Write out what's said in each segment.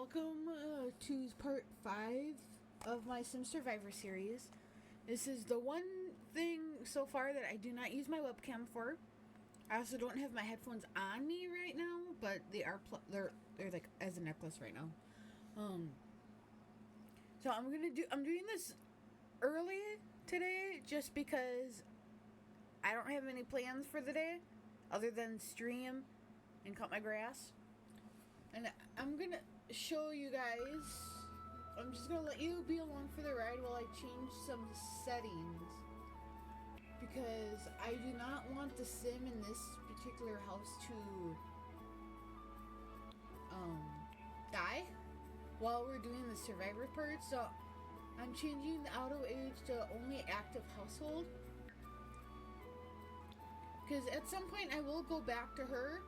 welcome to part 5 of my Sim Survivor series. This is the one thing so far that I do not use my webcam for. I also don't have my headphones on me right now, but they are they're like as a necklace right now. So I'm doing this early today just because I don't have any plans for the day other than stream and cut my grass. And I'm gonna show you guys, I'm just gonna let you be along for the ride while I change some settings, because I do not want the sim in this particular house to die while we're doing the survivor part. So I'm changing the auto age to only active household, because at some point I will go back to her.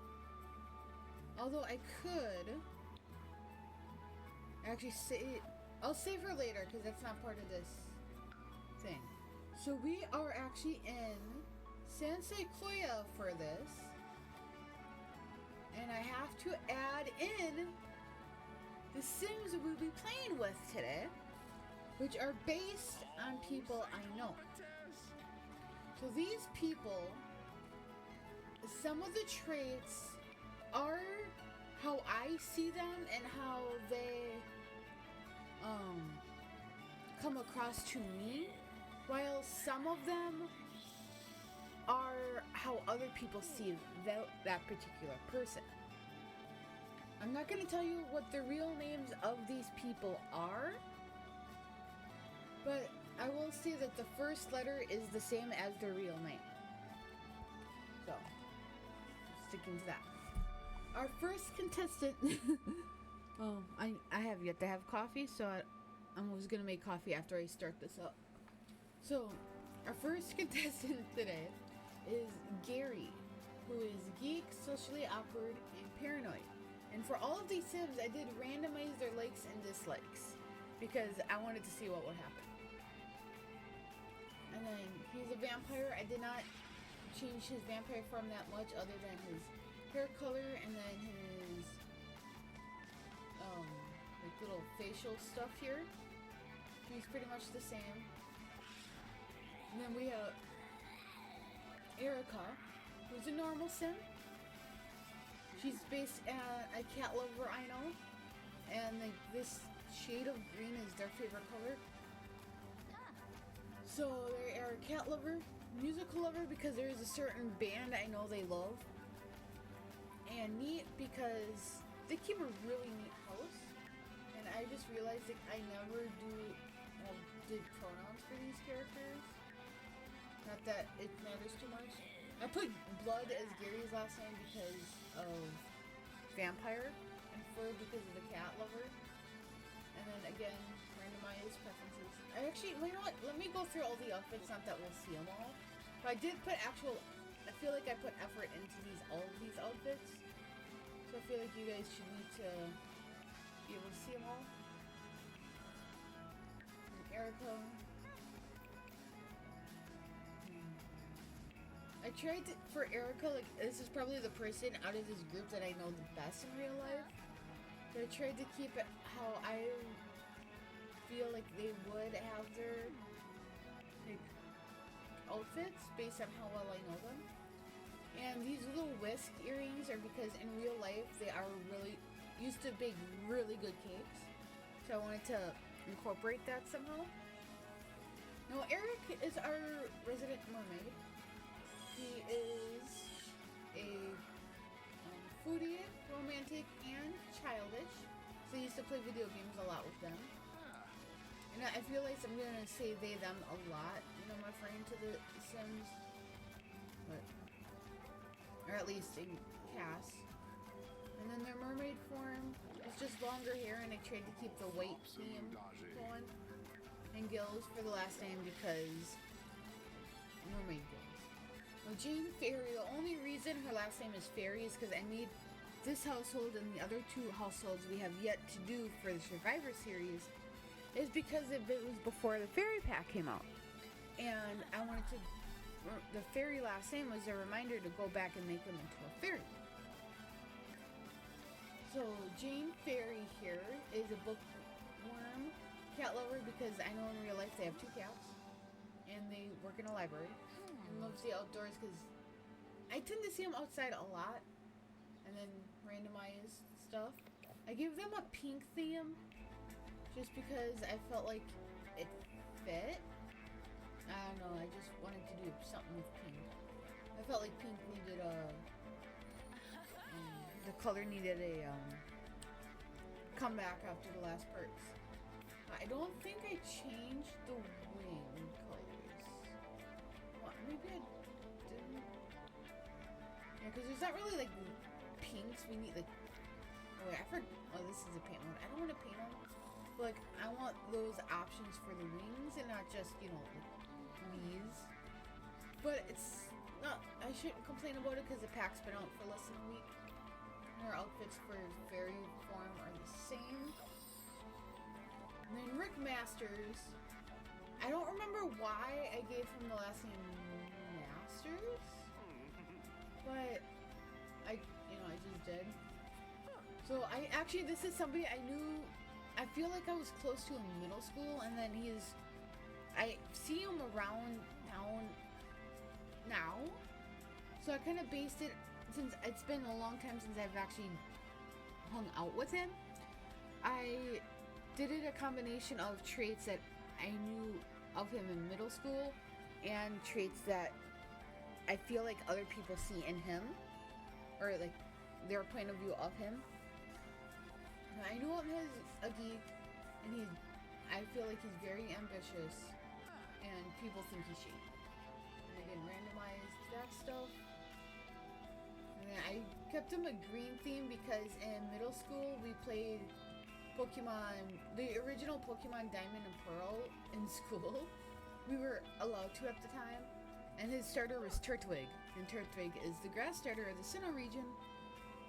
Although I could actually I'll save her later because that's not part of this thing. So we are actually in San Sequoia for this, and I have to add in the Sims we'll be playing with today, which are based on people I know. So these people, some of the traits are how I see them and how they come across to me, while some of them are how other people see that particular person. I'm not going to tell you what the real names of these people are, but I will say that the first letter is the same as their real name. So, sticking to that. Our first contestant, I have yet to have coffee, so I was going to make coffee after I start this up. So, our first contestant today is Gary, who is geek, socially awkward, and paranoid. And for all of these Sims, I did randomize their likes and dislikes, because I wanted to see what would happen. And then, he's a vampire. I did not change his vampire form that much, other than his hair color and then his like little facial stuff here. He's pretty much the same. And then we have Erica, who's a normal sim. She's based on a cat lover I know, and this shade of green is their favorite color. So they are a cat lover, musical lover because there is a certain band I know they love. And neat because they keep a really neat house, and I just realized that I never did pronouns for these characters. Not that it matters too much. I put Blood as Gary's last name because of vampire, and Fur because of the cat lover. And then again, randomized preferences. You know what? Let me go through all the outfits. Not that we'll see them all, but I did put I feel like I put effort into all of these outfits. So I feel like you guys should need to be able to see them all. And Erica. I tried to, for Erica, like, this is probably the person out of this group that I know the best in real life. But I tried to keep it how I feel like they would have their, like, outfits based on how well I know them. And these little whisk earrings are because in real life they are used to bake really good cakes. So I wanted to incorporate that somehow. Now Eric is our resident mermaid. He is a foodie, romantic, and childish. So I used to play video games a lot with them. And I feel like I'm going to say they, them a lot when I'm referring to the Sims. Or at least in cast. And then their mermaid form is just longer hair, and I tried to keep the white theme going. And gills for the last name because mermaid gills. Now Jane Fairy, the only reason her last name is Fairy is because I made this household and the other two households we have yet to do for the Survivor series is because it was before the Fairy Pack came out. And I wanted to, the Fairy last name was a reminder to go back and make them into a fairy. So Jane Fairy here a bookworm cat lover because I know in real life they have 2 cats and they work in a library and loves the outdoors because I tend to see them outside a lot and then randomize stuff. I gave them a pink theme just because I felt like it fit. I don't know, I just wanted to do something with pink. I felt like pink needed the color needed a comeback after the last parts. I don't think I changed the wing colors. Well, maybe I didn't. Yeah, because there's not really like pinks. We need like. Oh wait, I forgot. Oh, this is a paint one. I don't want to paint them. But like, I want those options for the wings and not just like these. But it's not. I shouldn't complain about it because the pack's been out for less than a week. Our outfits for fairy form are the same. And then Rick Masters. I don't remember why I gave him the last name Masters, but I just did. So this is somebody I knew. I feel like I was close to in middle school, and then I see him around town now. So I kind of based it. Since it's been a long time since I've actually hung out with him, I did it a combination of traits that I knew of him in middle school and traits that I feel like other people see in him, or like their point of view of him. I knew him as a geek, and I feel like he's very ambitious, and people think he's shady. And again, randomized that stuff. And I kept him a green theme because in middle school we played Pokemon, the original Pokemon Diamond and Pearl in school. We were allowed to at the time. And his starter was Turtwig. And Turtwig is the grass starter of the Sinnoh region.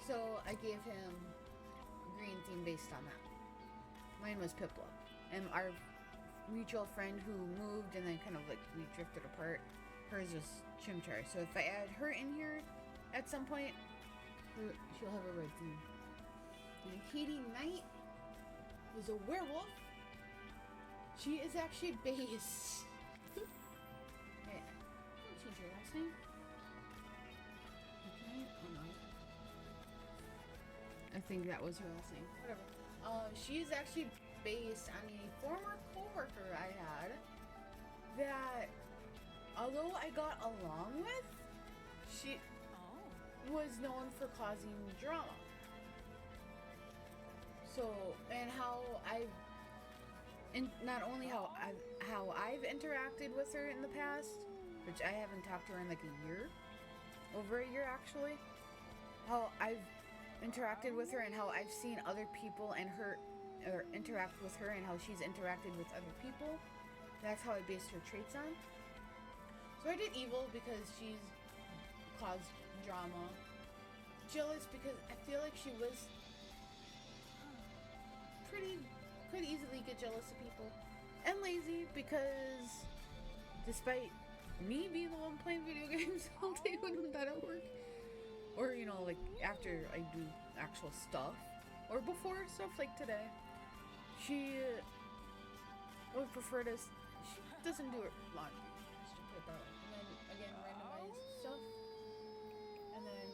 So I gave him green theme based on that. Mine was Piplup. And our mutual friend who moved and then kind of like we drifted apart, hers was Chimchar. So if I add her in here, at some point, she'll have a red theme. And Katie Knight is a werewolf. She is actually based. Hey, don't change her last name. Okay, oh no. I think that was her last name. Whatever. She is actually based on a former coworker I had that, although I got along with, she was known for causing drama. So, and not only how I've interacted with her in the past, which I haven't talked to her in like a year, over a year actually, how I've interacted with her and how I've seen other people and her, or interact with her and how she's interacted with other people. That's how I based her traits on. So I did evil because she's caused drama. Jealous because I feel like she was could easily get jealous of people. And lazy because despite me being the one playing video games all day when I'm not at work, or like after I do actual stuff, or before stuff like today, she would prefer to. She doesn't do her laundry. Just to put it that way. And then again, randomized stuff. And then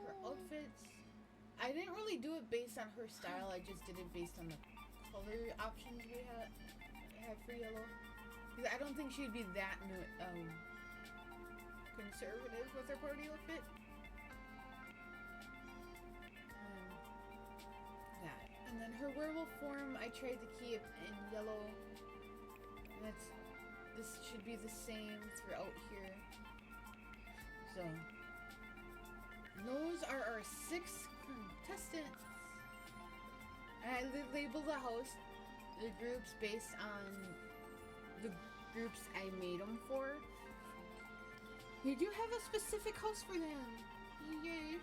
her outfits. I didn't really do it based on her style. I just did it based on the color options we had for yellow. Because I don't think she'd be that conservative with her party outfit. That. And then her werewolf form, I tried to keep in yellow. And this should be the same throughout here. So, those are our 6 contestants. And I labeled the groups based on the groups I made them for. We do have a specific house for them. Yay.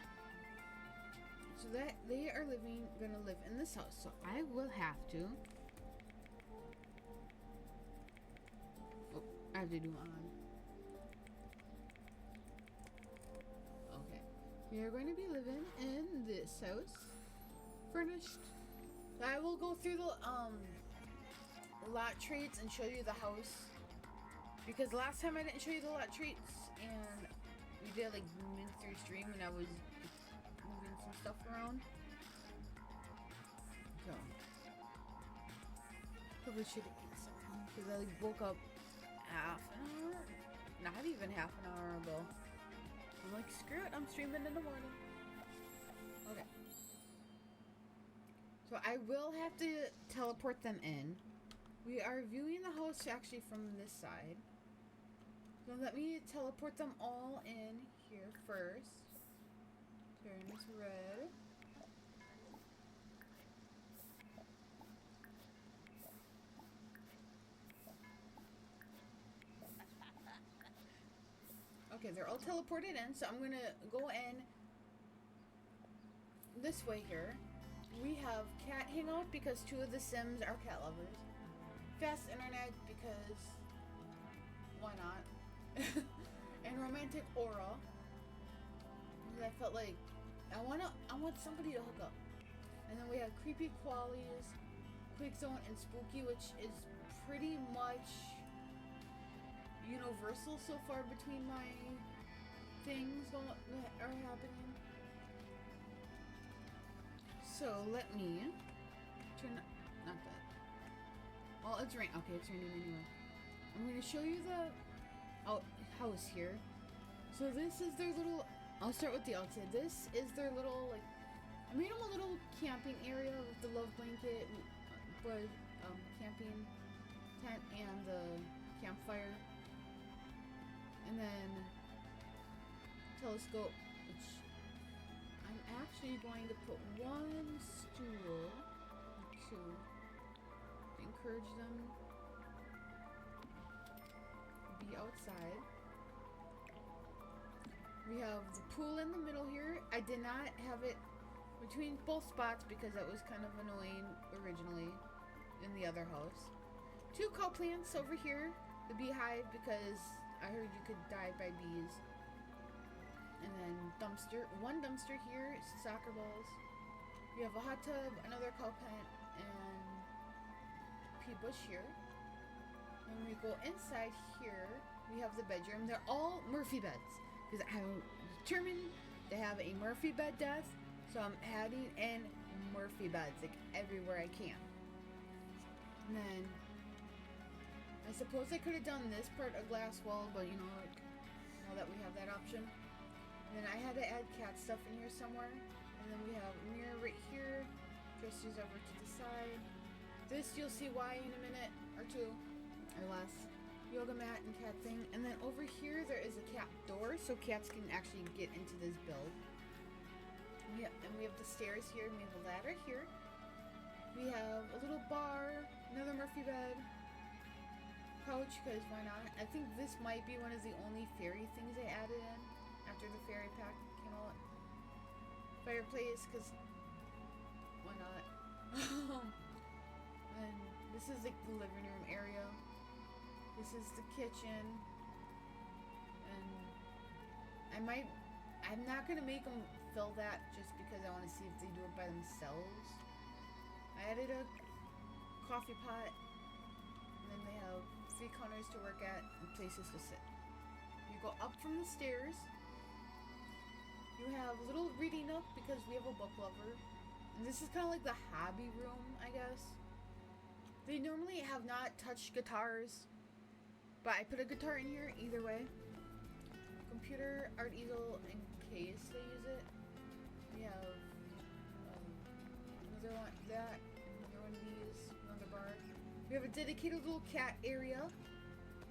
So that they are gonna live in this house. So I will have to. Oh, I have to do on. Okay. We are going to be living in this house. Furnished I will go through the lot traits and show you the house, because last time I didn't show you the lot traits and we did like mid-through stream and I was moving some stuff around. So probably should have eaten something because I like woke up half an hour, not even half an hour ago. I'm like, screw it, I'm streaming in the morning. Okay. So I will have to teleport them in. We are viewing the house actually from this side. So let me teleport them all in here first. Turn this red. Okay, they're all teleported in, so I'm gonna go in this way here. We have cat hangout because 2 of the Sims are cat lovers. Fast internet because why not? And romantic aura. I felt like I want somebody to hook up. And then we have creepy qualities, quick zone, and spooky, which is pretty much universal so far between my things that are happening. So let me turn, not that. Well, it's raining. Okay, it's raining anyway. I'm gonna show you the house here. So this is their little, I'll start with the outside. This is their little, like, I made them a little camping area with the love blanket, but camping tent and the campfire. And then telescope, which I'm actually going to put 1 stool, 2, to encourage them to be outside. We have the pool in the middle here. I did not have it between both spots because that was kind of annoying originally in the other house. 2 cow plants over here, the beehive, because I heard you could die by bees. And then dumpster, 1 dumpster here, soccer balls. We have a hot tub, another cow plant, and pea bush here. When we go inside here, we have the bedroom. They're all Murphy beds because I determined to have a Murphy bed death, so I'm adding in Murphy beds like everywhere I can. And then I suppose I could have done this part a glass wall, but you know, like, now that we have that option. And then I had to add cat stuff in here somewhere. And then we have a mirror right here. Dressers over to the side. This you'll see why in a minute or 2 or less. Yoga mat and cat thing. And then over here there is a cat door, so cats can actually get into this build. And we have the stairs here, and we have a ladder here. We have a little bar, another Murphy bed, couch, because why not? I think this might be one of the only fairy things I added in after the fairy pack came out. Fireplace, because why not? And this is like the living room area. This is the kitchen. And I'm not going to make them fill that just because I want to see if they do it by themselves. I added a coffee pot, and then they have 3 counters to work at and places to sit. You go up from the stairs. You have a little reading nook because we have a book lover. And this is kind of like the hobby room, I guess. They normally have not touched guitars, but I put a guitar in here either way. Computer, art easel, in case they use it. We have another one, another one of these, another bar. We have a dedicated little cat area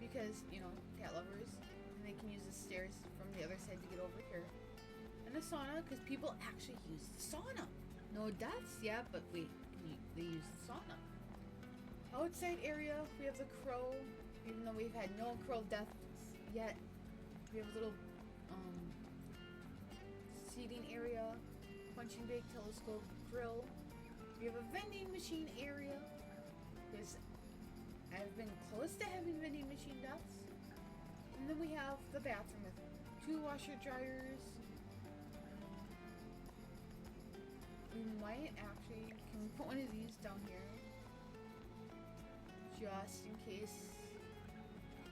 because, you know, cat lovers, and they can use the stairs from the other side to get over here. And a sauna, because people actually use the sauna. No deaths yet, but wait, they use the sauna. Outside area, we have the crow, even though we've had no crow deaths yet. We have a little seating area, punching bag, telescope, grill. We have a vending machine area, because I've been close to having vending machine deaths. And then we have the bathroom with 2 washer dryers. We might actually Can we put one of these down here? Just in case.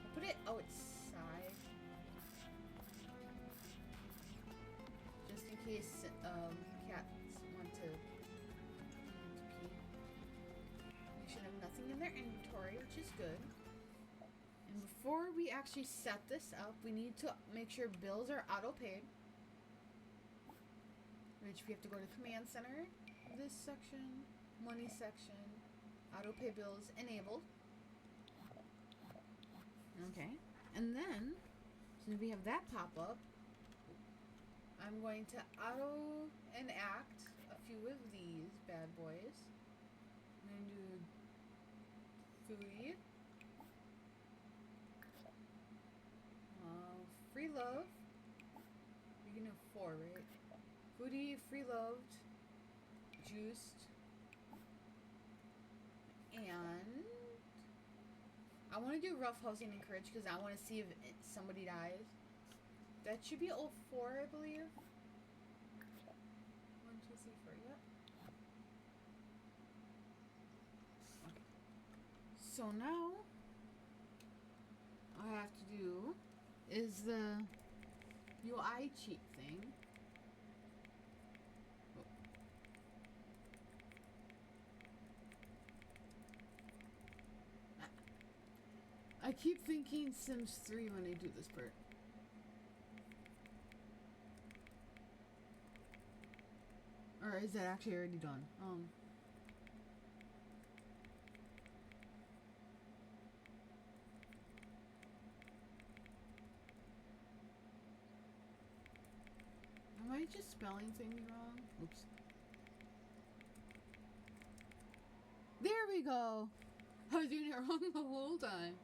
I'll put it outside. Just in case cats want to pee. We should have nothing in their inventory, which is good. And before we actually set this up, we need to make sure bills are auto-paid. Which we have to go to Command Center, this section, Money section, auto-pay bills enabled. Okay, and then, since we have that pop up, I'm going to auto enact a few of these bad boys. I'm going to do foodie. Free love. You can do 4, right? Foodie, free loved, juiced, and I want to do rough housing and courage because I want to see if somebody dies. That should be 04, I believe. 1, 2, 3, 4, yep. Okay. So now, all I have to do is the UI cheat thing. I keep thinking Sims 3 when I do this part. Or is that actually already done? Am I just spelling things wrong? Oops. There we go! I was doing it wrong the whole time.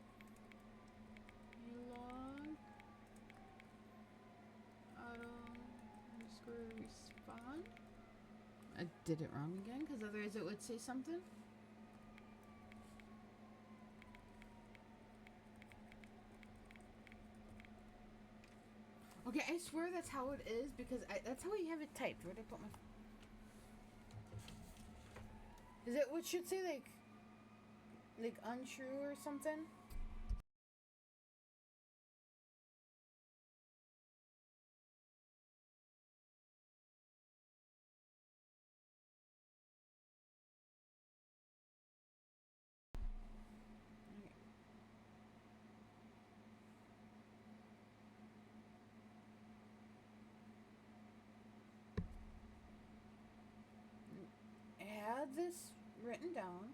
Log auto underscore respond. I did it wrong again because otherwise it would say something. Okay, I swear that's how it is because that's how you have it typed. Where'd I put my... Is it what should say like untrue or something? Had this written down.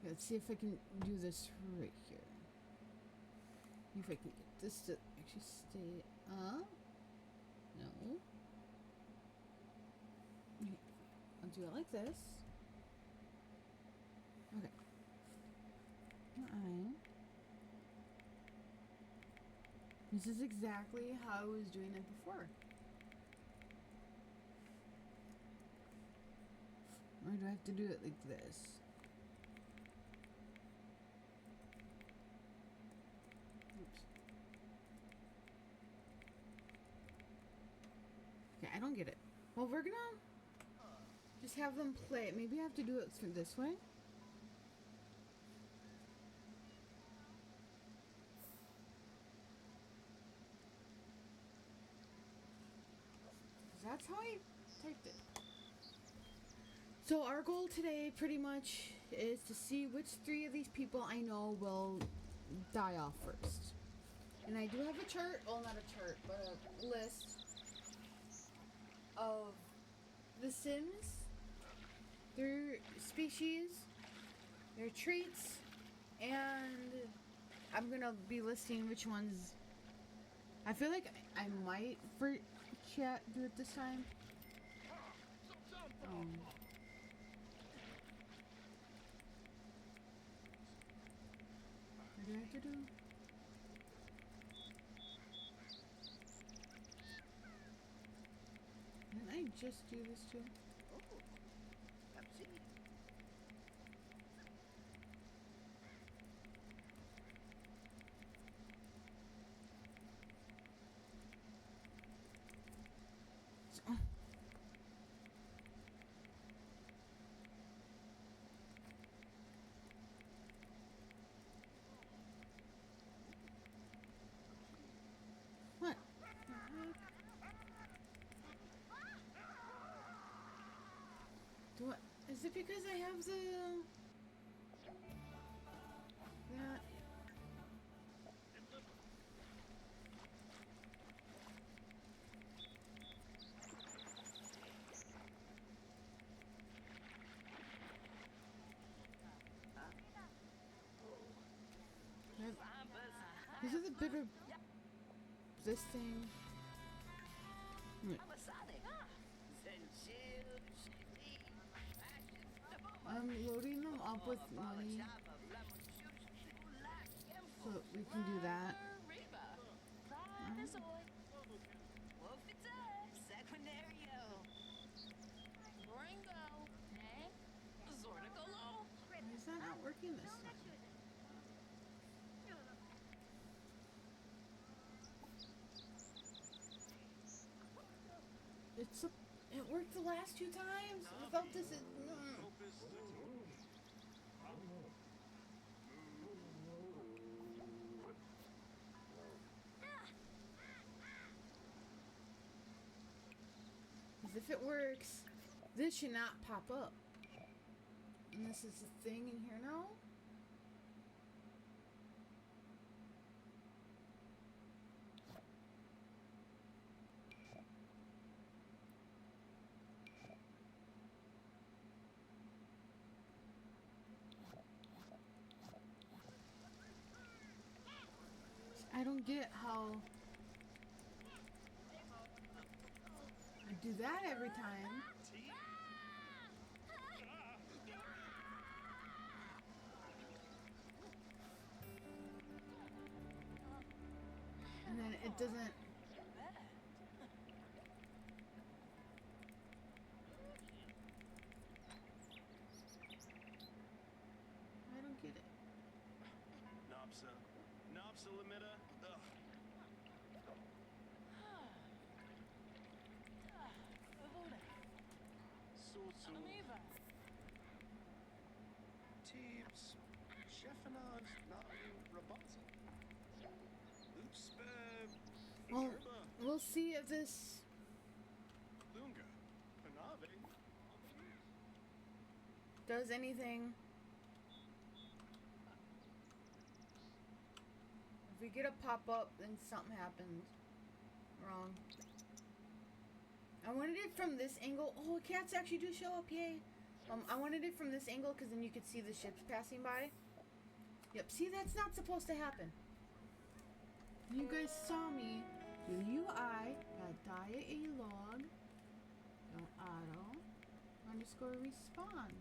Let's see if I can do this right here. See if I can get this to actually stay up. No. Okay. I'll do it like this. Okay. This is exactly how I was doing it before. Or do I have to do it like this? Oops. Okay, I don't get it. Well, we're gonna just have them play it. Maybe I have to do it through this way. That's how I typed it. So our goal today pretty much is to see which 3 of these people I know will die off first. And I do have a chart, well not a chart, but a list of the Sims, their species, their traits, and I'm gonna be listing which ones. I feel like I might for chat do it this time. What do I have to do? Didn't I just do this too? What? Do I, is it because I have the that? These are the bitter. This thing. I'm loading them up with money, so we can do that. Why is that not working this time? It worked the last 2 times without this. As if it works, this should not pop up. And this is the thing in here now. I don't get how I do that every time. And then it doesn't. I don't get it. Nopsa limita. Teeps, Chefanons, Rabaza. Oops, Well, we'll see if this. Lunga, Panave. Does anything. If we get a pop-up, then something happened wrong. I wanted it from this angle. Oh, cats actually do show up, yay. I wanted it from this angle because then you could see the ships passing by. Yep, see, that's not supposed to happen. You guys saw me. The UI dia a log. Auto underscore respond.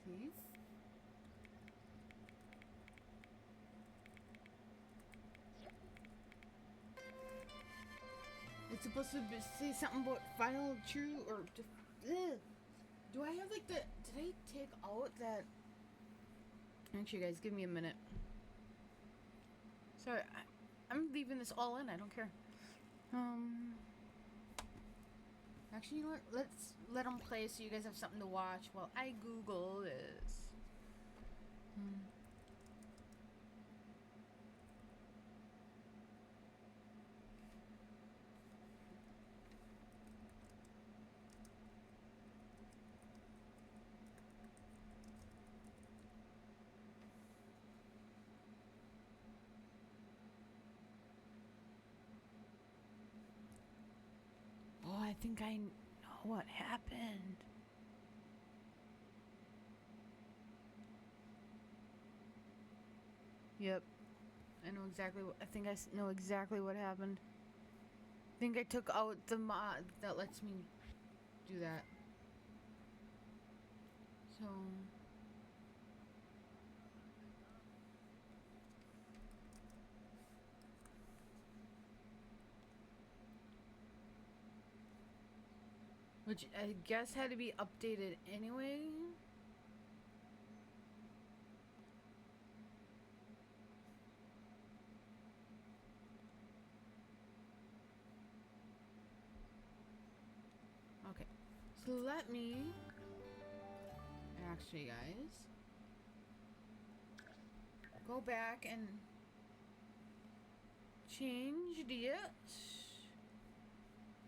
See? It's supposed to say something about final true or just. Ugh. Do I have like the? Did I take out that? Actually, guys, give me a minute. Sorry, I'm leaving this all in. I don't care. Actually, you know what? Let's let them play so you guys have something to watch while I Google this. Oh, I think I know what happened. Yep. I know exactly what, I think I know exactly what happened. I think I took out the mod that lets me do that. So. Which I guess had to be updated anyway. let me actually, guys, go back and change it.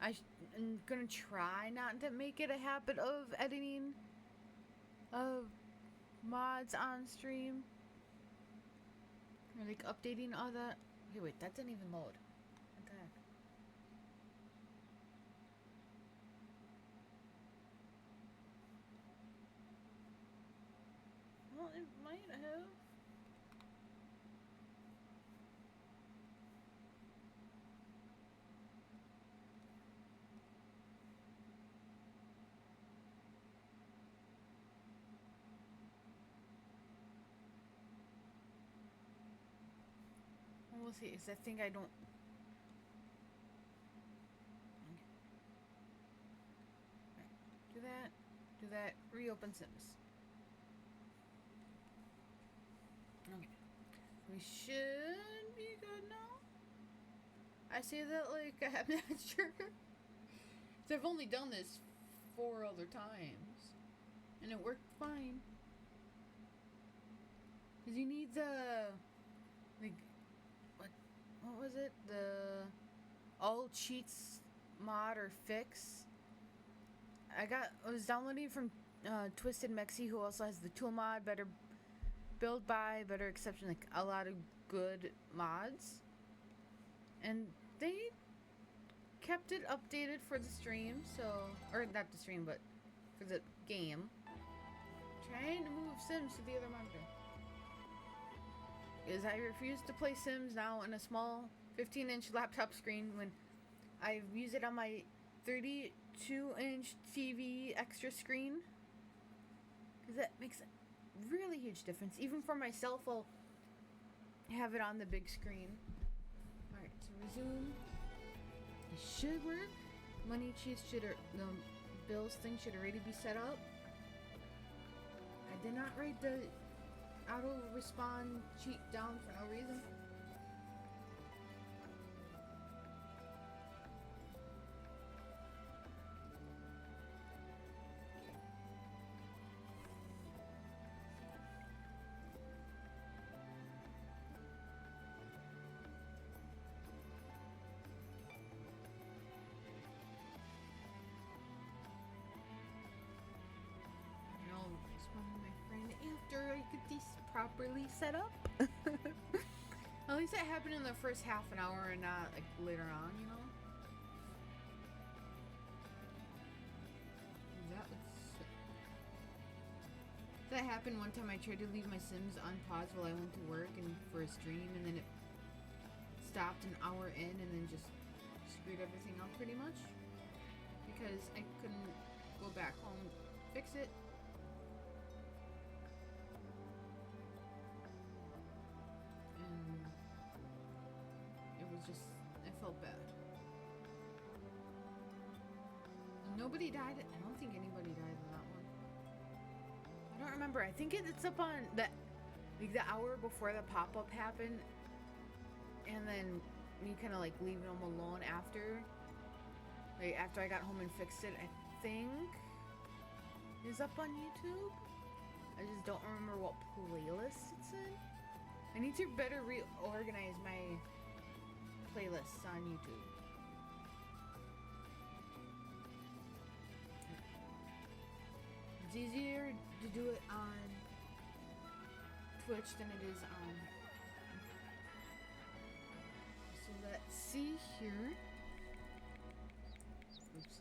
I'm gonna try not to make it a habit of editing of mods on stream, or like updating all that. Okay, wait, that didn't even load. What the heck? Well, it might have. We'll see, because I think I don't. Right. Do that, reopen Sims. Okay. We should be good now. I say that like I'm not sure. So I've only done this 4 other times. And it worked fine. Because you need the, like, what was it? The all cheats mod or fix. I was downloading from Twisted Mexi, who also has the tool mod, better build by, better exception, like a lot of good mods. And they kept it updated for the stream, so, or not the stream, but for the game. Trying to move Sims to the other monitor. Because I refuse to play Sims now on a small 15-inch laptop screen when I use it on my 32-inch TV extra screen. Because that makes a really huge difference. Even for myself, I'll have it on the big screen. Alright, so resume. It should work. Money cheats the bills thing should already be set up. I did not write the auto respond cheat down for no reason. After I get these properly set up. At least it happened in the first half an hour and not like later on, you know? That happened one time. I tried to leave my Sims on pause while I went to work and for a stream, and then it stopped an hour in and then just screwed everything up pretty much. Because I couldn't go back home, fix it. I felt bad. Nobody died. I don't think anybody died in that one. I don't remember. I think it's up on the hour before the pop-up happened, and then me kind of like leaving them alone after. Like after I got home and fixed it, I think is up on YouTube. I just don't remember what playlist it's in. I need to better reorganize my playlists on YouTube. It's easier to do it on Twitch than it is on. So let's see here. Oops.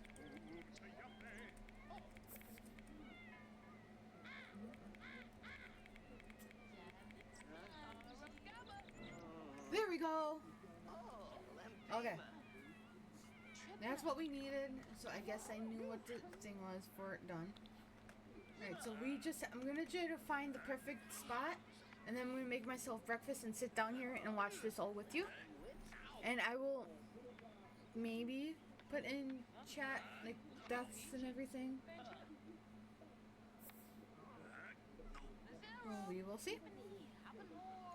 There we go. Okay. That's what we needed. So I guess I knew what the thing was for it done. Alright, so I'm gonna try to find the perfect spot, and then I'm gonna make myself breakfast and sit down here and watch this all with you. And I will maybe put in chat like deaths and everything. Well, we will see.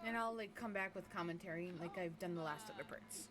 And I'll like come back with commentary like I've done the last other parts.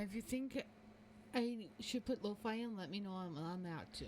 If you think I should put lo-fi in, let me know. I'm on that too.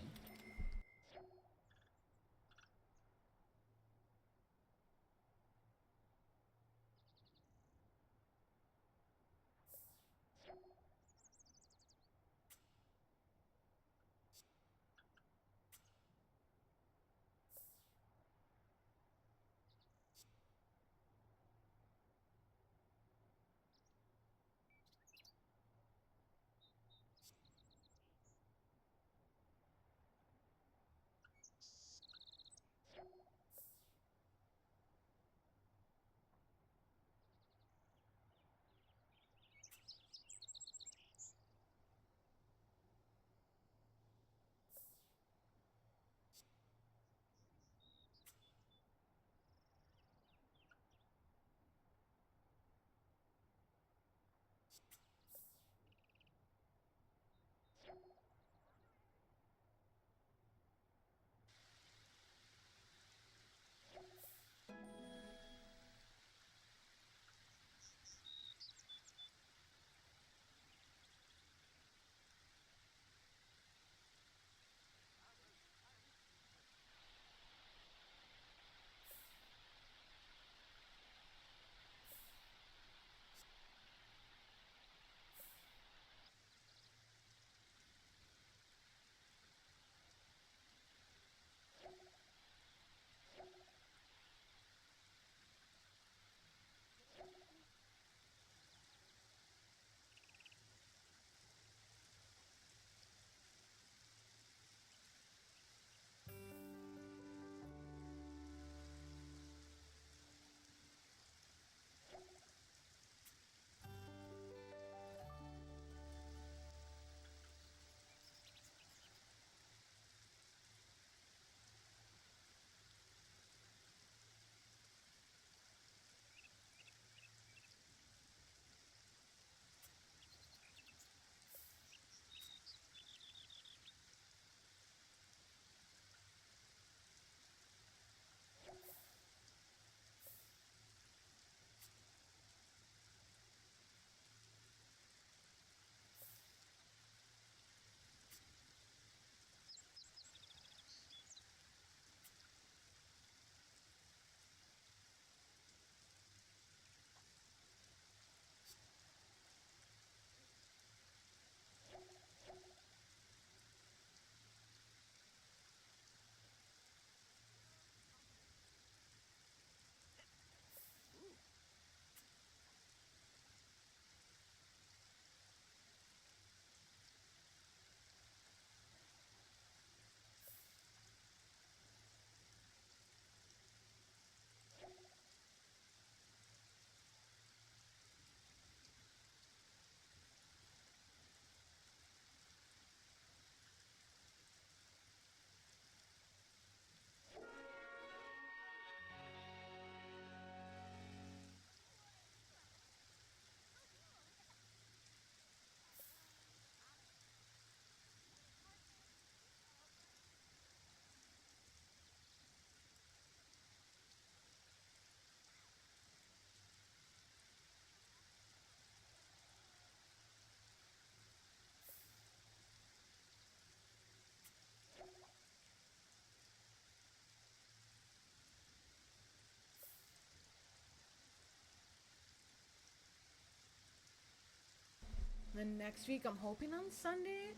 Then next week, I'm hoping on Sunday,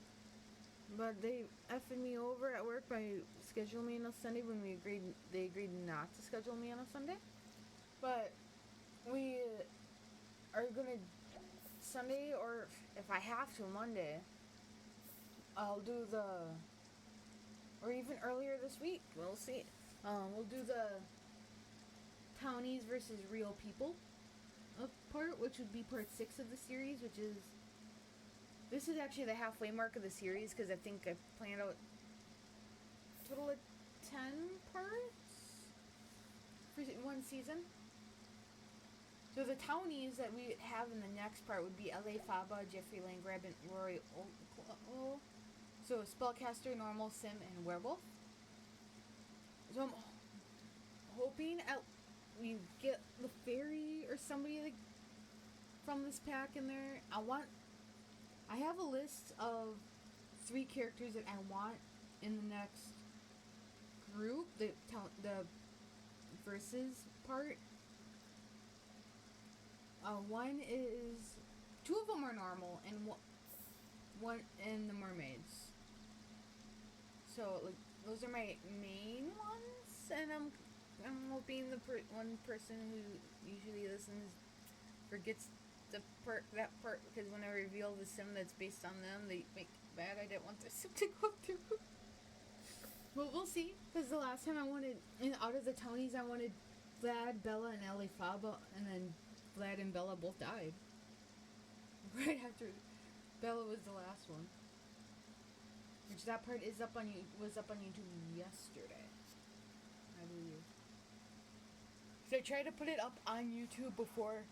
but they effing me over at work by scheduling me on a Sunday when they agreed not to schedule me on a Sunday. But we are gonna Sunday, or if I have to Monday, I'll do or even earlier this week. We'll see. We'll do the townies versus real people part, which would be part 6 of the series, this is actually the halfway mark of the series, because I think I planned out a total of 10 parts for one season. So the townies that we have in the next part would be L.A. Faba, Jeffrey Landgrab, and Rory O. So Spellcaster, Normal, Sim, and Werewolf. So I'm hoping we get the fairy or somebody from this pack in there. I want I have a list of 3 characters that I want in the next group, the versus part. One is 2 of them are normal, and one and the mermaids. So like those are my main ones, and I'm hoping the one person who usually listens forgets that part, because when I reveal the sim that's based on them, they make bad. I didn't want the sim to go through. But we'll see. Because the last time I wanted, out of the Tonys, I wanted Vlad, Bella, and Elifaba, and then Vlad and Bella both died. Right after Bella was the last one. Which that part was up on YouTube yesterday, I believe. So I tried to put it up on YouTube before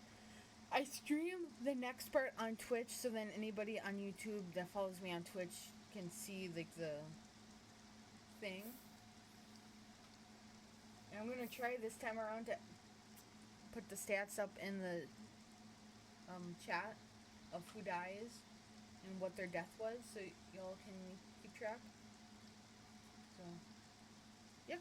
I stream the next part on Twitch, so then anybody on YouTube that follows me on Twitch can see like the thing. And I'm gonna try this time around to put the stats up in the chat of who dies and what their death was, so y'all can keep track. So, yeah.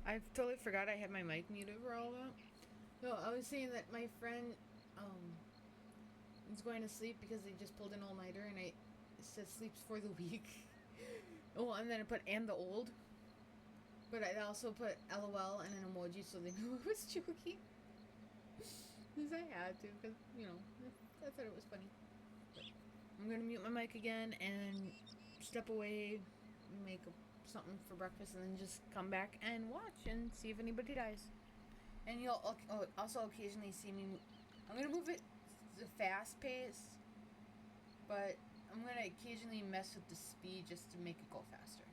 I totally forgot I had my mic muted for all that. No, I was saying that my friend is going to sleep because they just pulled an all-nighter, and it says sleeps for the week. Oh, and then I put "and the old," but I also put LOL and an emoji so they knew I was joking. Because I had to, because, I thought it was funny. But I'm going to mute my mic again and step away, make something for breakfast, and then just come back and watch and see if anybody dies. And you'll also occasionally see me. I'm going to move it to fast pace, but I'm going to occasionally mess with the speed just to make it go faster.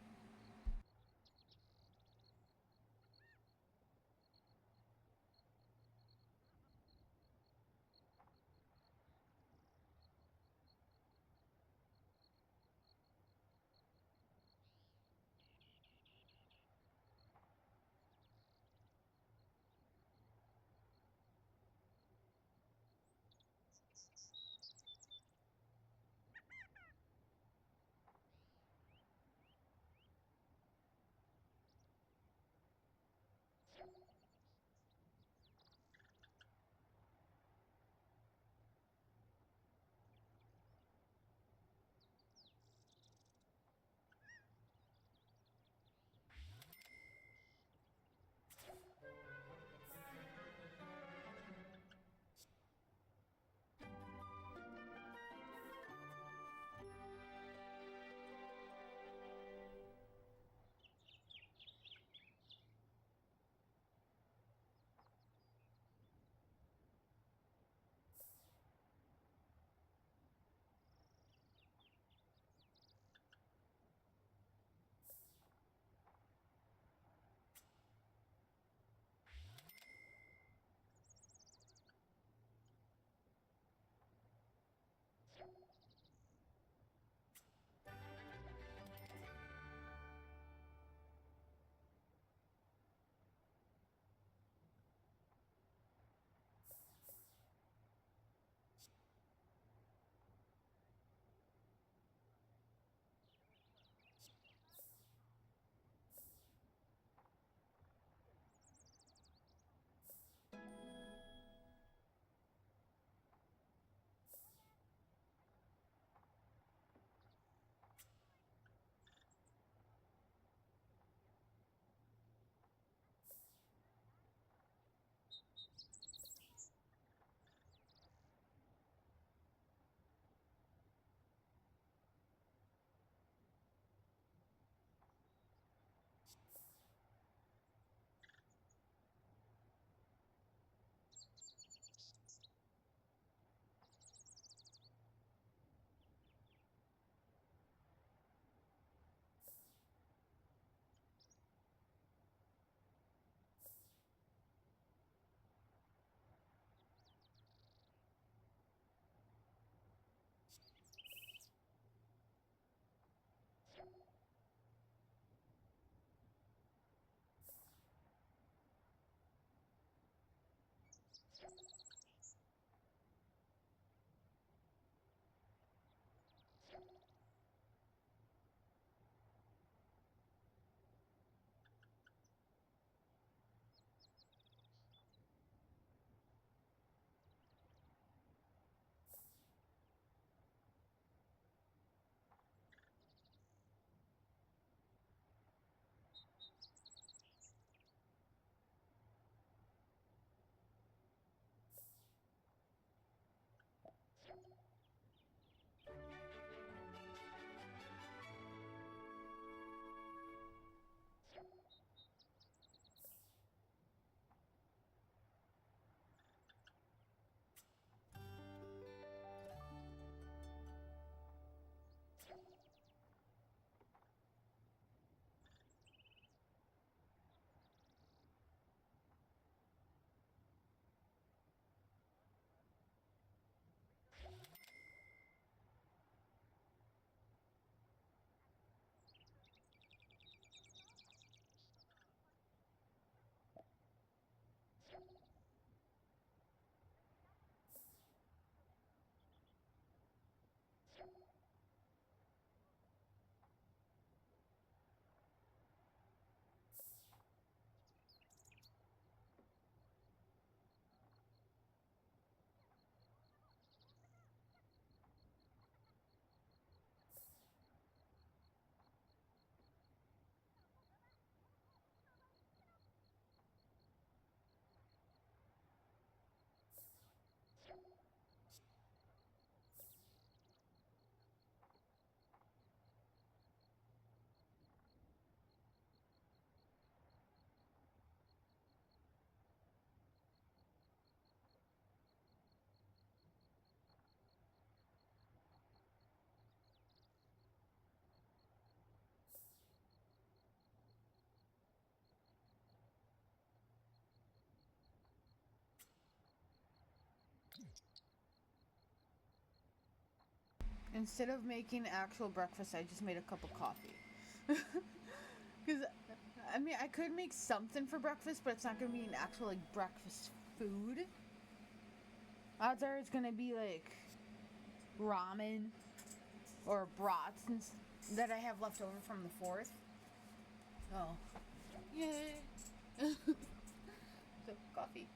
Instead of making actual breakfast, I just made a cup of coffee. Because, I mean, I could make something for breakfast, but it's not going to be an actual, like, breakfast food. Odds are it's going to be, like, ramen or brats that I have left over from the 4th. Oh. Yay. So, coffee.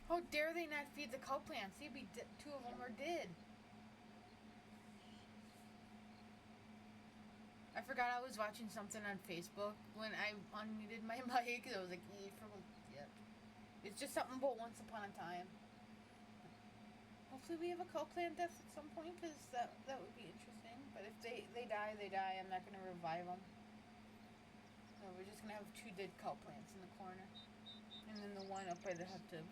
How dare they not feed the cow plants? See, two of them are dead. I forgot I was watching something on Facebook when I unmuted my mic. I was like, yep. It's just something about Once Upon a Time. Hopefully we have a cow plant death at some point, because that would be interesting. But if they die, they die. I'm not going to revive them. So we're just going to have 2 dead cow plants in the corner. And then the one up by the hot tub.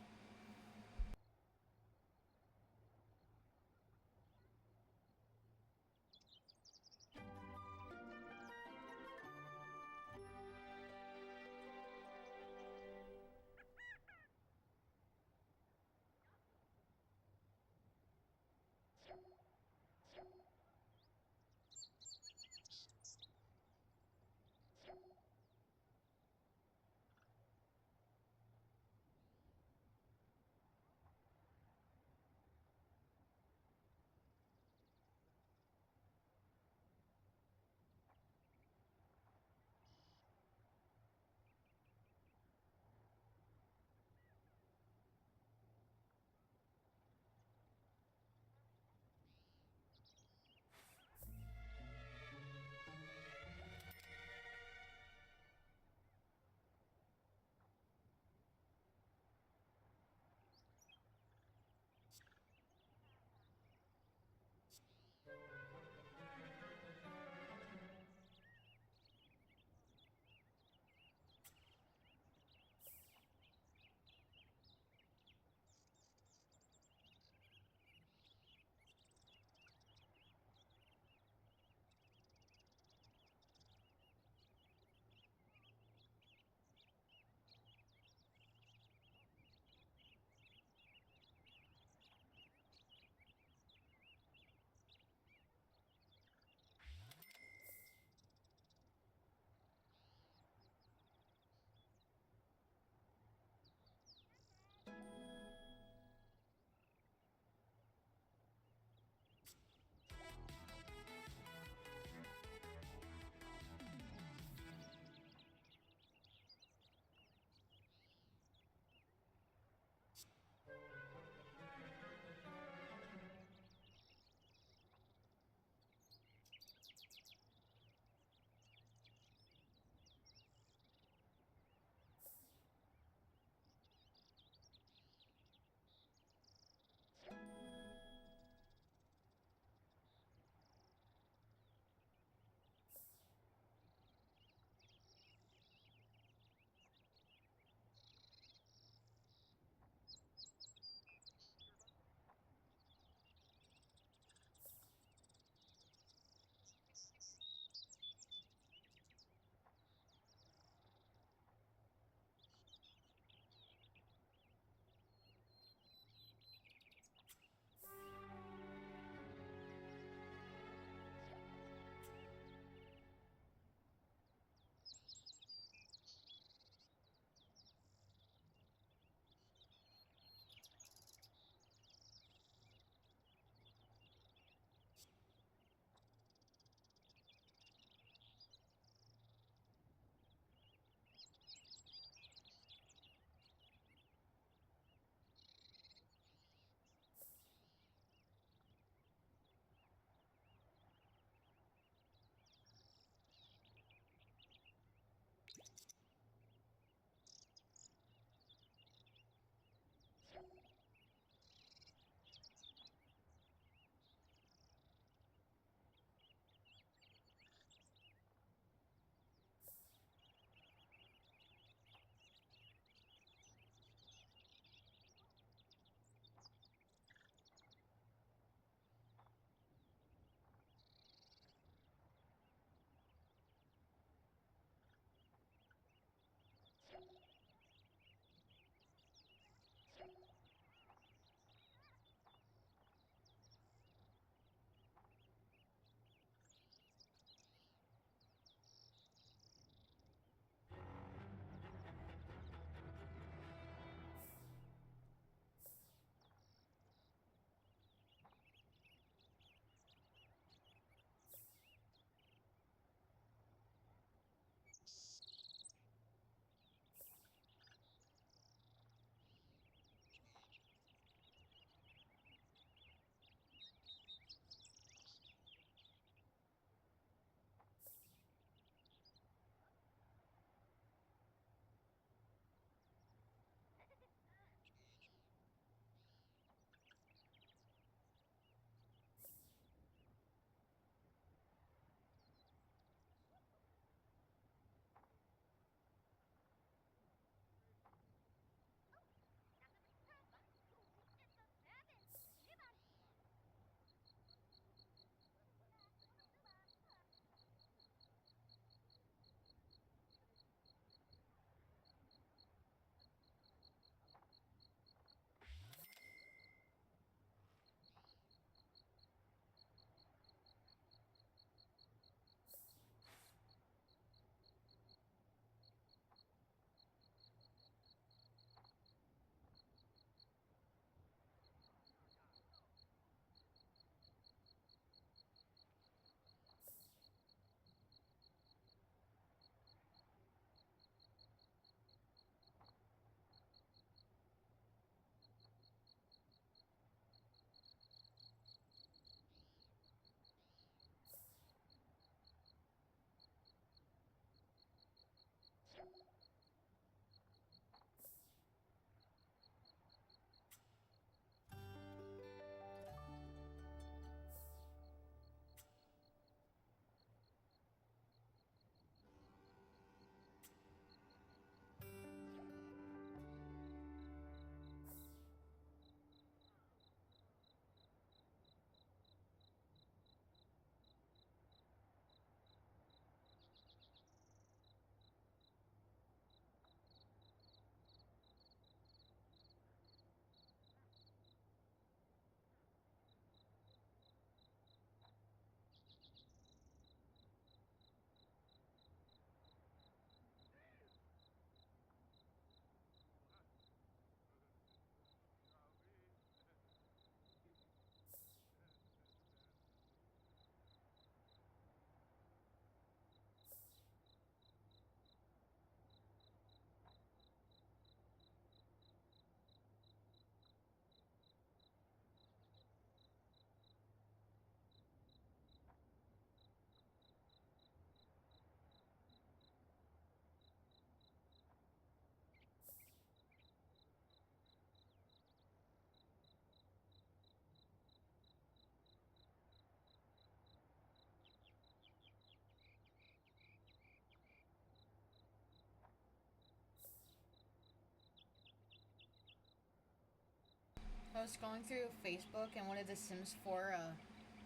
I was scrolling through Facebook and one of the Sims 4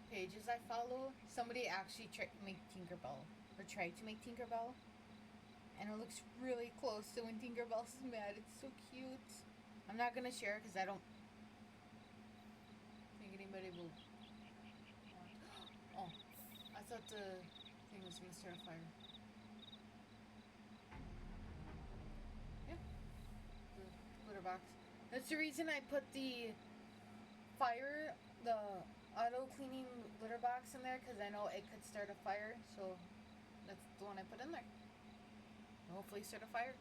pages I follow, somebody actually tried to make Tinkerbell, or tried to make Tinkerbell. And it looks really close to when Tinkerbell's mad. It's so cute. I'm not gonna share it because I don't think anybody will want. Oh, I thought the thing was gonna start a fire. Yeah, the glitter box. That's the reason I put the auto cleaning litter box in there, because I know it could start a fire. So that's the one I put in there. Hopefully start a fire.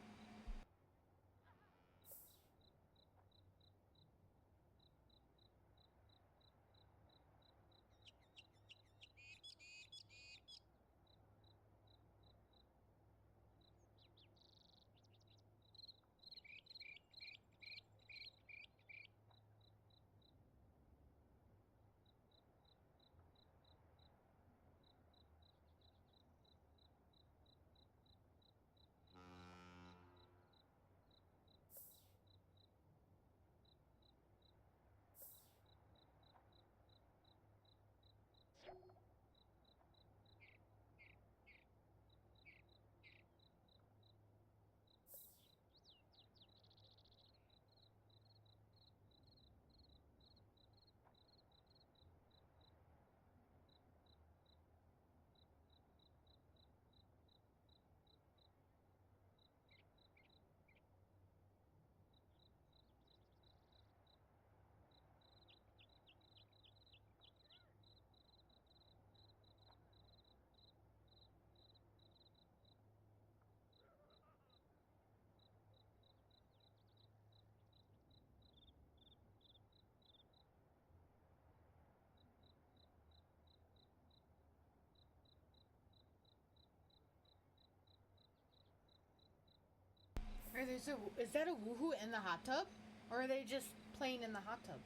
Is that a woohoo in the hot tub? Or are they just playing in the hot tub?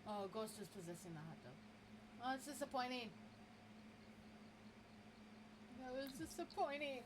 Oh, Ghost is possessing the hot tub. Oh, it's disappointing. That was disappointing.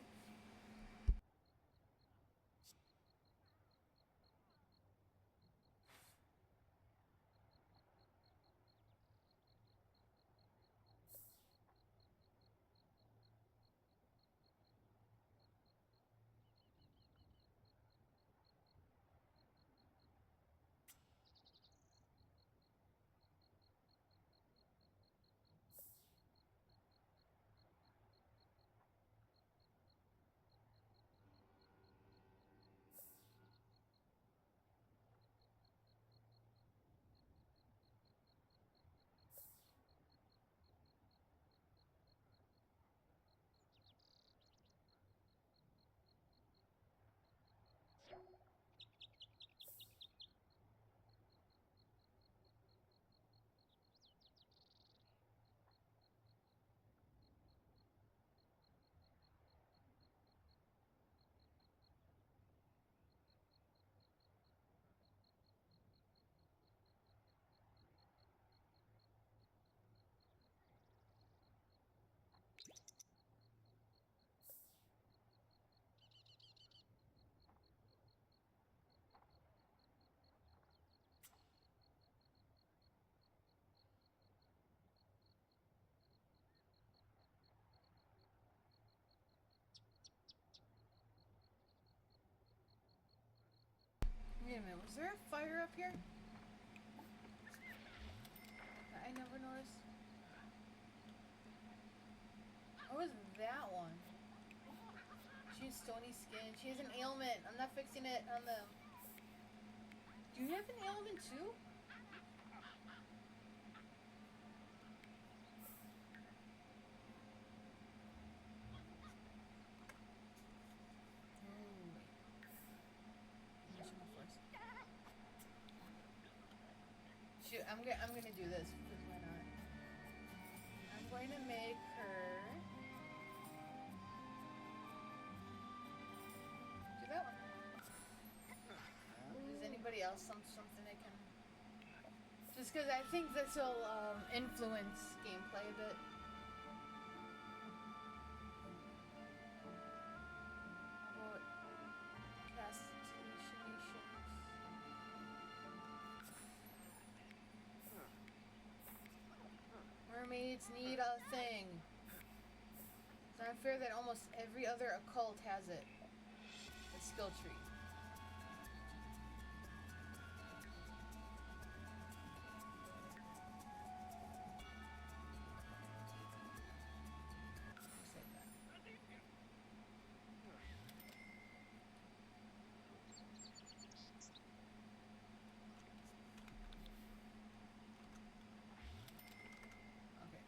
Wait a minute, was there a fire up here? That I never noticed. What was that one? She has stony skin. She has an ailment. I'm not fixing it on them. Do you have an ailment too? Shoot, I'm gonna do this because why not? I'm going to make her do that one. Does anybody else something I can? Just because I think this will influence gameplay a bit. What? mermaids need a thing. It's not fair that almost every other occult has it. A skill tree. Just like that. Okay.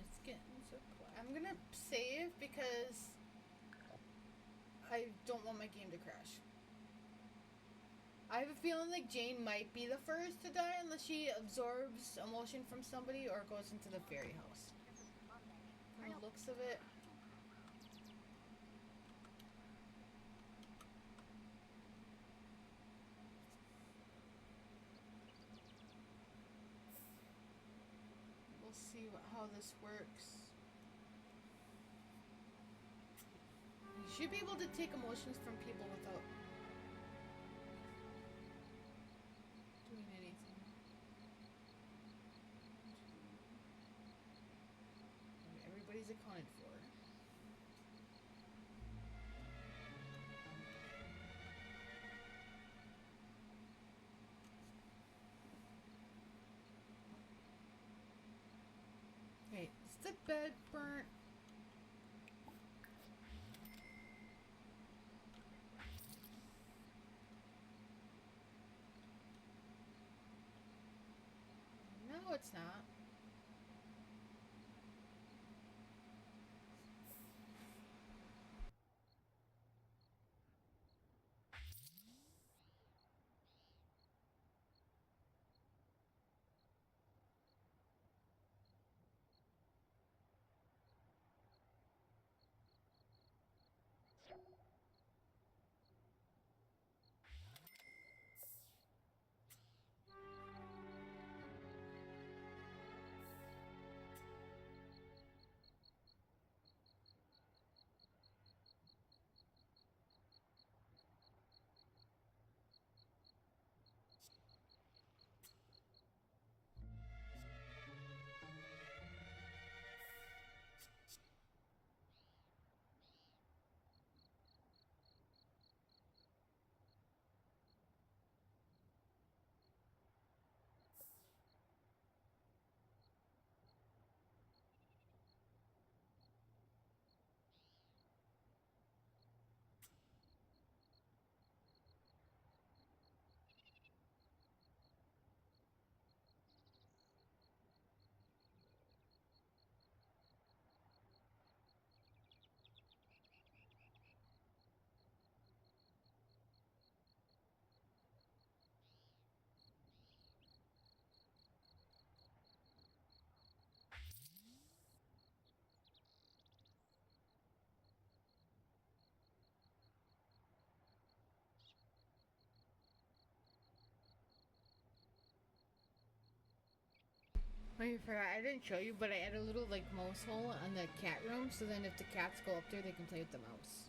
It's getting so quiet. I'm gonna save because I don't want my game to crash. I have a feeling like Jane might be the first to die unless she absorbs emotion from somebody or goes into the fairy house. From the looks of it. We'll see how this works. You should be able to take emotions from people without doing anything. Okay, everybody's accounted for. Okay, is the bed burnt? No, it's not. Wait, I forgot. I didn't show you, but I added a little like mouse hole on the cat room, so then if the cats go up there, they can play with the mouse.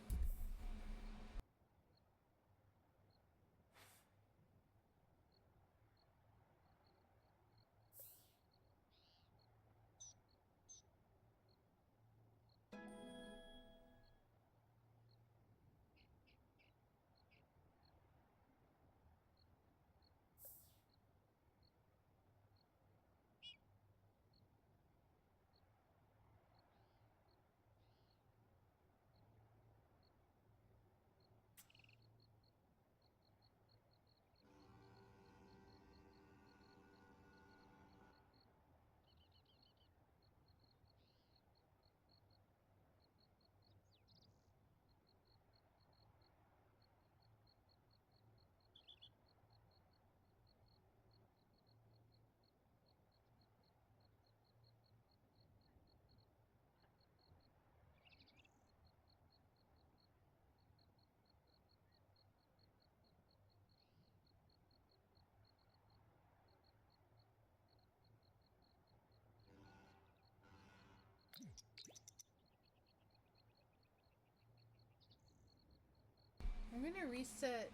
I'm gonna reset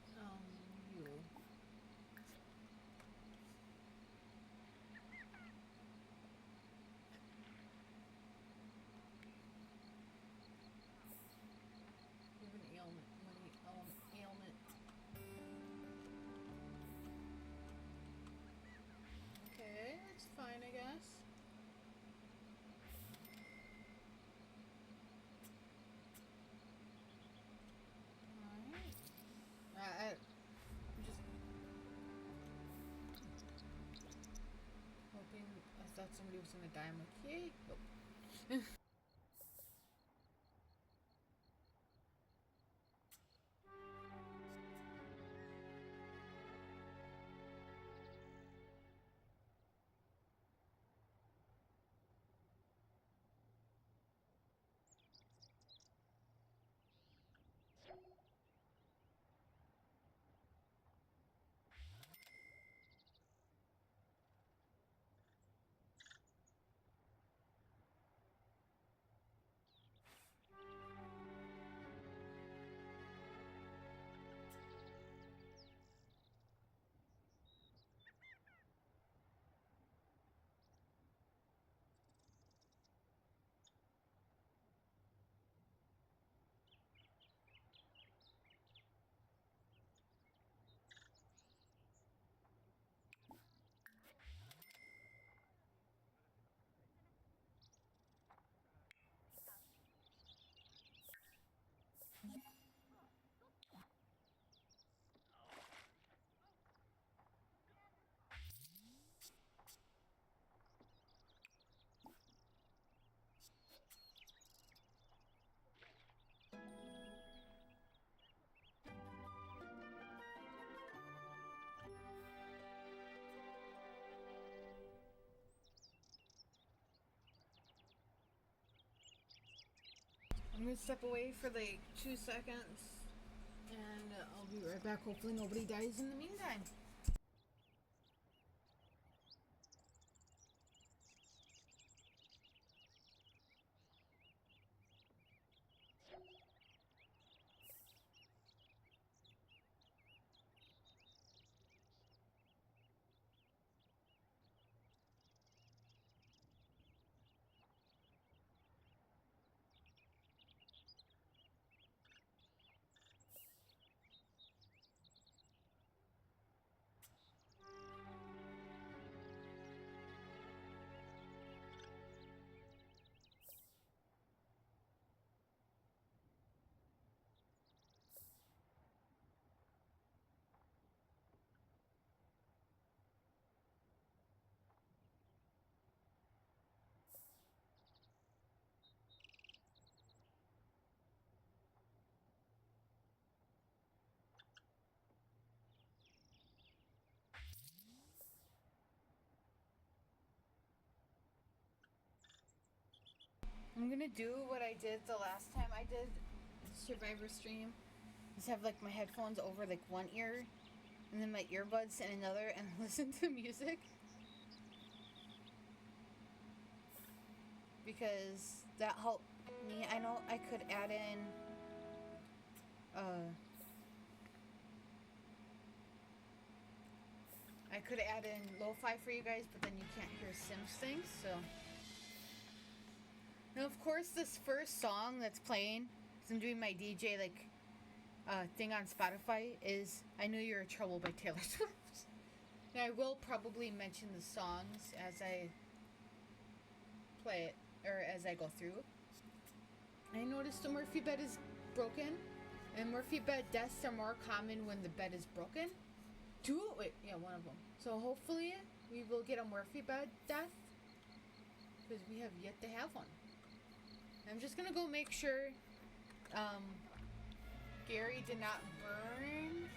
you. You have an ailment. Ailment. Okay, that's fine, I guess. Alright. I'm just hoping. I thought somebody was gonna die. I'm like, yay. Nope. I'm gonna step away for like 2 seconds, and I'll be right back. Hopefully nobody dies in the meantime. I'm gonna do what I did the last time I did Survivor stream. Just have like my headphones over like one ear, and then my earbuds in another, and listen to music. because that helped me. I know I could add in I could add in lo-fi for you guys, but then you can't hear Sims things, so. Now, of course, this first song that's playing, because I'm doing my DJ, like, thing on Spotify, is I Knew You Were Trouble by Taylor Swift. Now, I will probably mention the songs as I play it, or as I go through. I noticed the Murphy bed is broken, and Murphy bed deaths are more common when the bed is broken. One of them. So hopefully we will get a Murphy bed death, because we have yet to have one. I'm just gonna go make sure Gary did not burn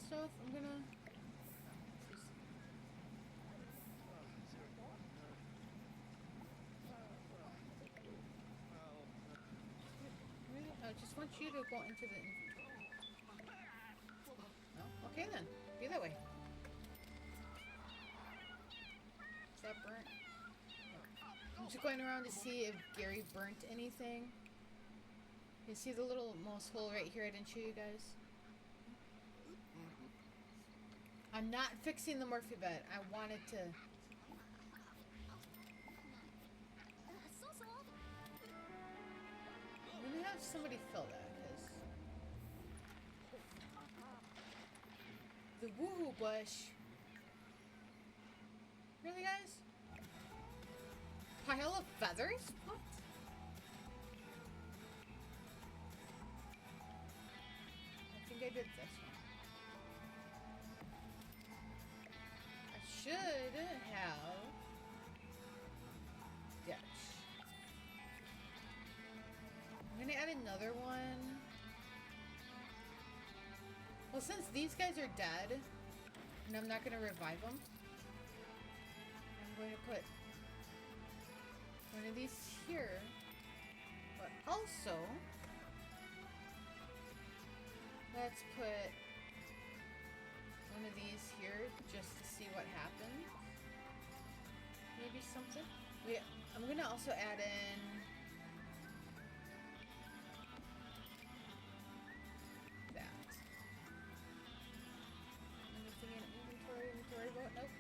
stuff. I'm gonna I just want you to go into the inventory. No? Okay then. Be that way. Is that burnt? No. I'm just going around to see if Gary burnt anything. You see the little mouse hole right here I didn't show you guys? I'm not fixing the Murphy bed. I wanted to... I'm gonna have somebody fill that, because... The woohoo bush... Really, guys? Pile of feathers? What? I think I did this one. I should have... Ditch. I'm gonna add another one. Well, since these guys are dead, and I'm not gonna revive them, I'm going to put one of these here, but also, let's put one of these here just to see what happens. Maybe something. I'm gonna also add in that. Anything in inventory vote? Nope.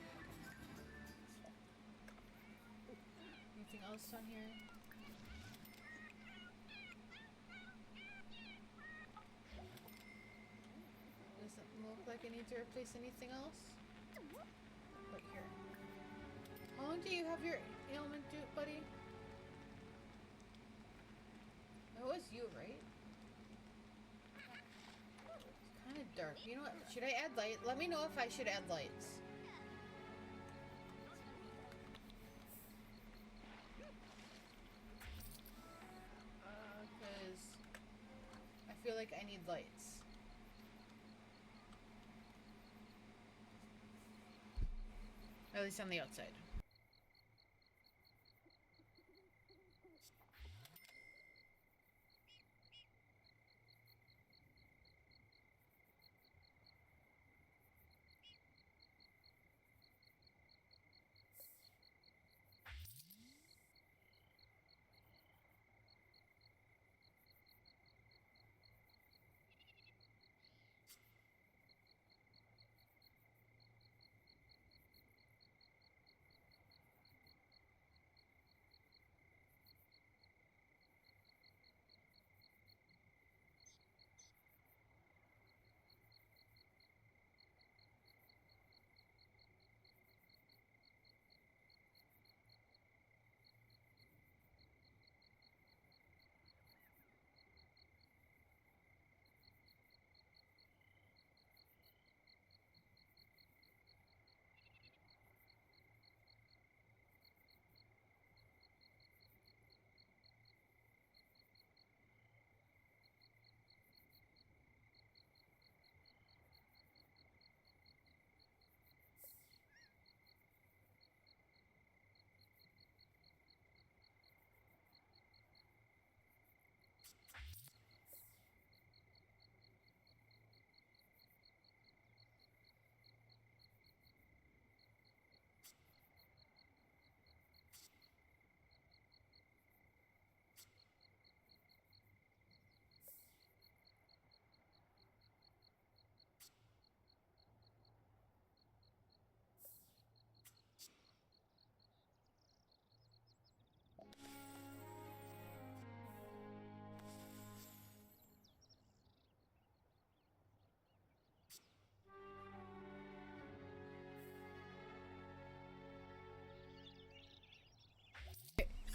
Anything else on here? Doesn't look like I need to replace anything else. Look here. How long do you have your ailment, buddy? It was you, right? It's kind of dark. You know what? Should I add light? Let me know if I should add lights. Because I feel like I need lights. At least on the outside.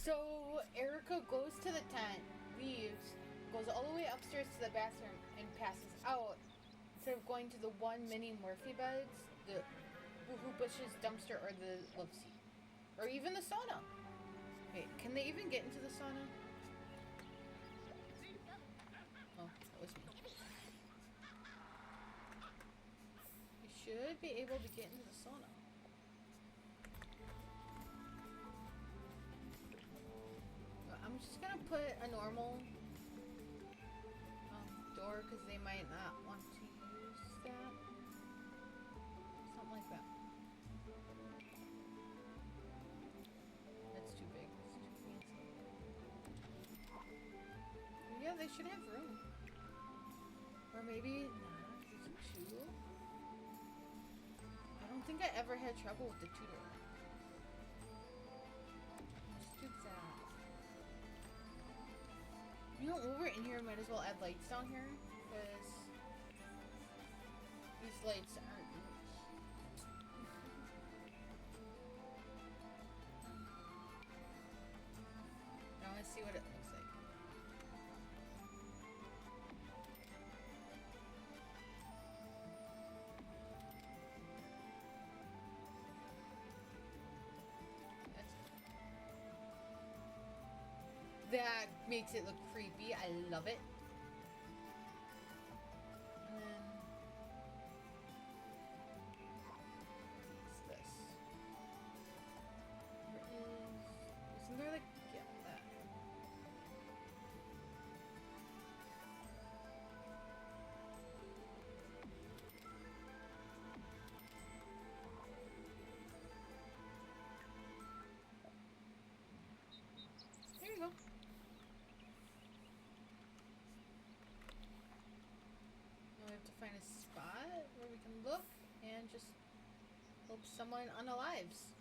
So Erica goes to the tent, leaves, goes all the way upstairs to the bathroom, and passes out. Instead of going to the one mini Murphy beds, the Boohoo Bushes dumpster, or the love seat, or even the sauna. Wait, can they even get into the sauna? Oh, that was me. You should be able to get into the sauna. I'm just gonna put a normal door because they might not want to use that. Something like that. That's too big. That's too fancy. Yeah, they should have room. Or maybe not. Is it two? I don't think I ever had trouble with the two-door. Let's do that. You know, while we're in here, might as well add lights down here, because these lights aren't much. I want to see what it looks like. That makes it look creepy. I love it. And then what's this? Isn't there like, yeah, that. There you go. Now we have to find a spot where we can look and just hope someone unalives.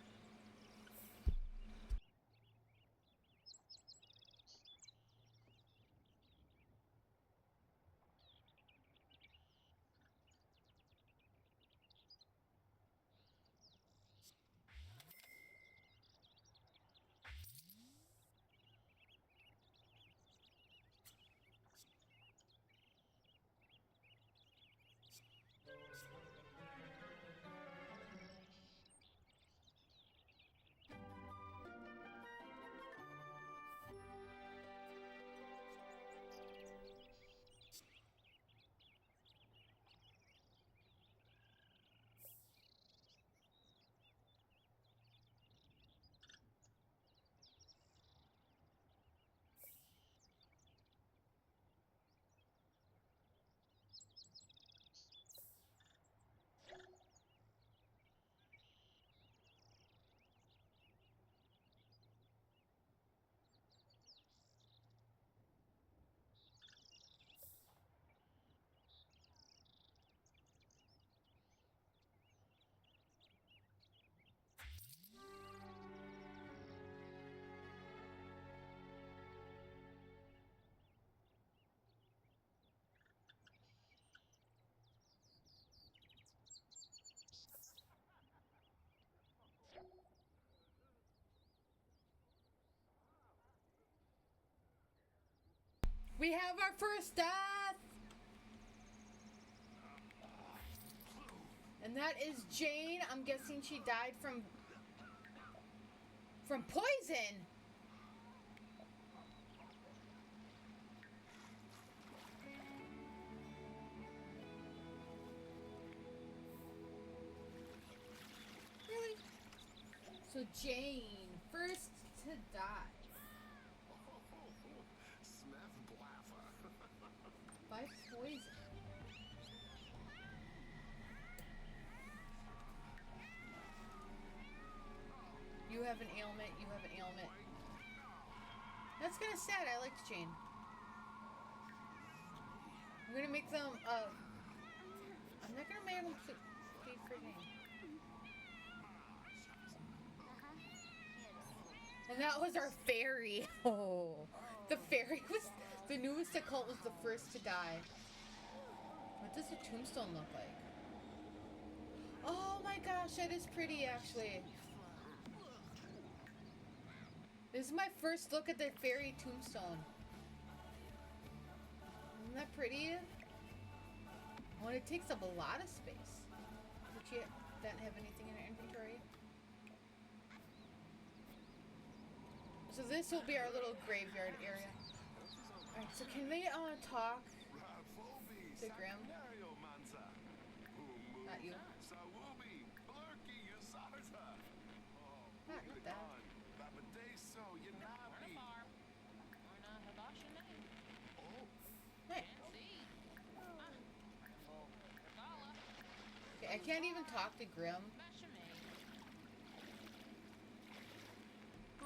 We have our first death! And that is Jane. I'm guessing she died from poison. Really? So Jane, first to die. By poison. You have an ailment, you have an ailment. That's kind of sad. I liked Jane. I'm gonna make them, I'm not gonna make them feed for Jane. And that was our fairy. Oh. The fairy was, the newest occult was the first to die. What does a tombstone look like? Oh my gosh, that is pretty actually. This is my first look at the fairy tombstone. Isn't that pretty? Oh, and it takes up a lot of space. But you don't have anything in your inventory. So this will be our little graveyard area. Alright, so can they talk to Grim? Not you. Not that. Hey. Okay, I can't even talk to Grim.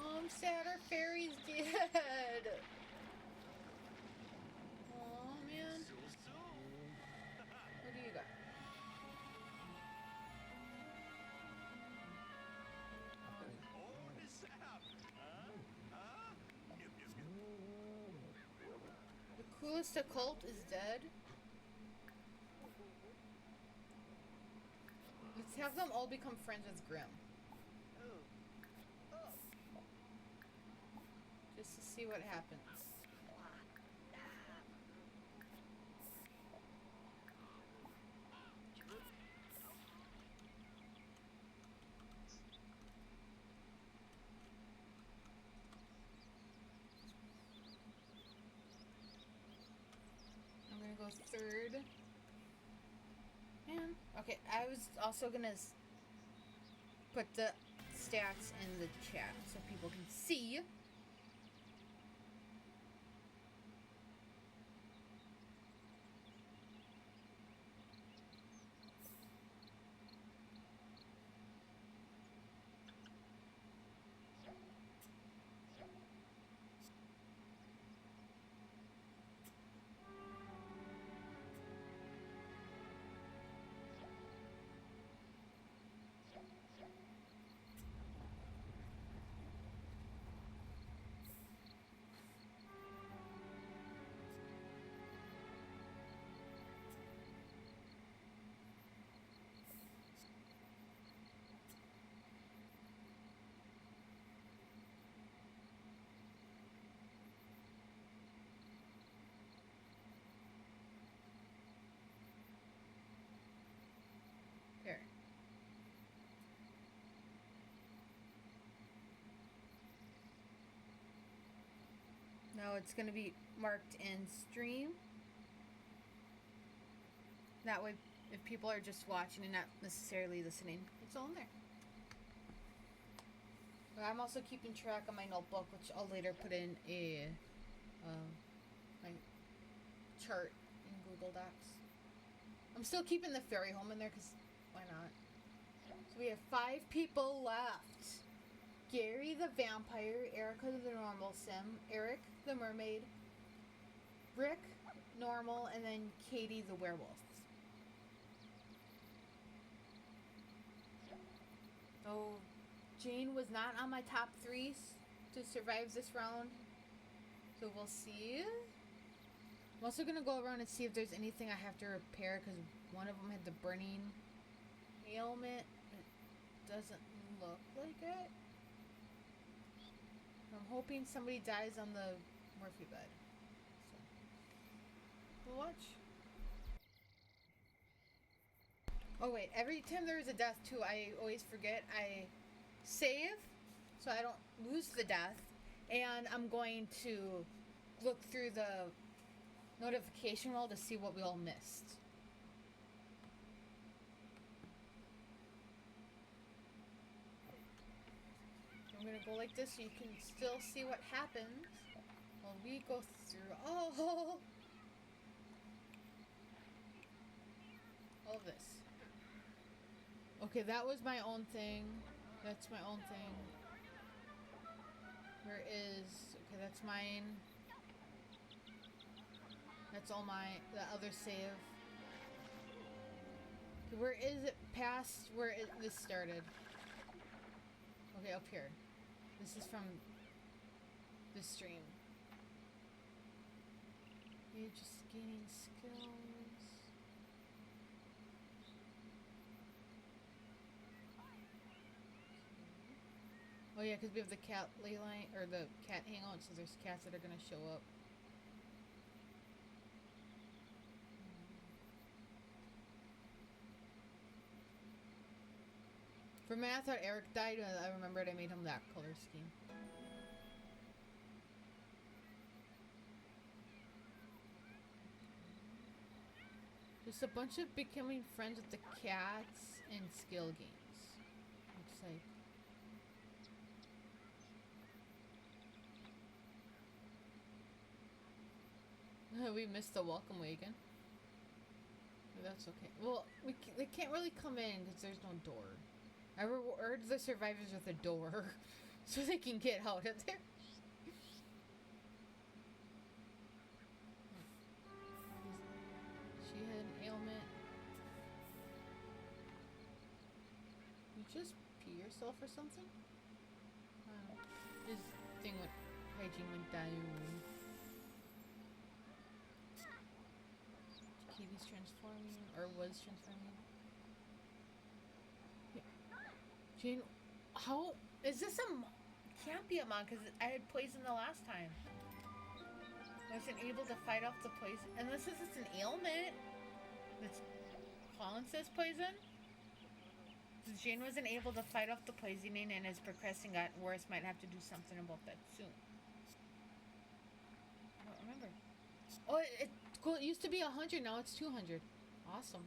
Oh, I'm sad our fairy's dead. Oh man. What do you got? The coolest occult is dead. Let's have them all become friends with Grim. Just to see what happens. I'm gonna go third. Man. Okay, I was also gonna put the stats in the chat so people can see. Here. Now it's going to be marked in stream. That way, if people are just watching and not necessarily listening, it's all in there. But I'm also keeping track on my notebook, which I'll later put in a my chart in Google Docs. I'm still keeping the fairy home in there because why not? So we have 5 people left. Gary the vampire, Erica the normal sim, Eric the mermaid, Rick normal, and then Katie the werewolf. So Jane was not on my top 3 to survive this round. So we'll see. I'm also going to go around and see if there's anything I have to repair because one of them had the burning ailment. It doesn't look like it. I'm hoping somebody dies on the Murphy bed. So, we'll watch. Oh wait, every time there is a death too, I always forget. I save so I don't lose the death. And I'm going to look through the notification roll to see what we all missed. I'm gonna go like this so you can still see what happens while we go through all this. Okay, that was my own thing. That's my own thing. Where is... Okay, that's mine. That's all the other save. Okay, where is it past where this started? Okay, up here. This is from the stream. You're just gaining skills. Oh yeah, because we have the cat ley line, or the cat hangout, so there's cats that are gonna show up. For me, I thought Eric died. I remembered I made him that color scheme. Just a bunch of becoming friends with the cats and skill games. Looks like. We missed the welcome wagon. But that's okay. Well, they can't really come in because there's no door. I reward the survivors with a door so they can get out of there. She had an ailment. You just pee yourself or something? His thing went, hygiene went down. Katie's transforming, or was transforming. Yeah. Jane, how is this can't be a mon because I had poison the last time. I wasn't able to fight off the poison unless it's an ailment. That's Colin says poison. Jane wasn't able to fight off the poisoning and as progressing got worse, might have to do something about that soon. I don't remember. Oh, cool. It used to be 100, now it's 200. Awesome.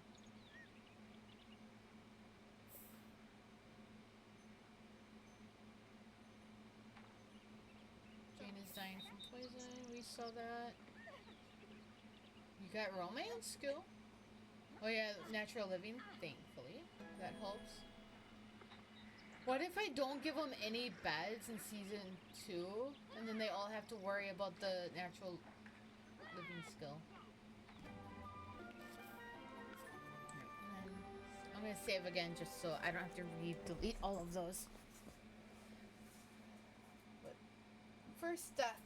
Jane is dying from poison. We saw that. You got romance skill. Oh yeah, natural living. Thankfully, that helps. What if I don't give them any beds in season 2, and then they all have to worry about the natural living skill? I'm gonna save again just so I don't have to delete all of those. But first death.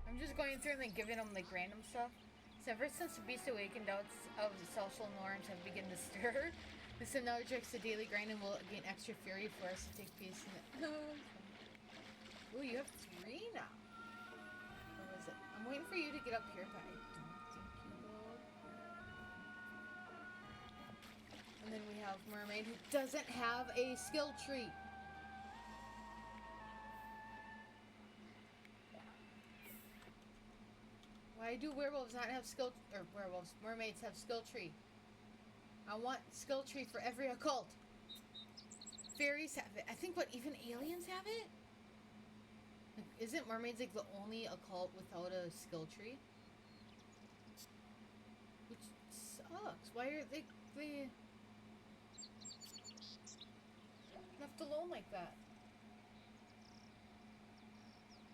I'm just going through and like giving them like random stuff. So ever since the beast awakened, doubts of the social norms have begun to stir. This now rejects the daily grind and will gain extra fury for us to take peace in it. Ooh, you have 3 now. What was it? I'm waiting for you to get up here, but I don't think you will. And then we have Mermaid, who doesn't have a skill tree. Why do werewolves not have skill, or werewolves, mermaids have skill tree? I want skill tree for every occult. Fairies have it. I think what, even aliens have it? Like, isn't mermaids like the only occult without a skill tree? Which sucks. Why are they left alone like that?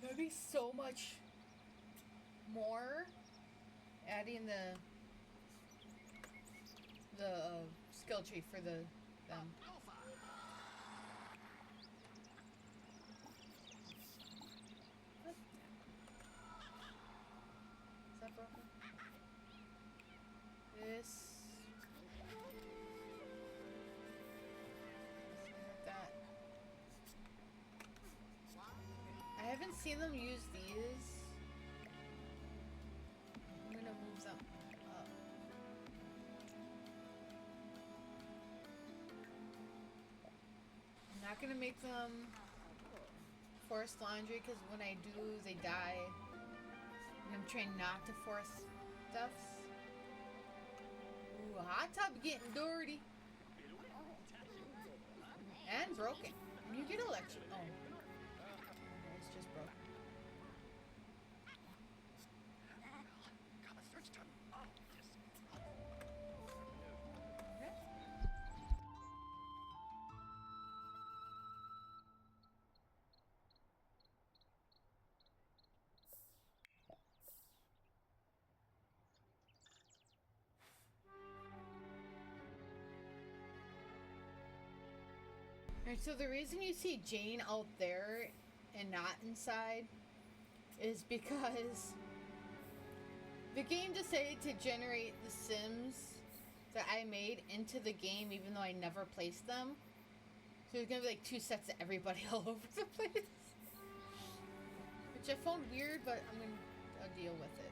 That'd be so much more adding the skill tree for them. What? Is that broken? This. That. I haven't seen them use these. I'm gonna move them up. I'm not gonna make them forced laundry because when I do, they die. And I'm trying not to force deaths. Ooh, a hot tub getting dirty. And broken. You get electric. Oh. It's just broken. Alright, so the reason you see Jane out there and not inside is because the game decided to generate the Sims that I made into the game even though I never placed them. So there's gonna be like two sets of everybody all over the place. Which I found weird, but I'll deal with it.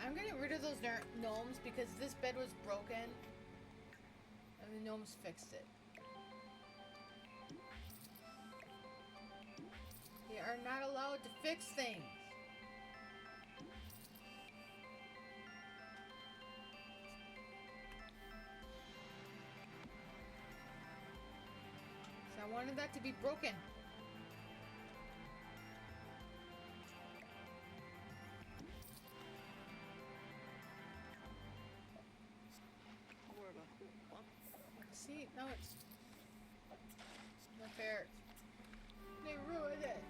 I'm getting rid of those gnomes because this bed was broken and the gnomes fixed it. They are not allowed to fix things. So I wanted that to be broken. See, now it's not fair. They ruined it.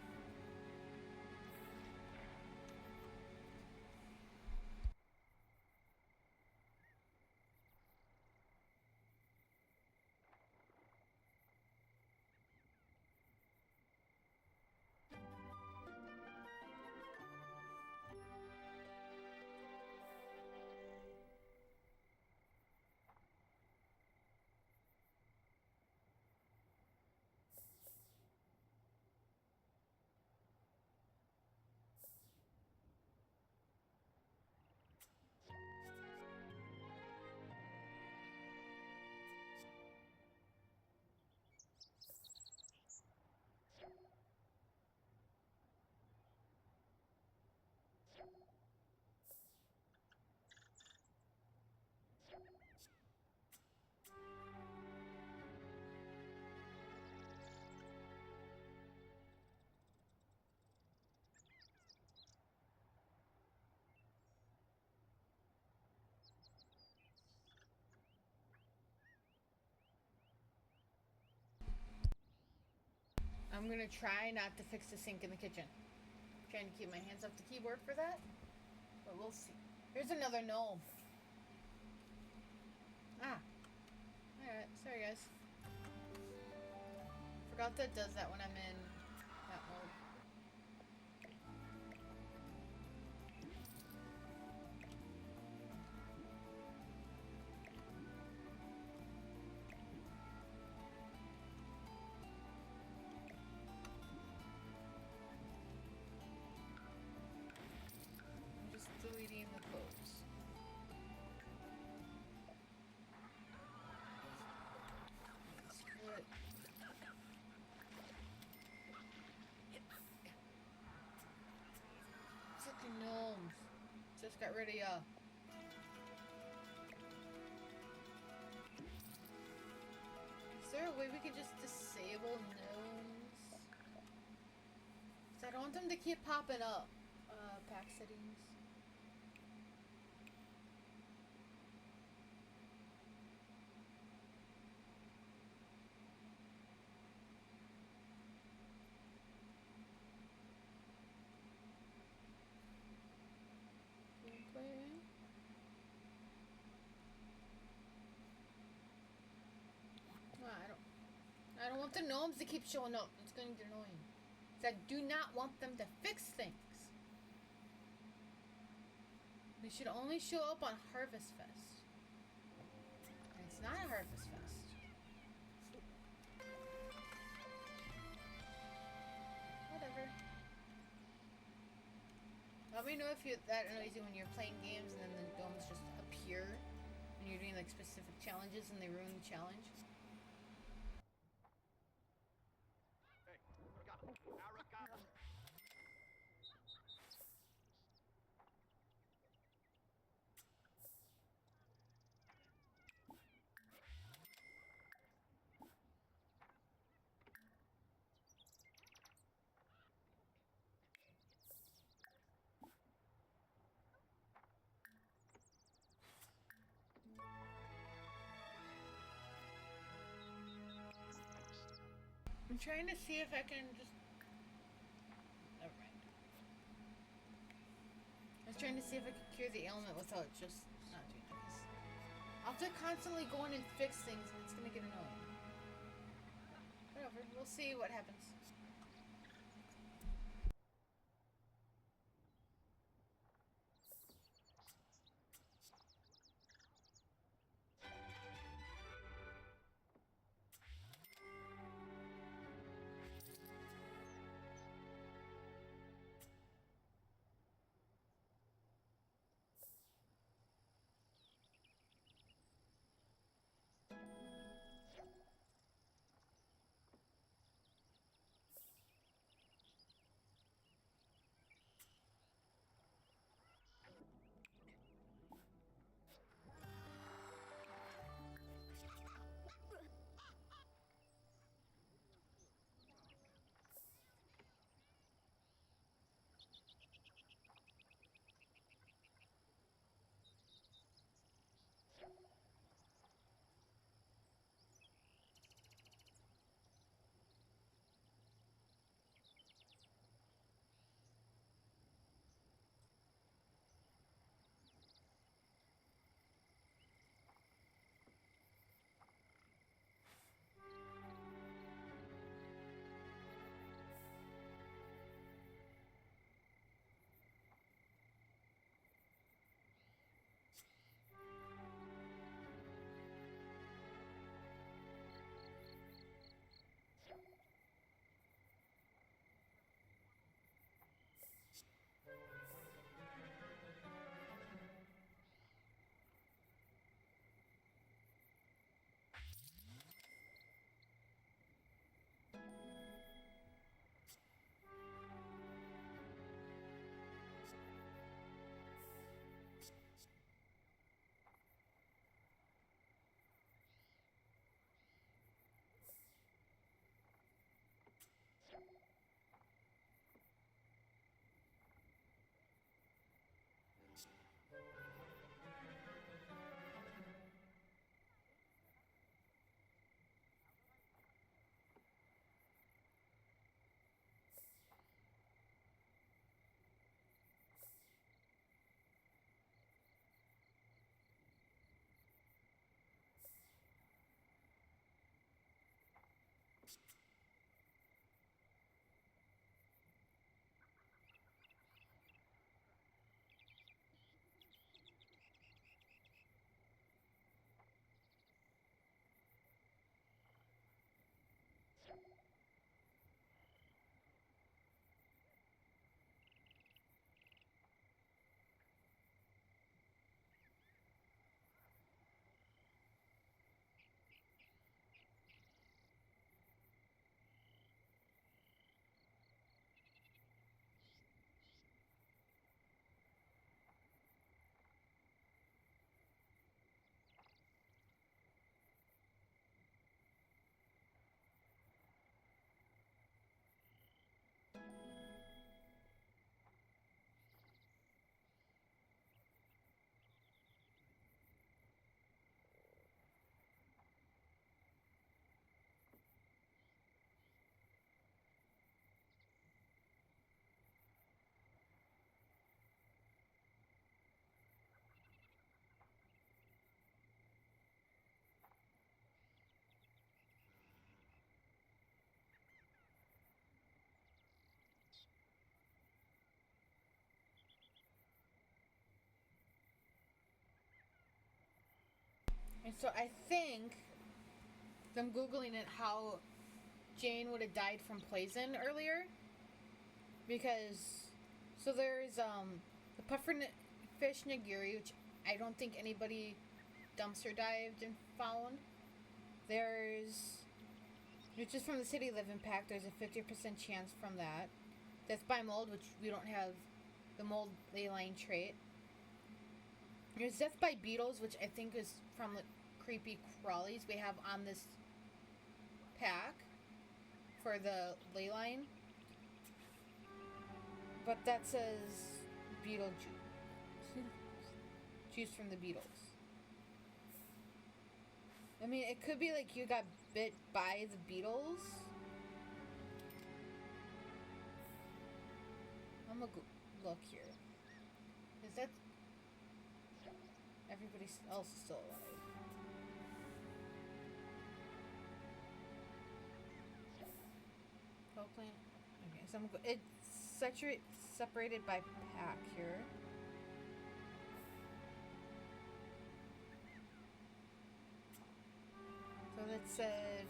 I'm gonna try not to fix the sink in the kitchen. I'm trying to keep my hands off the keyboard for that, but we'll see. Here's another gnome. Ah. Alright, sorry guys. Forgot that does that when I'm in that mode. I'm just deleting the clothes. Split. Fucking gnomes. Just got rid of ya. Is there a way we could just disable gnomes? 'Cause I don't want them to keep popping up. Pack settings. I don't want the gnomes to keep showing up. It's going to get annoying. I do not want them to fix things. They should only show up on Harvest Fest. And it's not a Harvest Fest. Whatever. Let me know if that annoys you when you're playing games and then the gnomes just appear when you're doing like specific challenges and they ruin the challenge. I'm trying to see if I can just... Never mind. I was trying to see if I could cure the ailment without just not doing this. I'll have to constantly go in and fix things and it's gonna get annoying. Whatever, we'll see what happens. So I think I'm googling it how Jane would have died from poison earlier, because so there's the pufferfish nigiri, which I don't think anybody dumpster dived and found. There's, which is from the City Living Pack. There's a 50% chance from that. Death by mold, which we don't have the mold ley line trait. There's death by beetles, which I think is from the creepy crawlies we have on this pack for the ley line. But that says beetle juice. Juice from the beetles. I mean, it could be like you got bit by the beetles. I'm gonna look here. Is that... Everybody else is still alive. Coal plant. Okay, so it's separated by pack here. So that said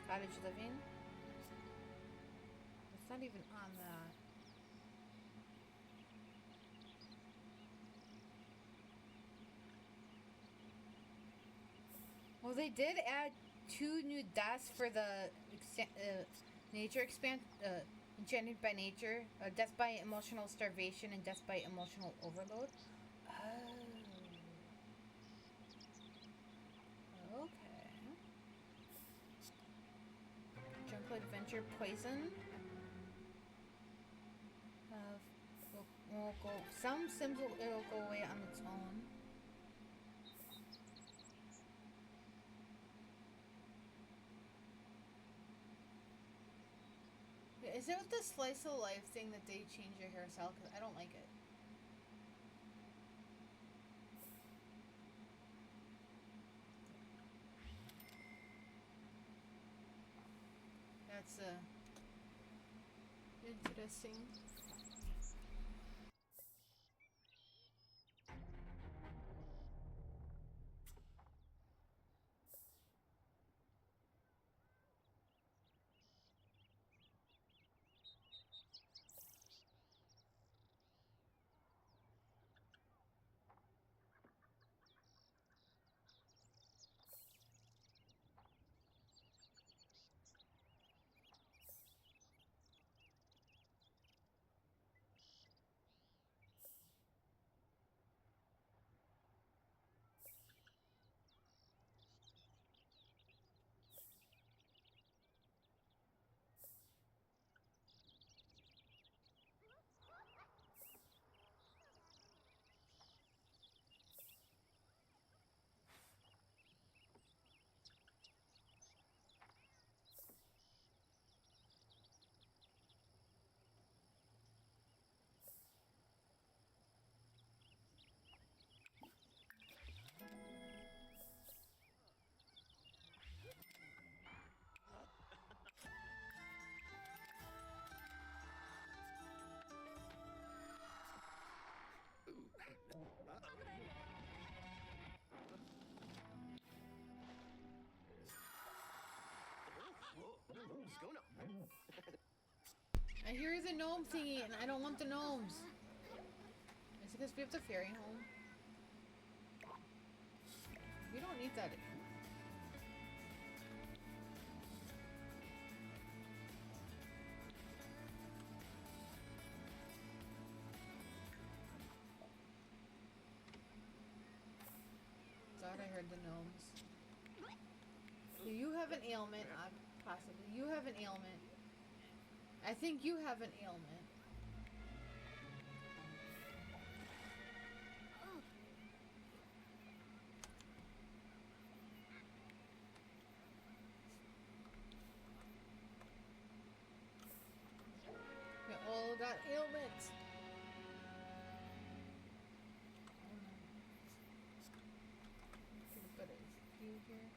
cottage living. It's not even on that. Well, they did add 2 new deaths for the nature enchanted by nature, death by emotional starvation and death by emotional overload. Oh. Okay. Jungle Adventure Poison. Will go. Some sims it'll go away on its own. Is it with the slice of life thing that they change your hairstyle? Because I don't like it. That's interesting. I hear the gnome thingy and I don't want the gnomes. Is it because we have the fairy home? We don't need that anymore. Thought I heard the gnomes. Do you have an ailment? Possibly. You have an ailment. I think you have an ailment. We all got ailments. Put a few here.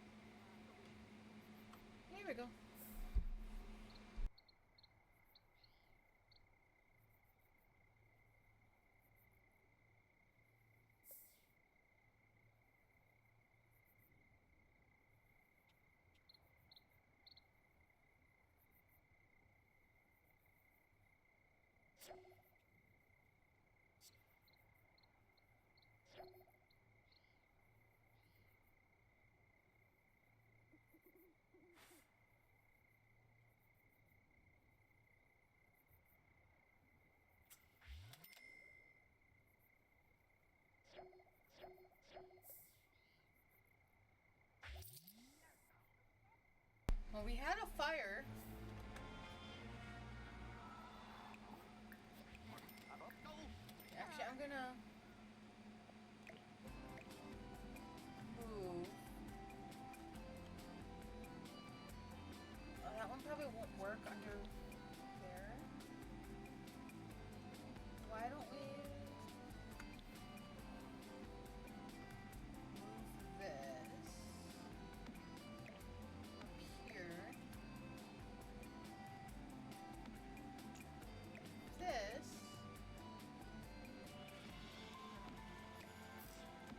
Here we go. Well, we had a fire. Actually, I'm gonna move. Oh, that one probably won't work under there. Why don't we move this up here? This.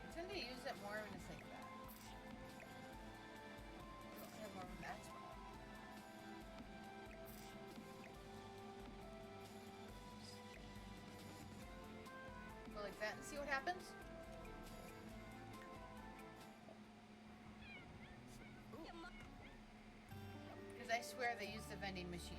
I tend to use it more when it's like that. I don't have more of that spot. Go like that and see what happens. Because I swear they use the vending machines.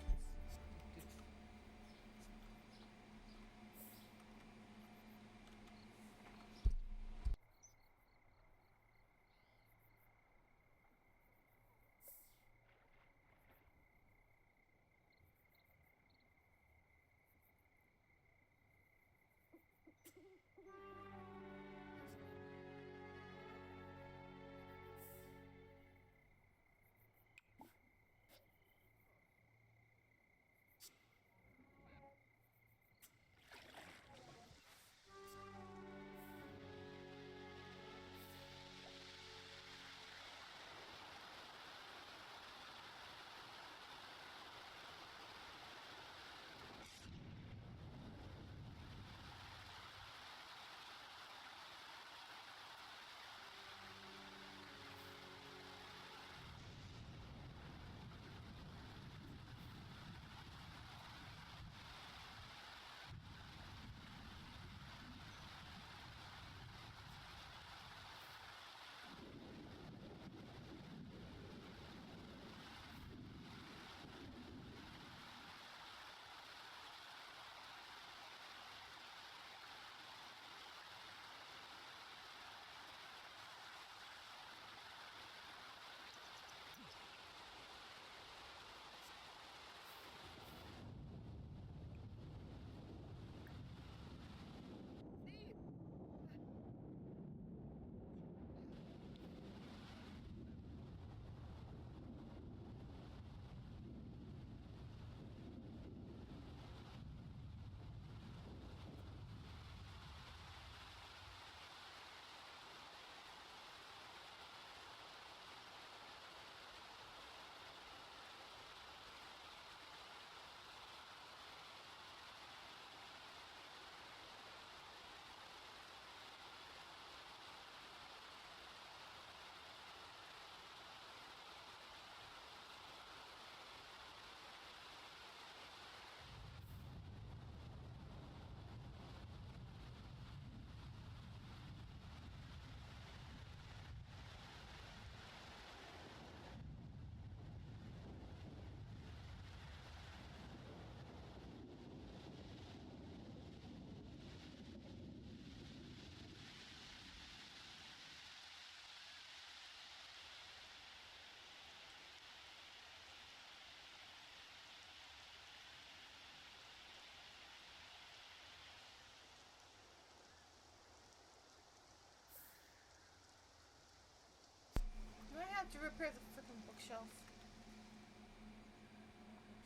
Do I have to repair the freaking bookshelf?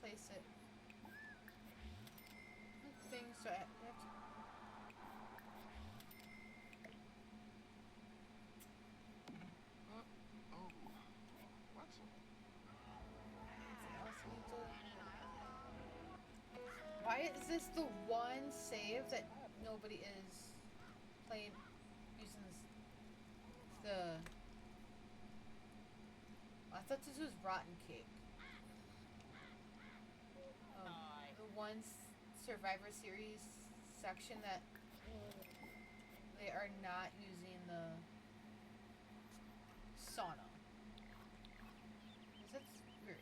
Place it. What things do I have to... Oh, what's Anything else I need to... Why is this the one save that nobody is playing using this? I thought this was Rotten Cake. The one Survivor Series section that they are not using the sauna. That's weird.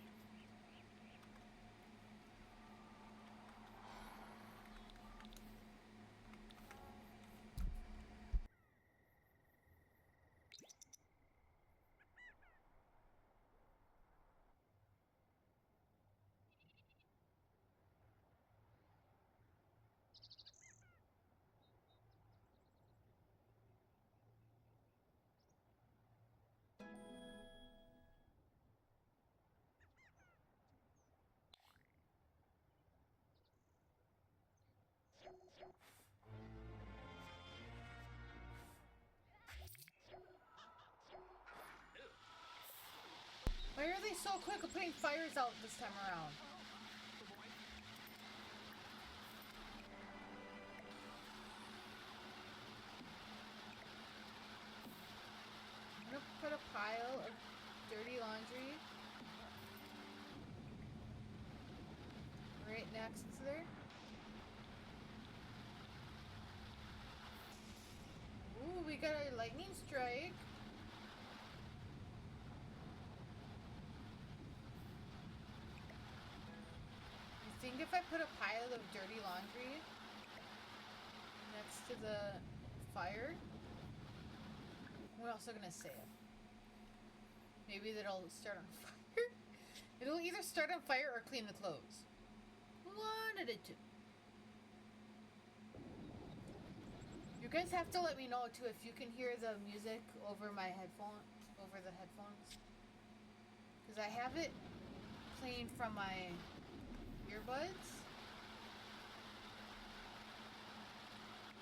so quick of putting fires out this time around. I'm gonna put a pile of dirty laundry right next to there. Ooh, we got a lightning strike. I think if I put a pile of dirty laundry next to the fire, what else am I gonna say? Maybe that'll start on fire. It'll either start on fire or clean the clothes. One of the two. You guys have to let me know too if you can hear the music over the headphones. Because I have it playing from my earbuds.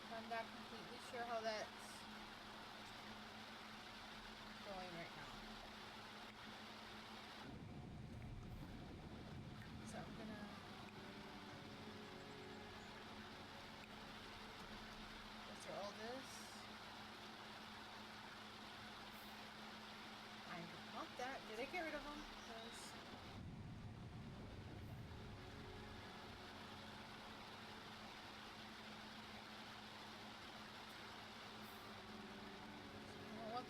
I'm not completely sure how that's going right now. So I'm gonna go through all this. I don't want that. Did I get rid of them?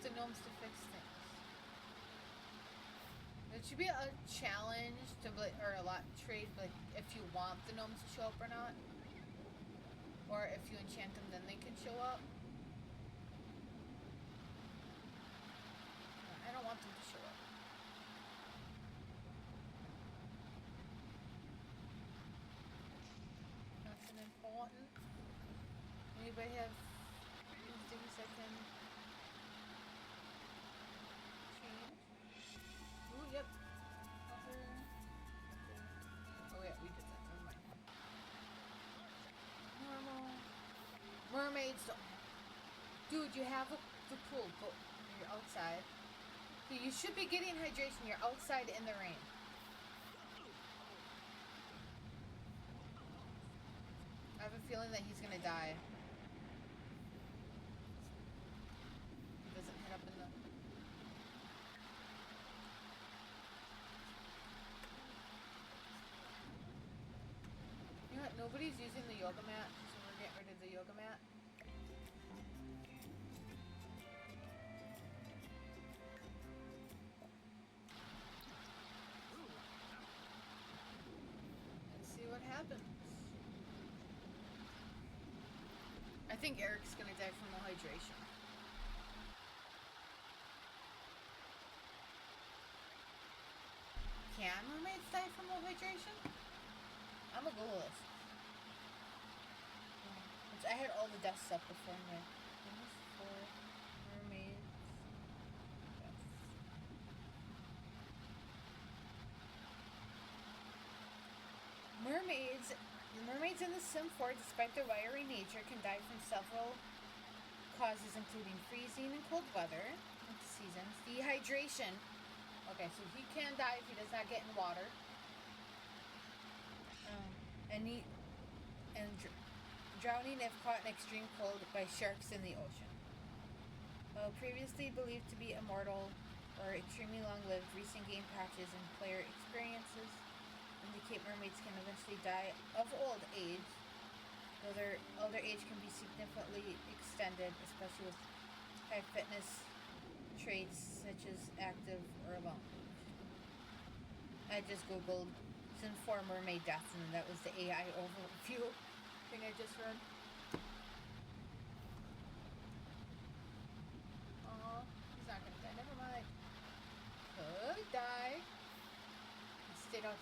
The gnomes to fix things. It should be a challenge to or a lot trade like if you want the gnomes to show up or not, or if you enchant them then they can show up. I don't want them to show up. Nothing important. Anybody have things I can? Yep. Oh yeah, we did that. Never mind. Normal. Mermaids. Dude, you have the pool. Go. You're outside. So you should be getting hydration. You're outside in the rain. I have a feeling that he's gonna die. He doesn't head up in the... You know what? Nobody's using the yoga mat, so we're getting rid of the yoga mat. Let's see what happens. I think Eric's gonna die from no hydration. Can mermaids die from no hydration? I'm a Google this. I had all the deaths up before me. For mermaids. Yes. Mermaids in The Sim 4, despite their wiry nature, can die from several causes, including freezing and cold weather, seasons, dehydration. Okay, so he can die if he does not get in water. Drowning if caught in extreme cold by sharks in the ocean. While previously believed to be immortal or extremely long-lived, recent game patches and player experiences indicate mermaids can eventually die of old age, though their older age can be significantly extended, especially with high fitness traits such as active or long. I just googled Sim 4 mermaid deaths, and that was the AI overview thing I just read. Oh, he's not gonna die. Never mind. Could die. He stayed out.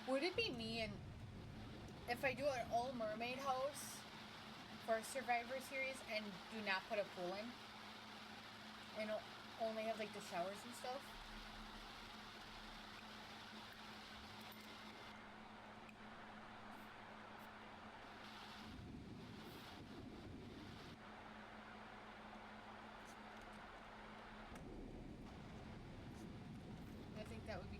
Would it be me and if I do an all mermaid house for Survivor series and do not put a pool in and only have like the showers and stuff? I think that would be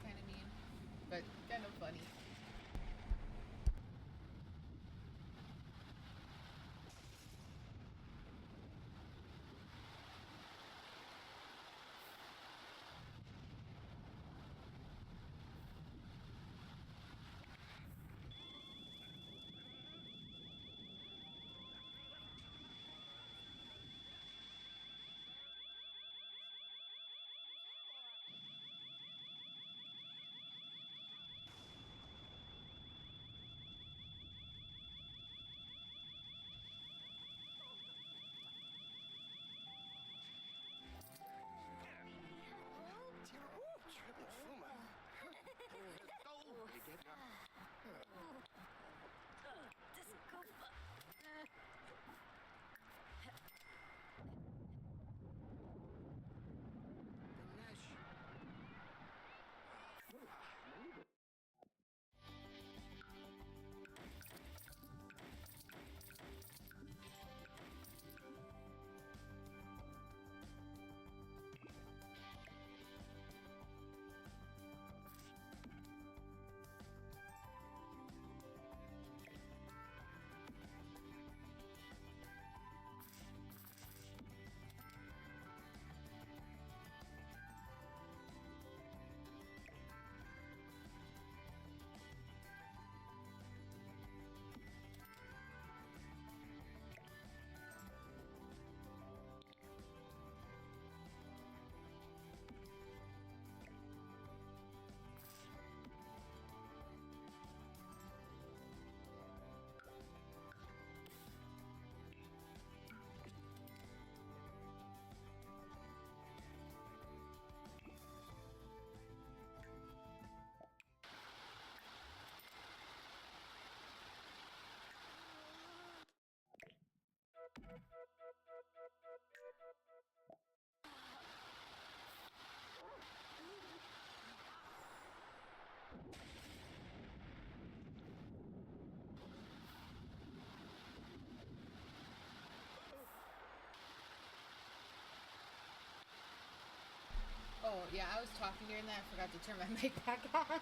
yeah, I was talking during that. I forgot to turn my mic back on.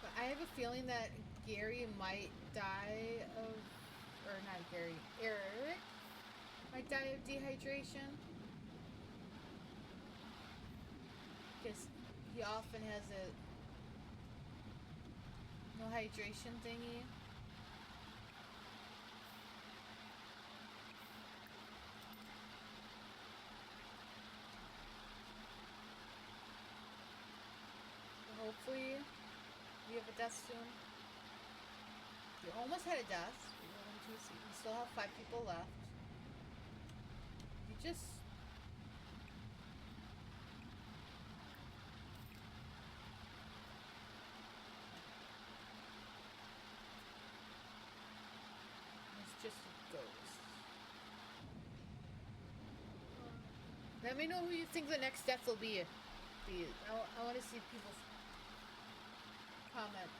But I have a feeling that Gary might die of, or not Gary, Eric might die of dehydration. Because he often has a no hydration thingy. So hopefully we have a death soon. We almost had a death. We still have 5 people left. You just... It's just a ghost. Let me know who you think the next death will be. I want to see people's comments.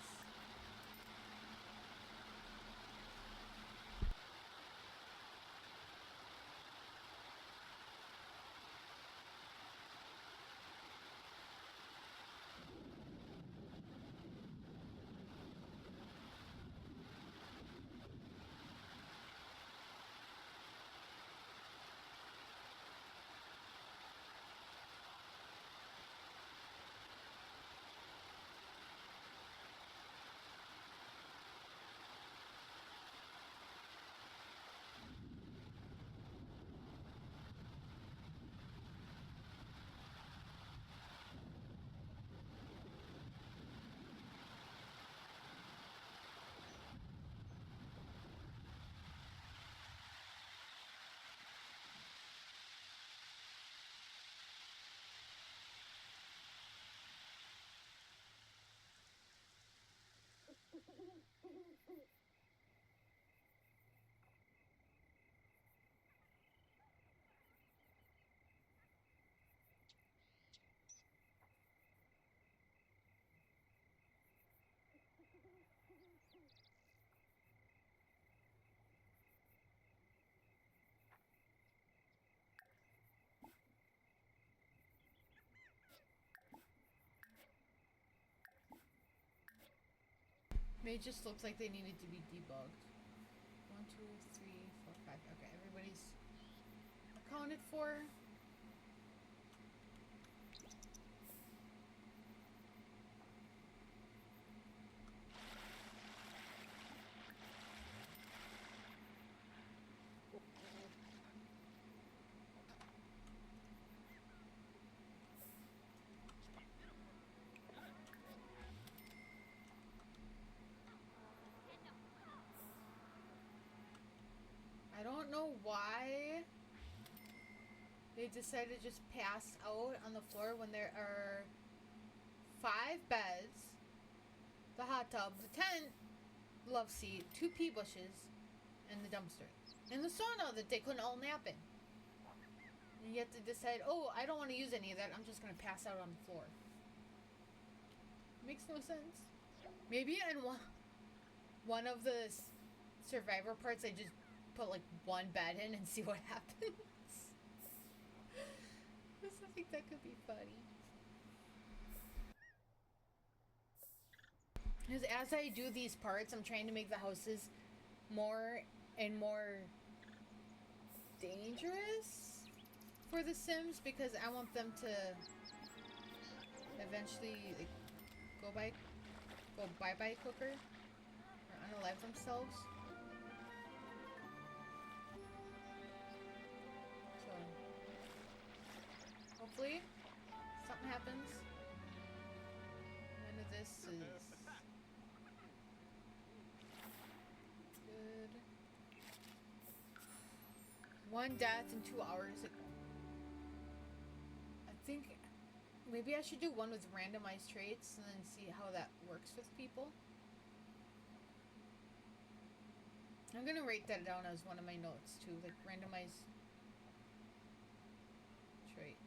It just looks like they needed to be debugged. 1, 2, 3, 4, 5. Okay, everybody's accounted for. I don't know why they decided to just pass out on the floor when there are 5 beds, the hot tub, the tent, love seat, 2 pea bushes, and the dumpster. And the sauna that they couldn't all nap in. And you have to decide, oh, I don't want to use any of that. I'm just going to pass out on the floor. Makes no sense. Maybe in one of the survivor parts, I just put like 1 bed in and see what happens. I think that could be funny. Because as I do these parts, I'm trying to make the houses more and more dangerous for the Sims, because I want them to eventually like, go bye-bye quicker or unalive themselves. So hopefully something happens. None of this is good. 1 death in 2 hours. I think maybe I should do one with randomized traits and then see how that works with people. I'm gonna write that down as one of my notes too, like randomized traits.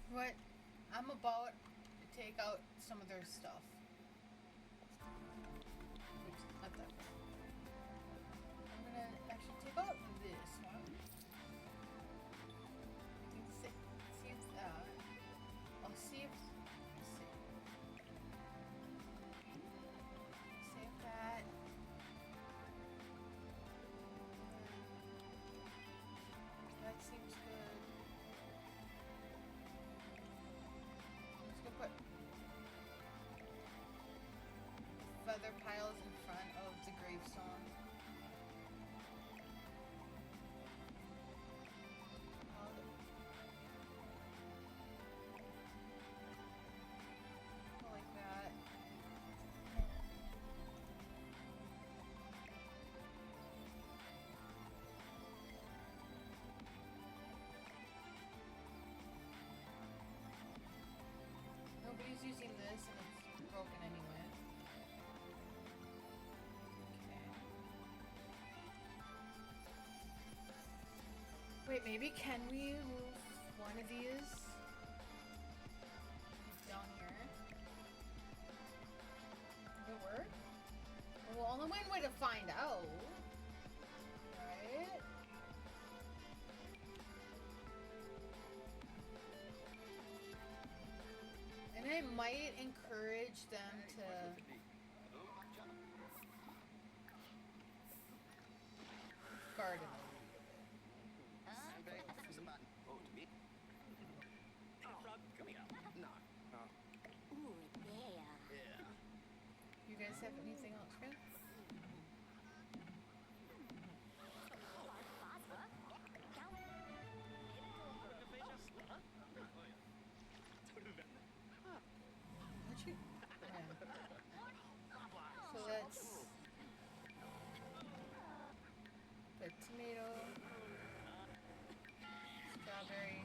What? I'm about to take out some of their stuff. Oops, not that one. I'm gonna actually take out this one. See if that. I'll see if. See if that. That seems good. Let's go put feather piles in front of the gravestone. Like that. Nobody's using this and it's broken anyway. Okay. Wait, maybe can we move one of these down here? Would it work? Well, only one way to find out. Right? And I might encourage them to garden. You guys have anything else, man? What you? Yeah. So that's the tomato, strawberry.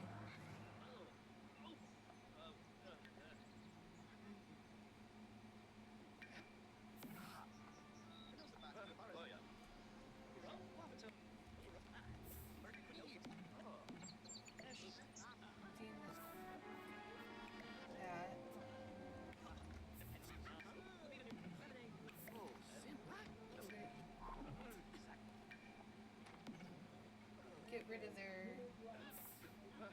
Get rid of their. Who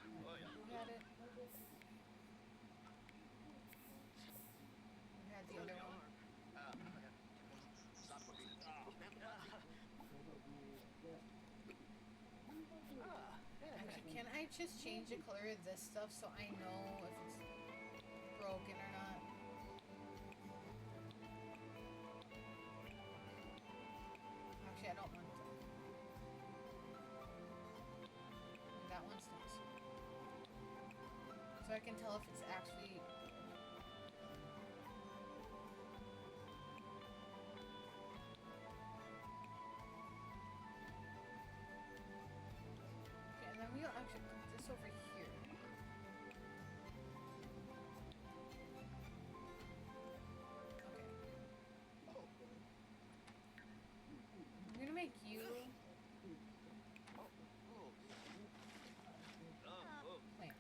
had it? Who had the other one? Actually, can I just change the color of this stuff so I know if it's broken or not? Actually, I don't want to. That one's nice. So I can tell if it's actually. Okay, and then we'll actually put this over here. Okay. I'm gonna make you. Plant.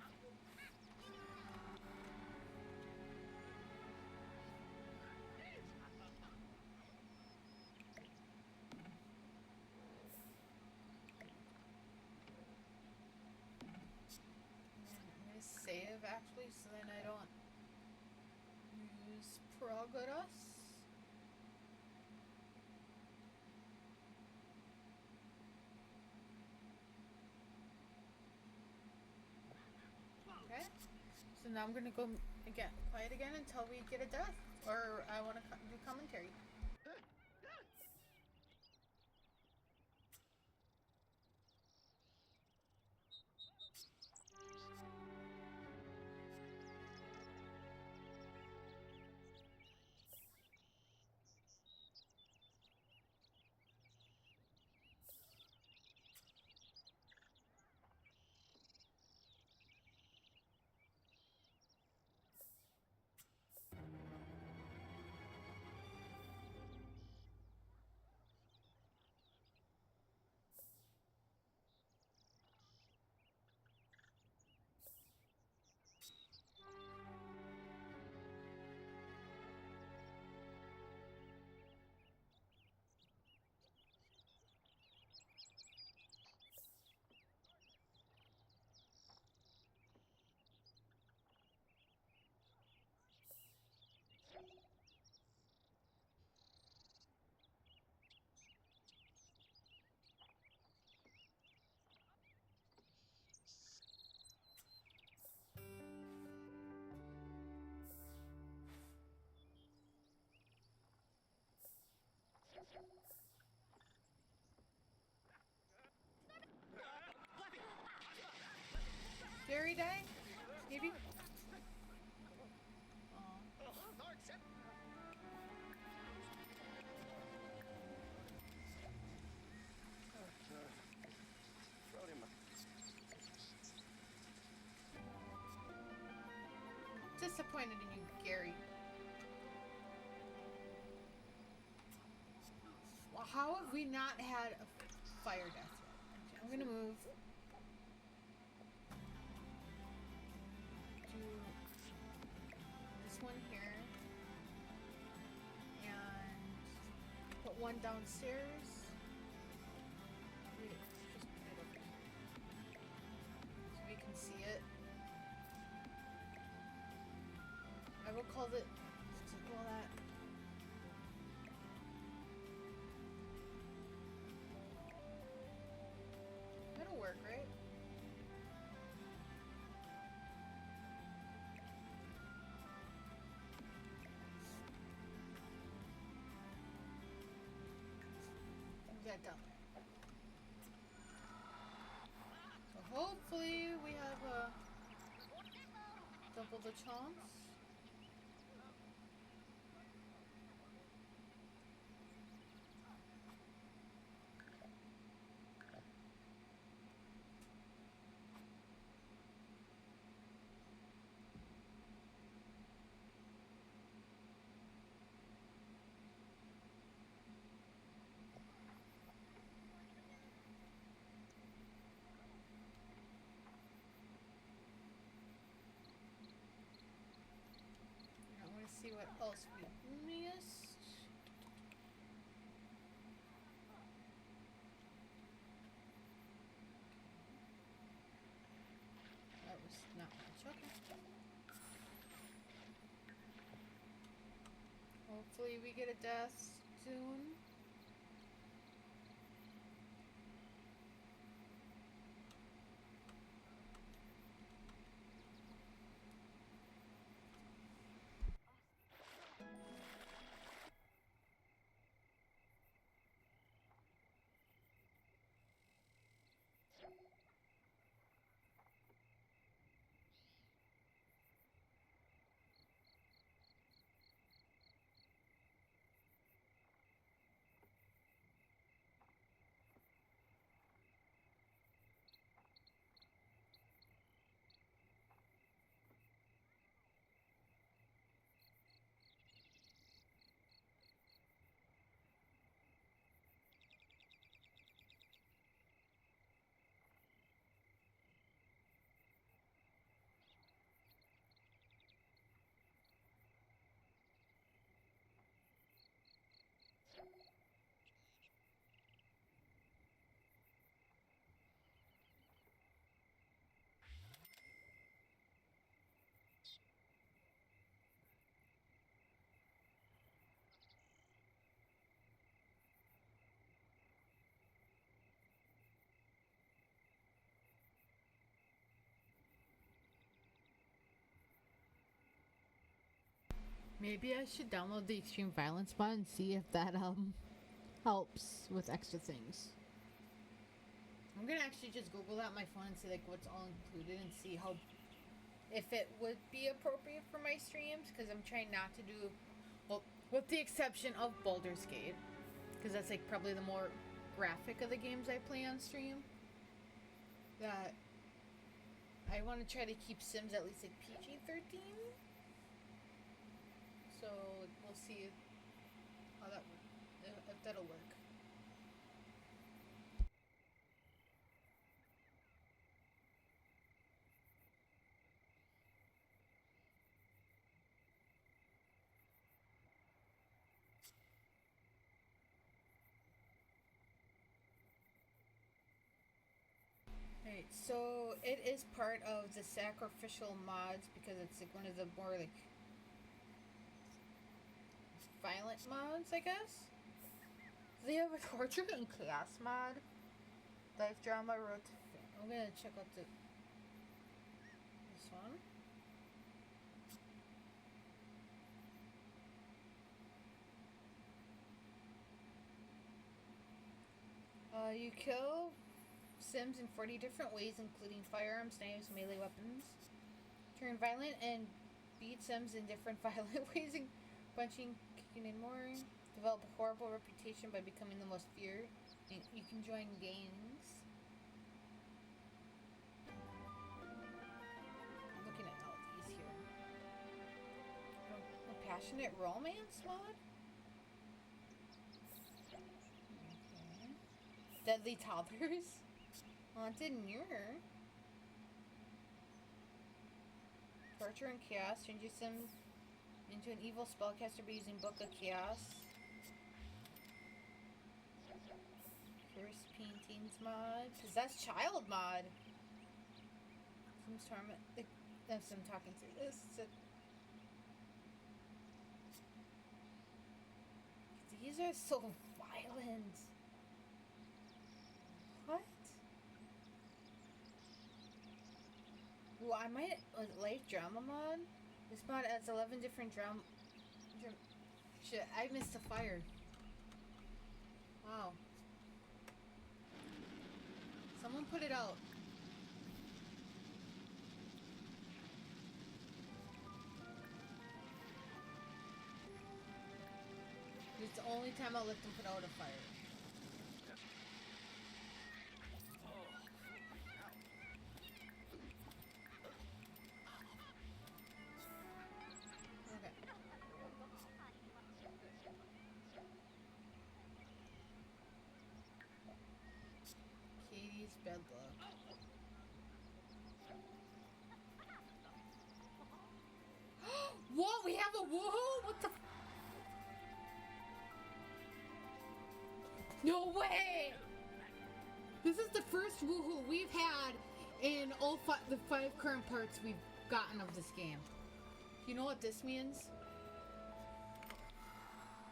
I'm gonna save actually, so then I don't use progress. Okay. So now I'm gonna go again, play it again until we get a death, or I want to do commentary. Gary die? Maybe? Oh. Disappointed in you, Gary. Well, how have we not had a fire death yet? I'm gonna move to this one here and put one downstairs. Wait, just put it over here so we can see it. I will call it. Call that. That'll work, right? Move that down there. So hopefully we have double the chance. See what else we missed. That was not much. Okay. Hopefully we get a death soon. Maybe I should download the extreme violence mod and see if that helps with extra things. I'm gonna actually just Google that on my phone and see like what's all included and see how if it would be appropriate for my streams, because I'm trying not to do, well, with the exception of Baldur's Gate, because that's like probably the more graphic of the games I play on stream. That I want to try to keep Sims at least like PG-13. So we'll see how that if that'll work. Right, so it is part of the sacrificial mods because it's like one of the more like violent mods, I guess. They have a torture and chaos mod. Life drama road to fame. I'm gonna check out this one. You kill Sims in 40 different ways, including firearms, knives, melee weapons. Turn violent and beat Sims in different violent ways, punching, kicking, and more. Develop a horrible reputation by becoming the most feared. You can join gangs. I'm looking at all these here. A passionate romance mod? Okay. Deadly toddlers? Haunted mirror? Torture and chaos changes him into an evil spellcaster by using Book of Chaos. First paintings mod. Possessed child mod. Sims Torment. As I'm talking through this. These are so violent. What? Ooh, I might life drama mod. This mod adds 11 different drama. Shit, I missed the fire. Wow. Someone put it out. It's the only time I'll let them put out a fire. Katie's bed luck. What? We have a woohoo? What the? No way! This is the first woohoo we've had in all the 5 current parts we've gotten of this game. You know what this means?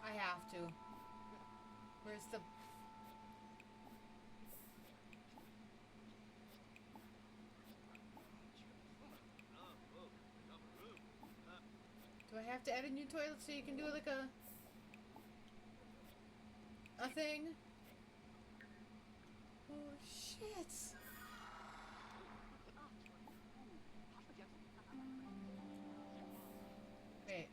I have to. Where's the... Do I have to add a new toilet so you can do like a thing? Oh shit. Wait.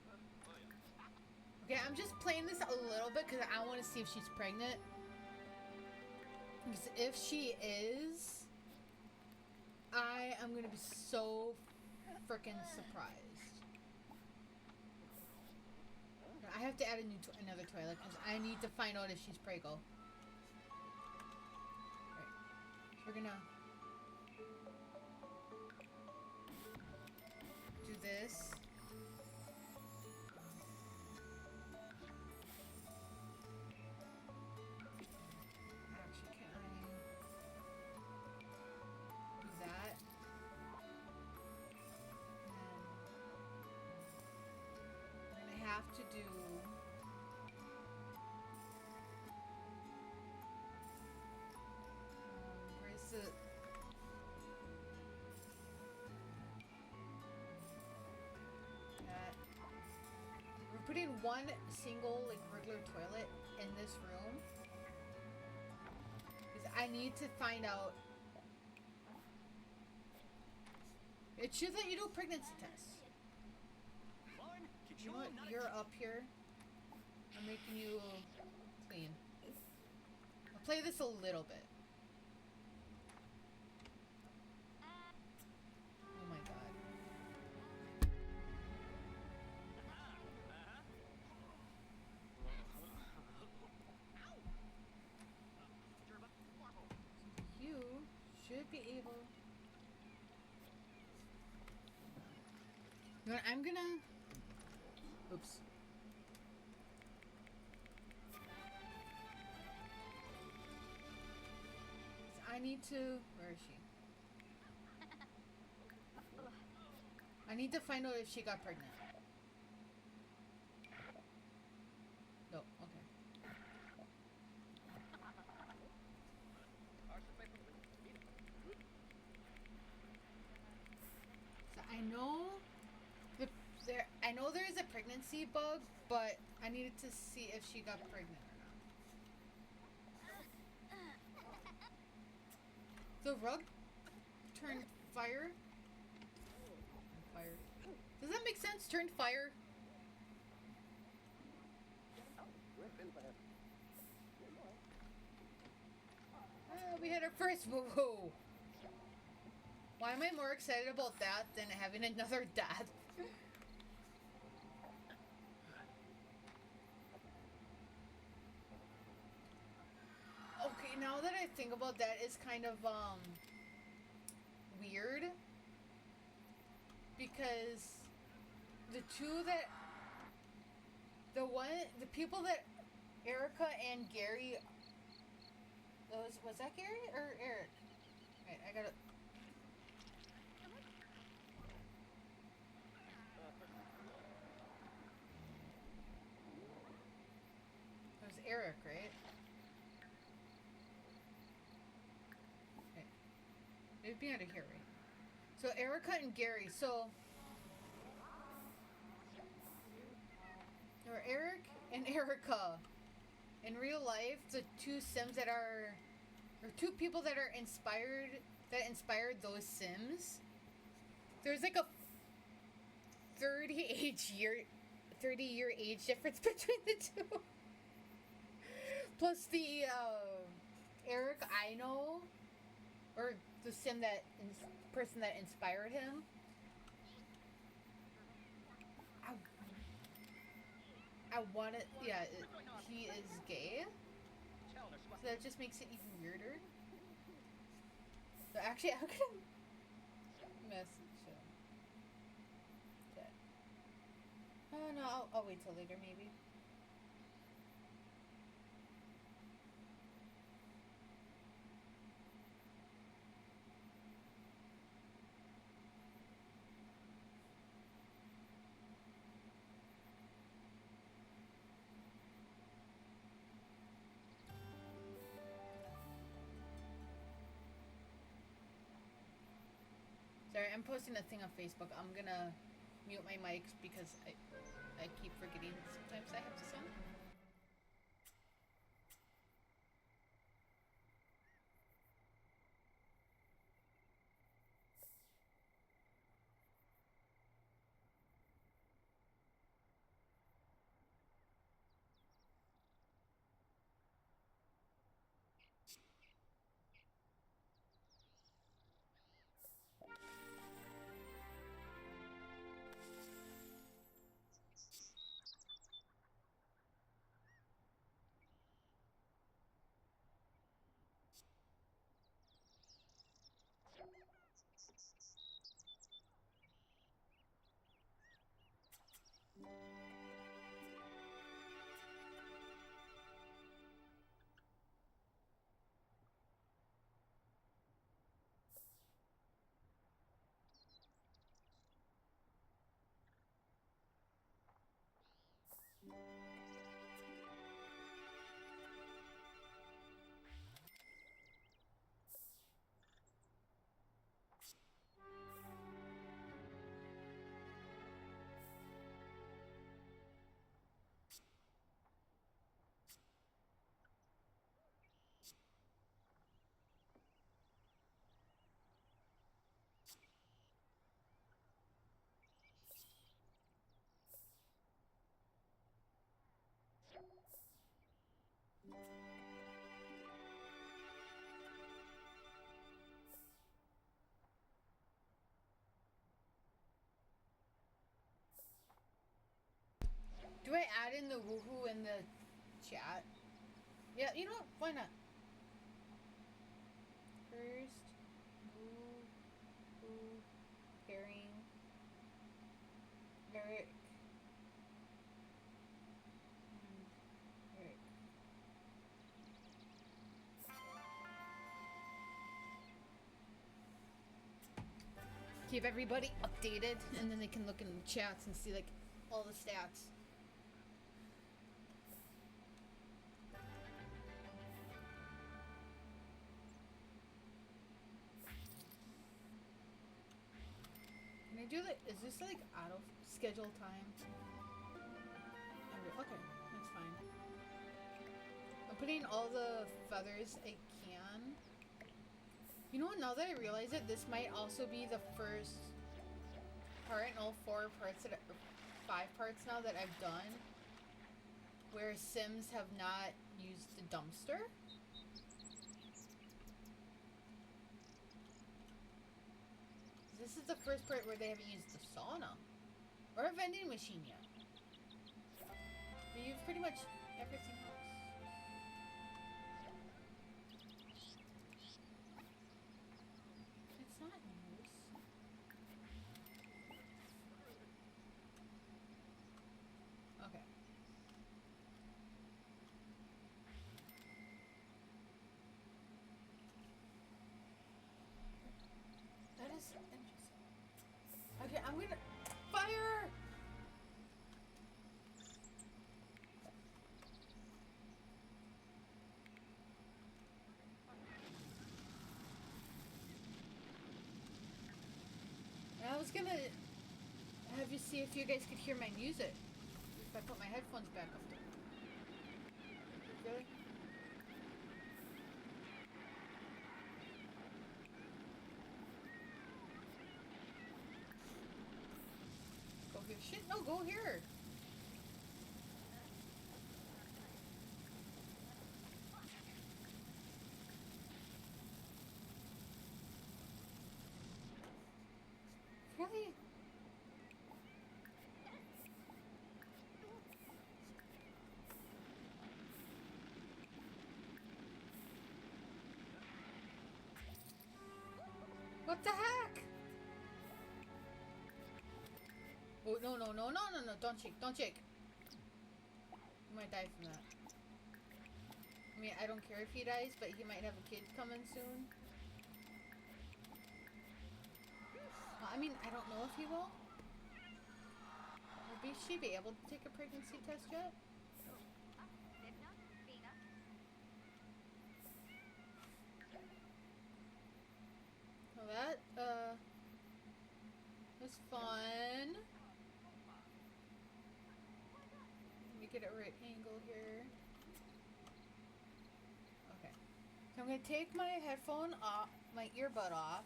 Okay, I'm just playing this a little bit because I want to see if she's pregnant. Because if she is, I am gonna be so freaking surprised. I have to add another toilet because I need to find out if she's prego. Right. We're gonna do this. Actually, can I do that? And then I have to do... where's the... that. We're putting one single, like, regular toilet in this room. Because I need to find out... It should let you do a pregnancy test. You know what? You're up here. I'm making you clean. I'll play this a little bit. Oh my god. You should be able... You know what? I'm gonna... Oops. I need to... Where is she? I need to find out if she got pregnant. No, okay. So I know... I know there is a pregnancy bug, but I needed to see if she got pregnant or not. The rug turned fire. Fire. Does that make sense? Turned fire. We had our first woohoo. Why am I more excited about that than having another death? Okay, now that I think about that, it's kind of weird because the people that Erica and Gary, was that Gary or Eric? Right, I gotta. It was Eric, right? Okay. It'd be out of here, right? So Erica and Gary. So, or Eric and Erica. In real life, the two Sims that are, or two people that are inspired those Sims. There's like a 30-year age difference between the two. Plus the Eric I know, or the Sim person that inspired him. I want it. Yeah, he is gay. So that just makes it even weirder. So actually, I'm gonna message him. Okay. Oh no, I'll wait till later maybe. Sorry, I'm posting a thing on Facebook. I'm gonna mute my mics because I keep forgetting sometimes I have to send. Do I add in the woohoo in the chat? Yeah, you know what? Why not? First, woohoo, pairing, Eric. Eric. Keep everybody updated, and then they can look in the chats and see like all the stats. Can I do like, is this like out of schedule time? Okay, that's fine. I'm putting all the feathers I can. You know what, now that I realize it, this might also be the first part in all 4 parts that, or 5 parts now that I've done where Sims have not used the dumpster. This is the first part where they haven't used the sauna or a vending machine yet. But you've pretty much everything else. It's not news. Okay. That is interesting. Okay, I'm gonna fire! I was gonna have you see if you guys could hear my music. If I put my headphones back up there. Really? Go here. Shit, no, go here. Really? What the heck? Oh, no, no, no, no, no, no. Don't shake. Don't shake. You might die from that. I mean, I don't care if he dies, but he might have a kid coming soon. Well, I mean, I don't know if he will. Will she be able to take a pregnancy test yet? Well, that, was fun. Let me get a right angle here. Okay. So I'm gonna take my headphone off, my earbud off,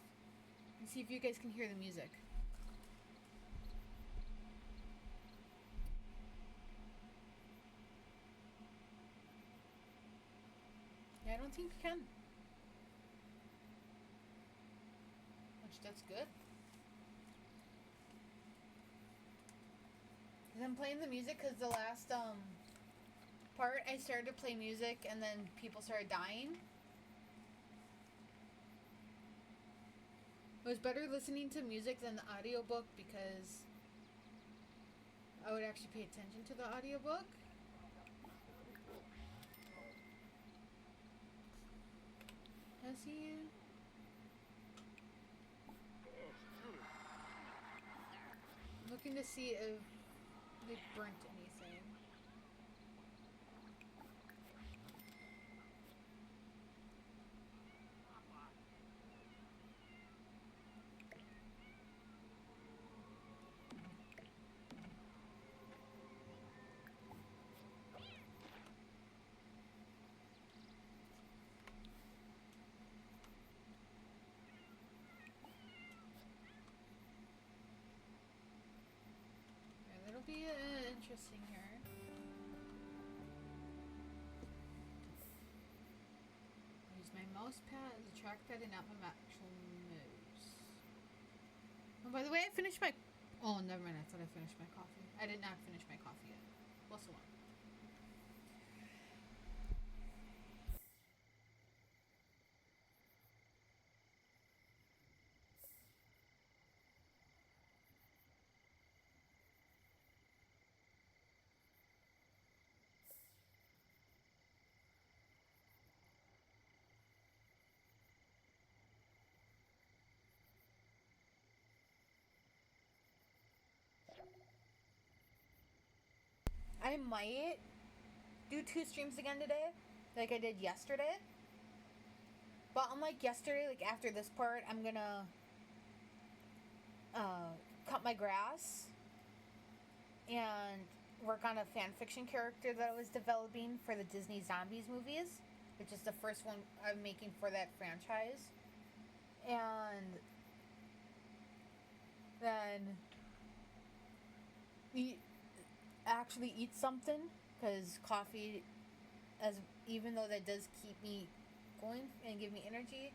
and see if you guys can hear the music. Yeah, I don't think you can. Which, that's good. Cause I'm playing the music because the last, part I started to play music and then people started dying. It was better listening to music than the audiobook because I would actually pay attention to the audiobook. Has he? I'm looking to see if they burnt anything. Yeah, that'll be interesting here. Use my mouse pad as a trackpad and not my actual mouse. Oh, by the way, I finished my... Oh, never mind. I thought I finished my coffee. I did not finish my coffee yet. Plus one. I might do 2 streams again today, like I did yesterday. But unlike yesterday, like after this part, I'm gonna cut my grass and work on a fanfiction character that I was developing for the Disney Zombies movies, which is the first one I'm making for that franchise. and then actually eat something, because coffee, as even though that does keep me going and give me energy,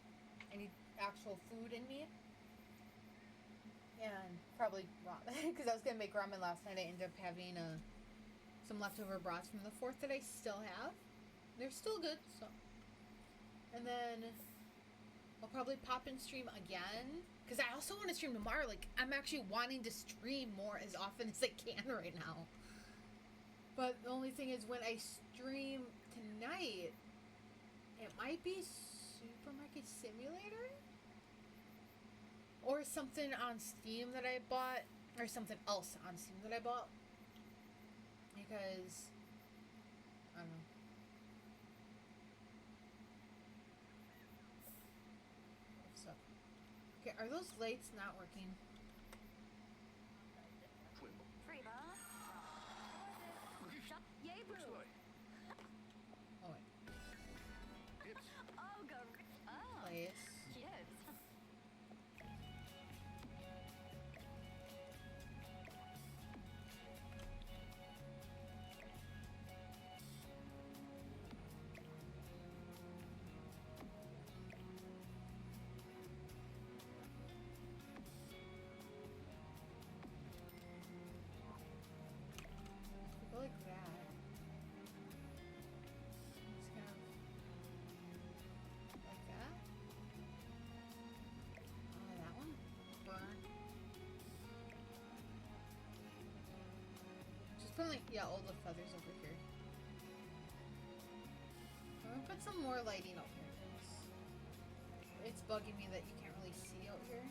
I need actual food in me. And probably ramen, because I was gonna make ramen last night. I ended up having some leftover broths from the 4th that I still have. They're still good, so. And then I'll probably pop and stream again, because I also want to stream tomorrow. Like, I'm actually wanting to stream more as often as I can right now. But the only thing is, when I stream tonight, it might be Supermarket Simulator? Or something on Steam that I bought. Or something else on Steam that I bought. Because, I don't know. What's up? Okay, are those lights not working? Looks like Oh, wait. it's Place. Go like that. Just kind of like that. Oh, that one? Burn. Just put like, yeah, all the feathers over here. I'm gonna put some more lighting up here. It's bugging me that you can't really see out here.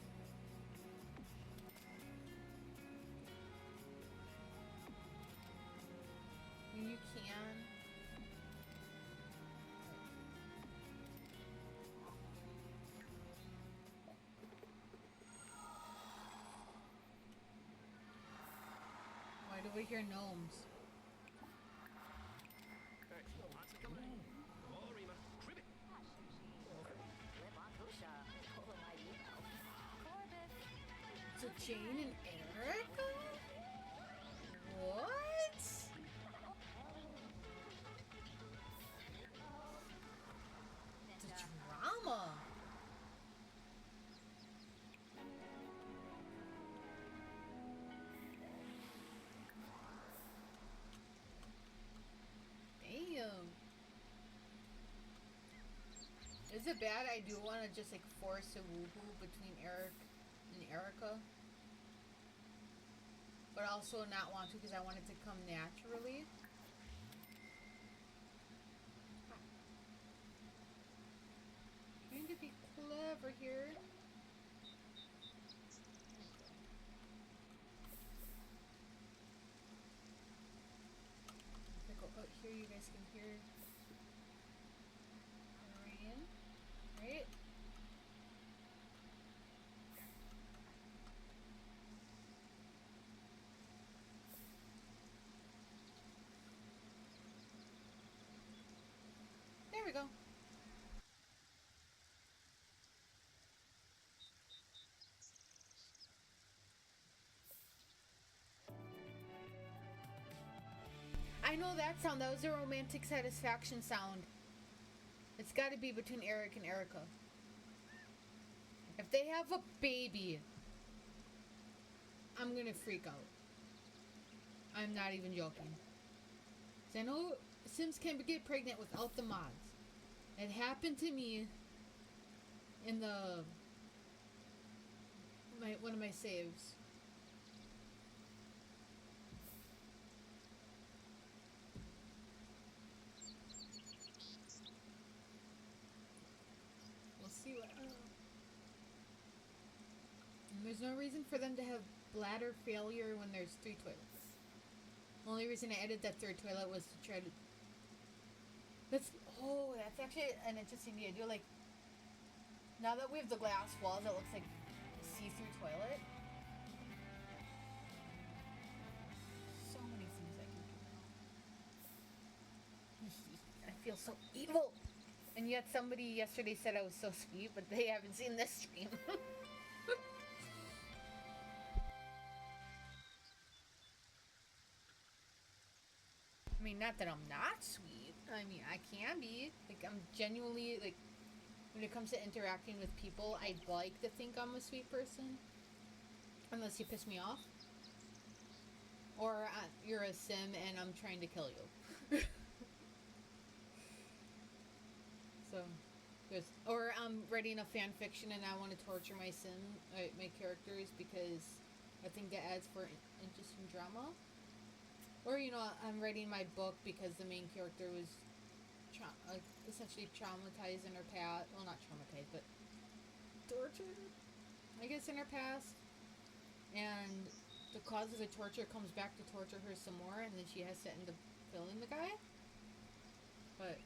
I mean, you can. Why do we hear gnomes? So Jane and Erica? What? The drama. Damn. Is it bad? I do want to just like force a woohoo between Eric and Erica. But also not want to, because I want it to come naturally. Trying to be clever here. If I go out here, you guys can hear the rain, right? There we go. I know that sound. That was a romantic satisfaction sound. It's got to be between Eric and Erica. If they have a baby, I'm gonna freak out. I'm not even joking. So I know Sims can get pregnant without the mods. It happened to me in one of my saves. We'll see what. And there's no reason for them to have bladder failure when there's 3 toilets. The only reason I added that 3rd toilet was to try to. That's actually an interesting idea. Like, now that we have the glass walls, it looks like a see-through toilet. So many things I can do now. I feel so evil. And And yet somebody yesterday said I was so sweet, but they haven't seen this stream. I mean, not that I'm not sweet. I mean, I can be. Like, I'm genuinely, like, when it comes to interacting with people, I'd like to think I'm a sweet person. Unless you piss me off. Or you're a sim and I'm trying to kill you. So, there's... Or I'm writing a fan fiction and I want to torture my sim, my characters, because I think that adds for interesting drama. Or, you know, I'm writing my book because the main character was essentially traumatized in her past. Well, not traumatized, but tortured, I guess, in her past. And the cause of the torture comes back to torture her some more, and then she has to end up killing the guy. But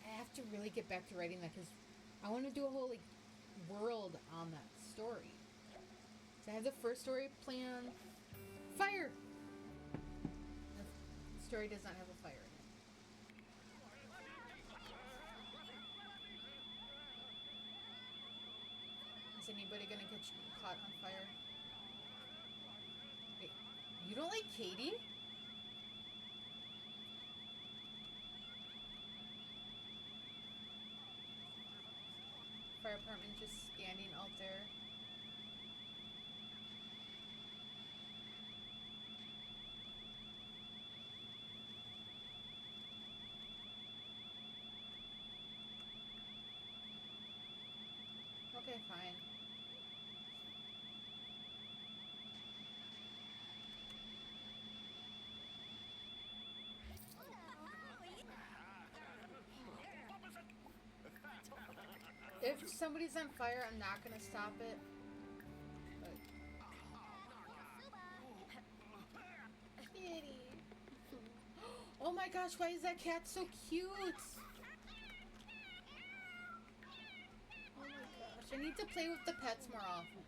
I have to really get back to writing that because I want to do a whole, like, world on that story. So I have the first story planned. Fire! The story does not have a fire in it. Is anybody gonna get caught on fire? Wait, you don't like Katie? Fire department just standing out there. Okay, fine. If somebody's on fire, I'm not gonna stop it. But... Kitty. Oh my gosh, why is that cat so cute? Oh my gosh, I need to play with the pets more often.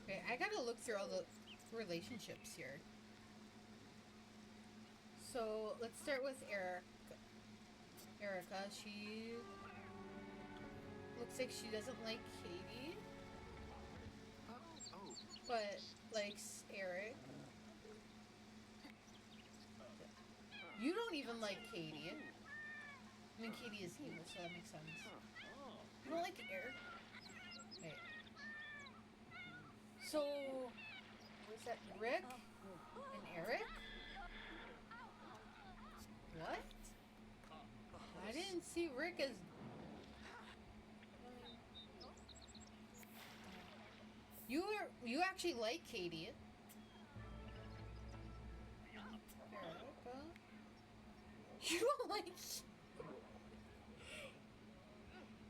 Okay, I gotta look through all the relationships here. So, let's start with Erica. She looks like she doesn't like Katie, but likes Eric. You don't even like Katie. I mean, Katie is evil, so that makes sense. You don't like Eric? Wait. So, was that Rick and Eric? What? I didn't see Rick as... You actually like Katie. Erica? You don't like...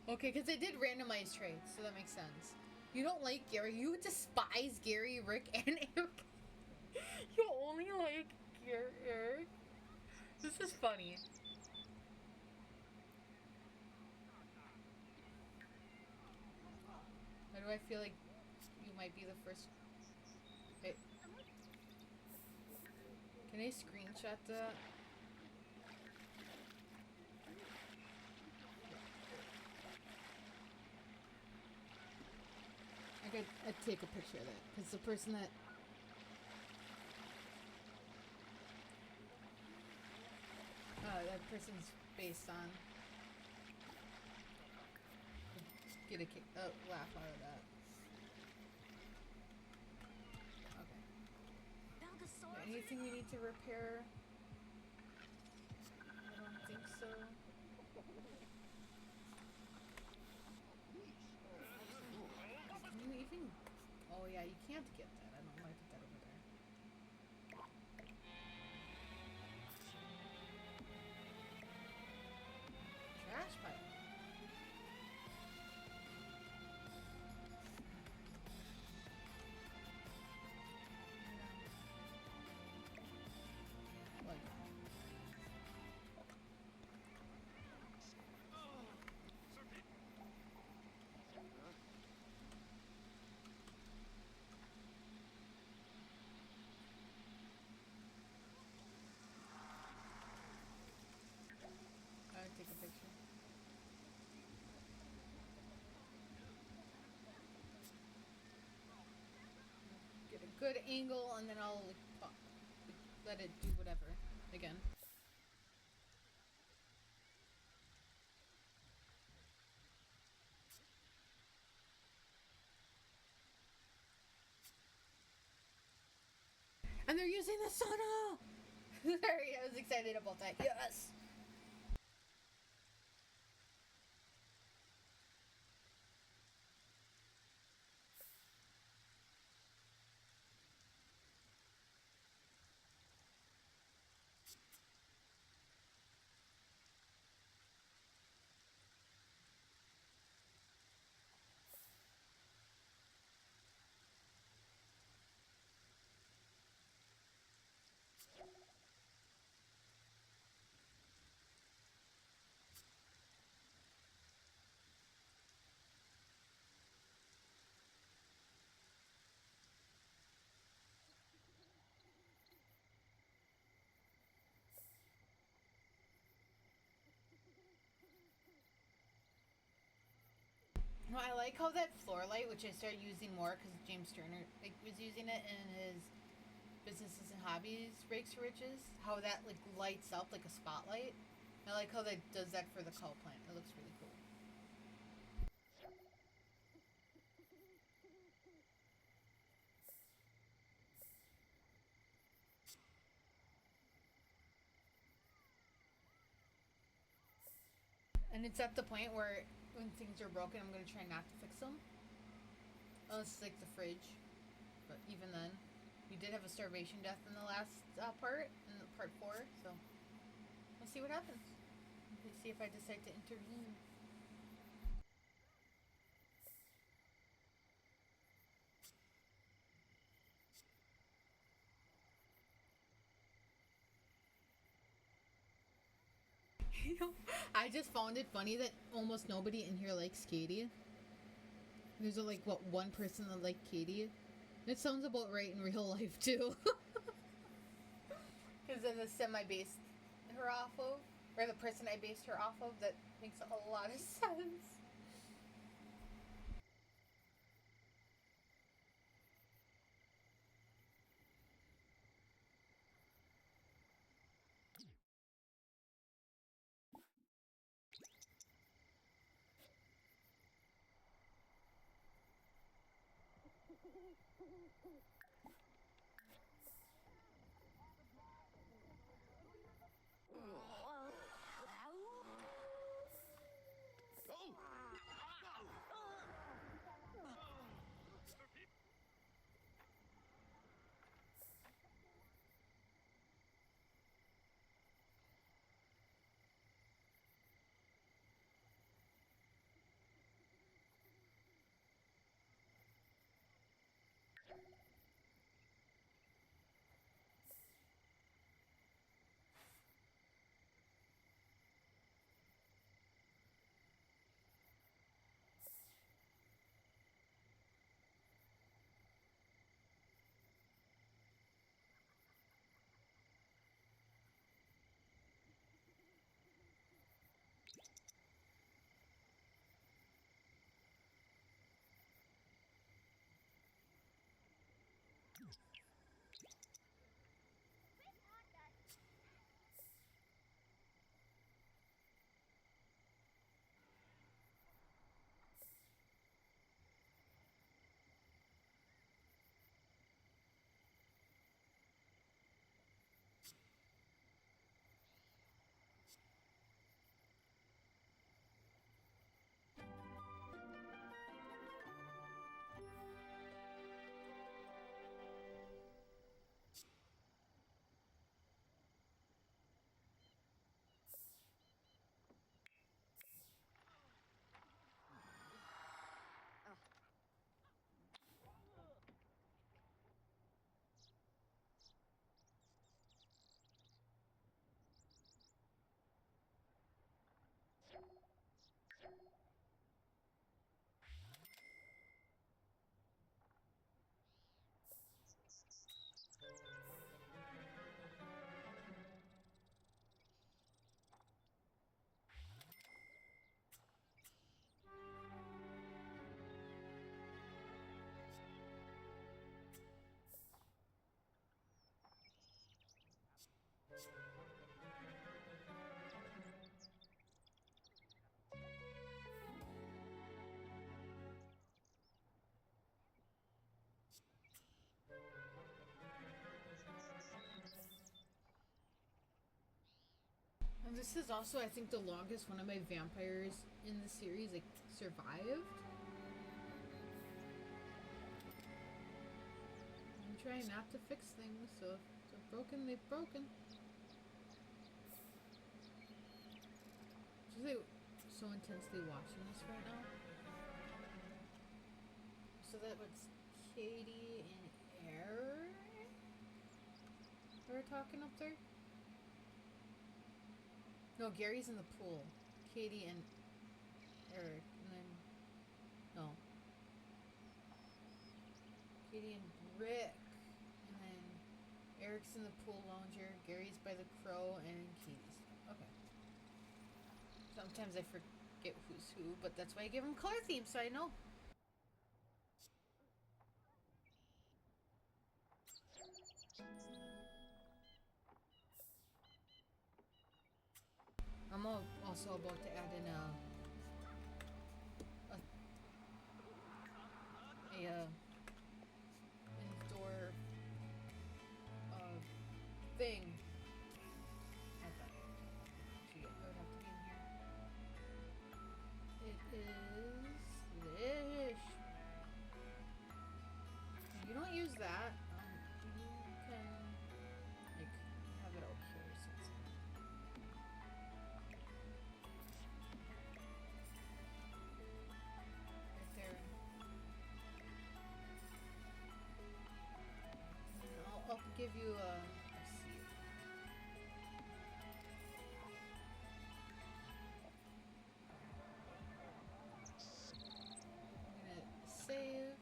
Okay, because I did randomized traits, so that makes sense. You don't like Gary. You despise Gary, Rick, and Eric. You only like Eric. This is funny. Why do I feel like you might be the first... Wait. Can I screenshot that? I'd take a picture of that, because the person that... that person's based on... Get a laugh out of that. Okay. Anything we need to repair? I don't think so. Can you even... Oh yeah, you can't get that. I don't know why I put that over there. Trash pile. What? angle, and then I'll like, let it do whatever again. And they're using the sauna! Sorry, I was excited about that. Yes! No, I like how that floor light, which I started using more because James Turner like was using it in his businesses and hobbies rakes for riches. How that like lights up like a spotlight. I like how that does that for the cow plant. It looks really cool. And it's at the point where when things are broken, I'm gonna try not to fix them. Unless it's like the fridge. But even then, we did have a starvation death in the last part, in part 4, so we'll see what happens. We'll see if I decide to intervene. You know, I just found it funny that almost nobody in here likes Katie. There's like, what, one person that liked Katie? It sounds about right in real life, too. Because of the sim I based her off of, or the person I based her off of, that makes a lot of sense. And this is also, I think, the longest one of my vampires in the series like survived. I'm trying not to fix things, so if they're broken, they've broken. Just like so intensely watching this right now. So that was Katie and Eric. They were talking up there. No, Gary's in the pool. Katie and Eric, and then no. Katie and Rick, and then Eric's in the pool lounger. Gary's by the crow, and Katie's. Okay. Sometimes I forget who's who, but that's why I give them color themes, so I know. I'm also about to add in a indoor thing. I thought actually it would have to be in here. It is this. You don't use that. You can like have it out here since. Right there. And I'll give you a seat. I'm gonna save.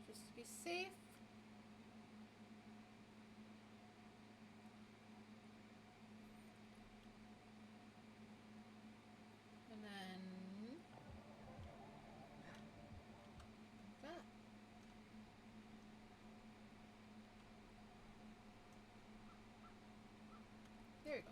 Just to be safe. And then that. There you go.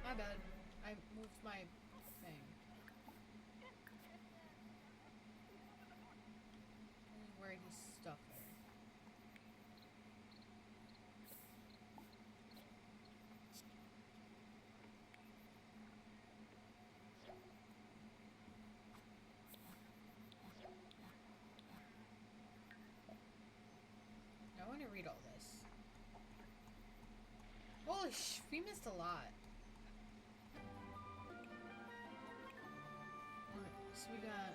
My bad. I moved my thing. Where he's stuck there. I want to read all this. Holy we missed a lot. Alright, so we got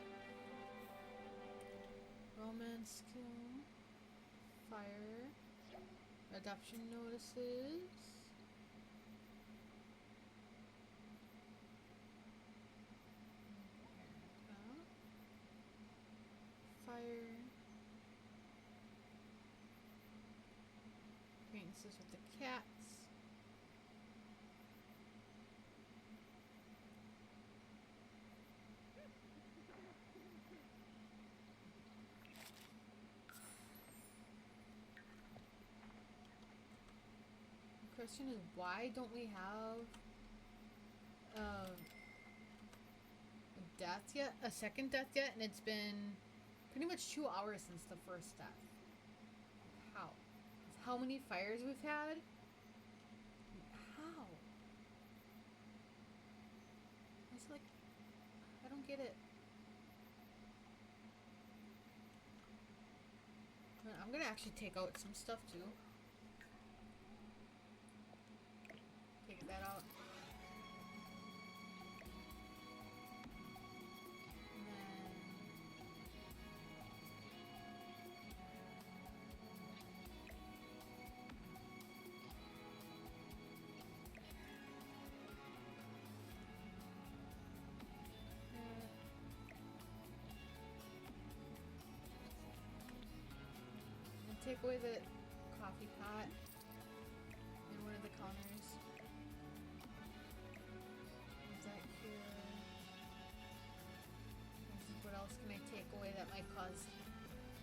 romance kill, fire, adoption notices, fire, acquaintances with the cats, question is, why don't we have a death yet? A second death yet? And it's been pretty much 2 hours since the first death. How? How many fires we've had? How? It's like, I don't get it. I'm gonna actually take out some stuff too. Take that out. And then and take away the coffee pot and one of the counters. Is that here? What else can I take away that might cause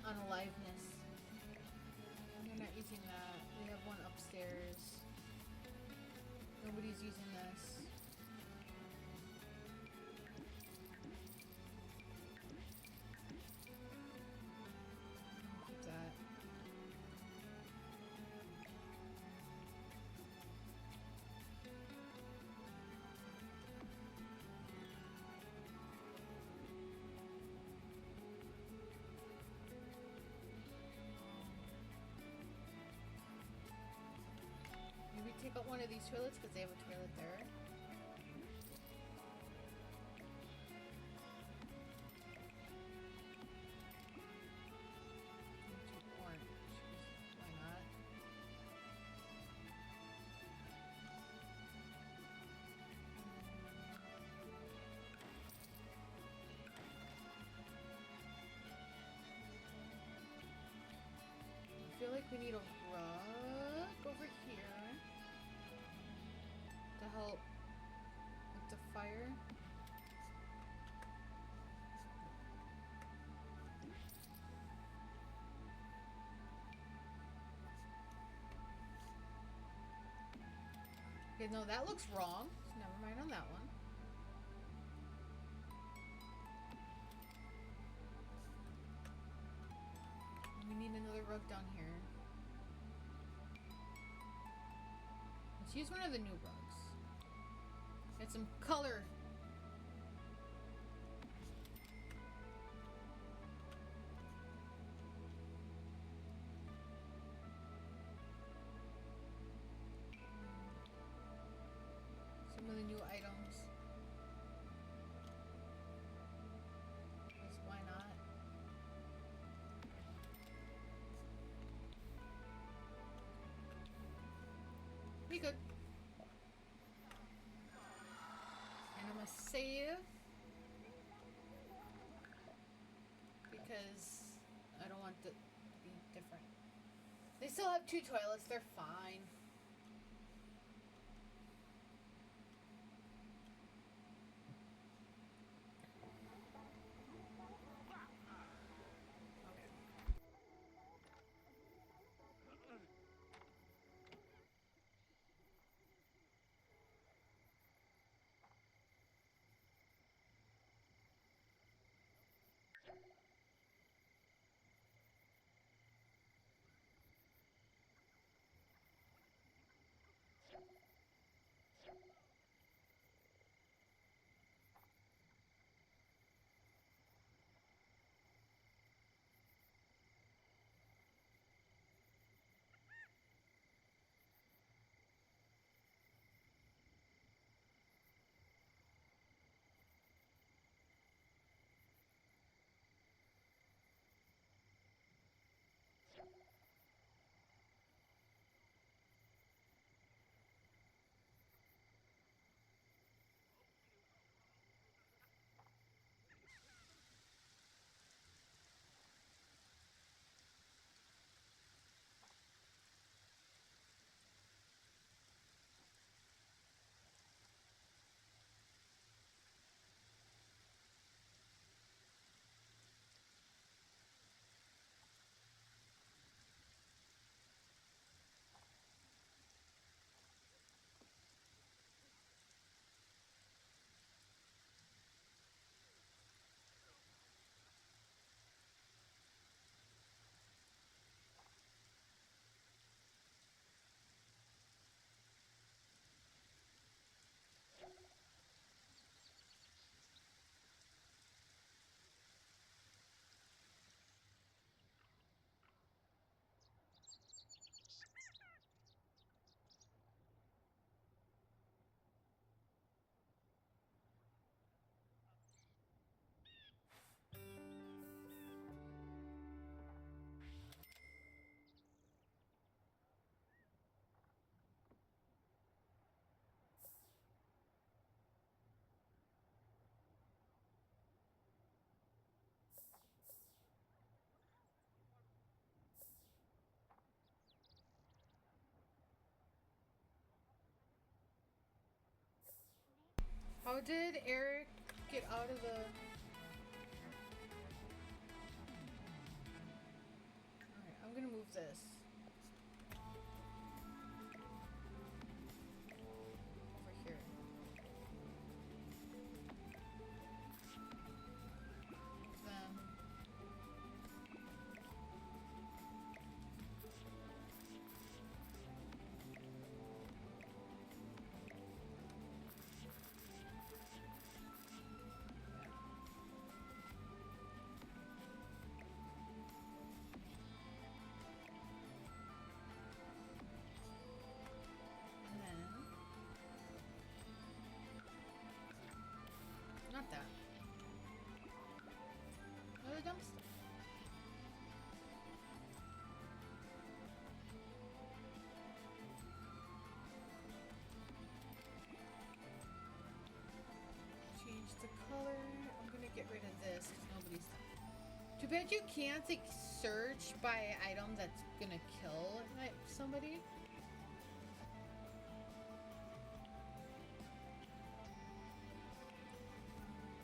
unaliveness? They're not using that. We have one upstairs. Nobody's using this. Keep that. Maybe take out one of these toilets because they have a toilet there. Orange. Why not? I feel like we need a rug over here to help with the fire. Okay, no, that looks wrong. So never mind on that one. We need another rug down here. Let's use one of the new rugs. Get some color. Some of the new items. Because why not? We good. And I'm gonna save because I don't want it to be different. They still have 2 toilets, they're fine. Okay. How did Eric get out of the... Alright, I'm gonna move this. Over here. Then... And then... Not that. Another dumpster. Change the color. I'm gonna get rid of this because nobody's. Too bad you can't like search by item that's gonna kill like somebody.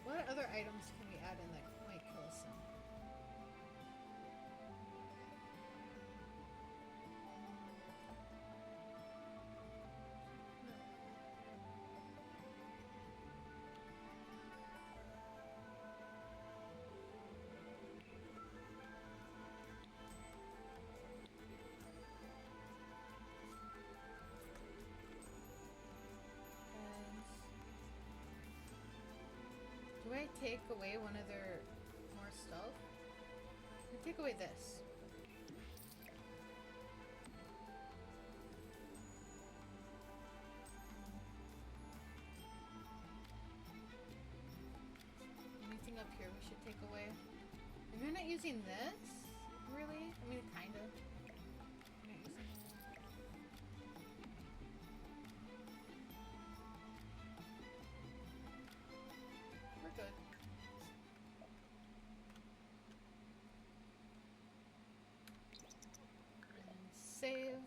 What other items can we add in that might kill some? Do I take away one of their more stuff? I take away this. Anything up here we should take away? And they're not using this? Really? I mean, kind of. Not using that. We're good. And save.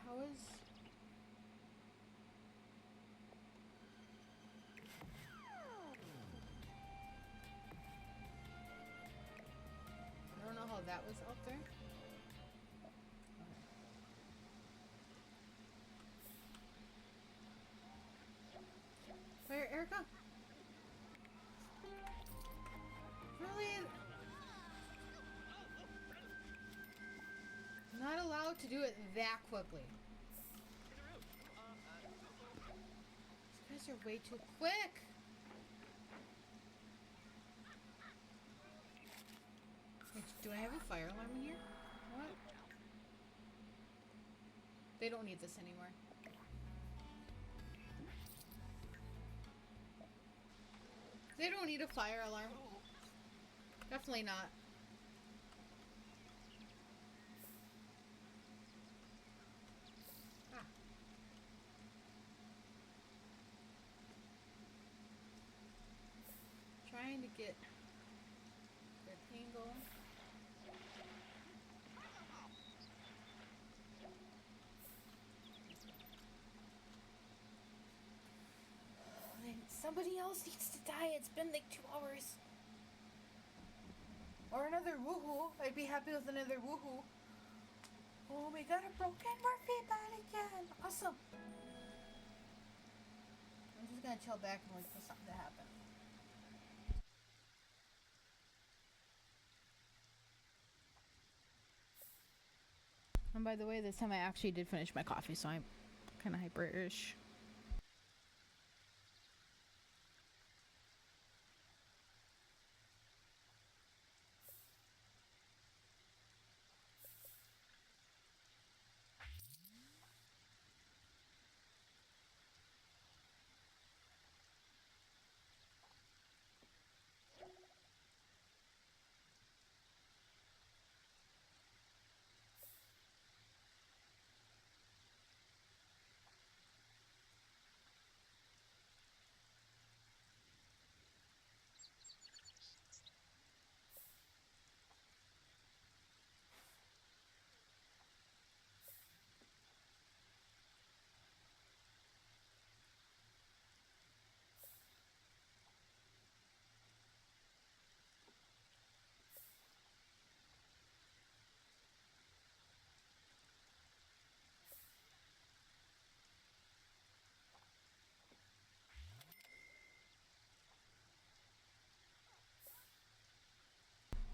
How is... I don't know how that was out there. Where, Erica? Really? Not allowed to do it that quickly. These guys are way too quick. Wait, do I have a fire alarm in here? What? They don't need this anymore. They don't need a fire alarm. Definitely not. Ah. Trying to get their angle. Somebody else needs to die. It's been like 2 hours. Or another woohoo. I'd be happy with another woohoo. Oh, we got a broken Murphy bat again. Awesome. I'm just gonna chill back and wait for something to happen. And by the way, this time I actually did finish my coffee, so I'm kind of hyper-ish.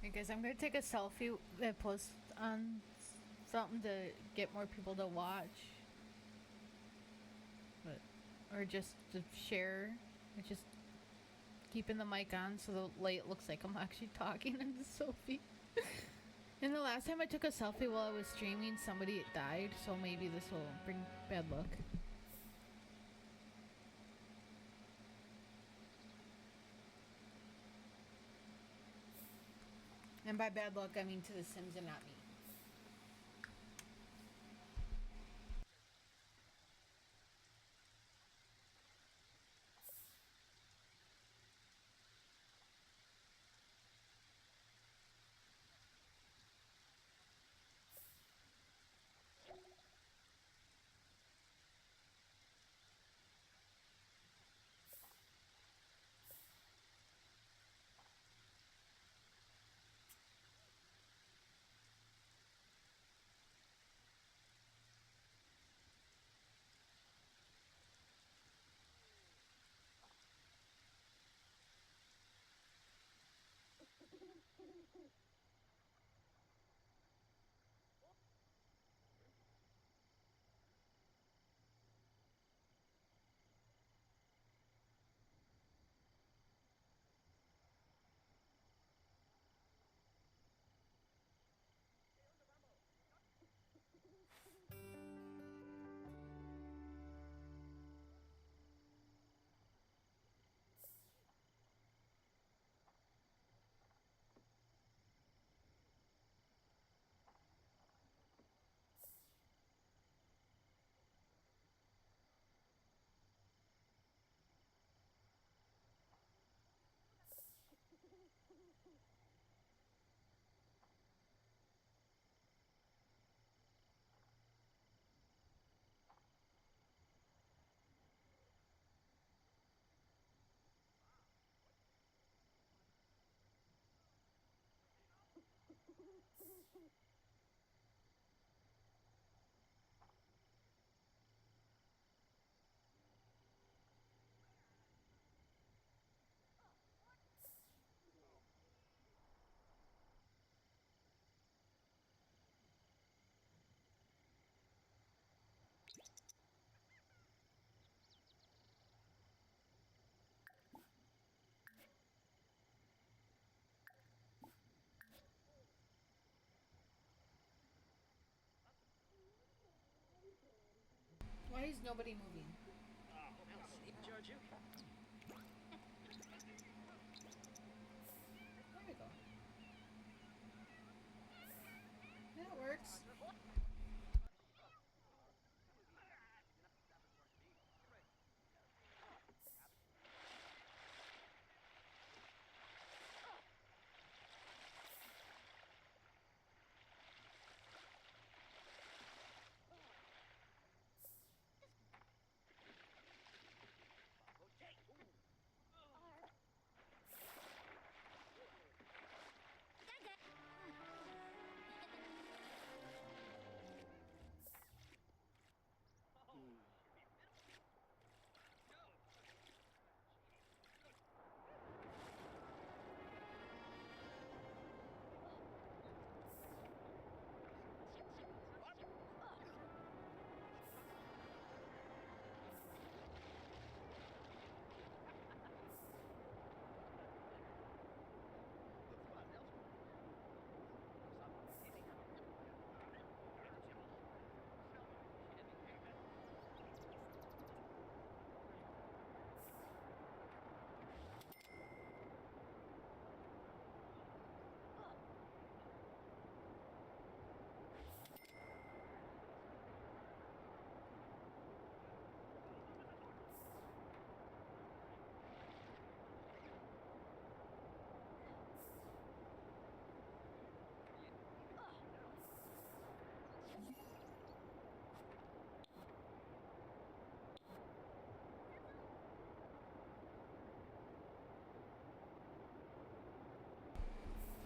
Hey guys, I'm gonna take a selfie and post on something to get more people to watch, but or just to share. It's just keeping the mic on so the light looks like I'm actually talking in the selfie. And the last time I took a selfie while I was streaming, somebody died, so maybe this will bring bad luck. And by bad luck, I mean to the Sims and not me. Why is nobody moving? Judge you. There we go. That works.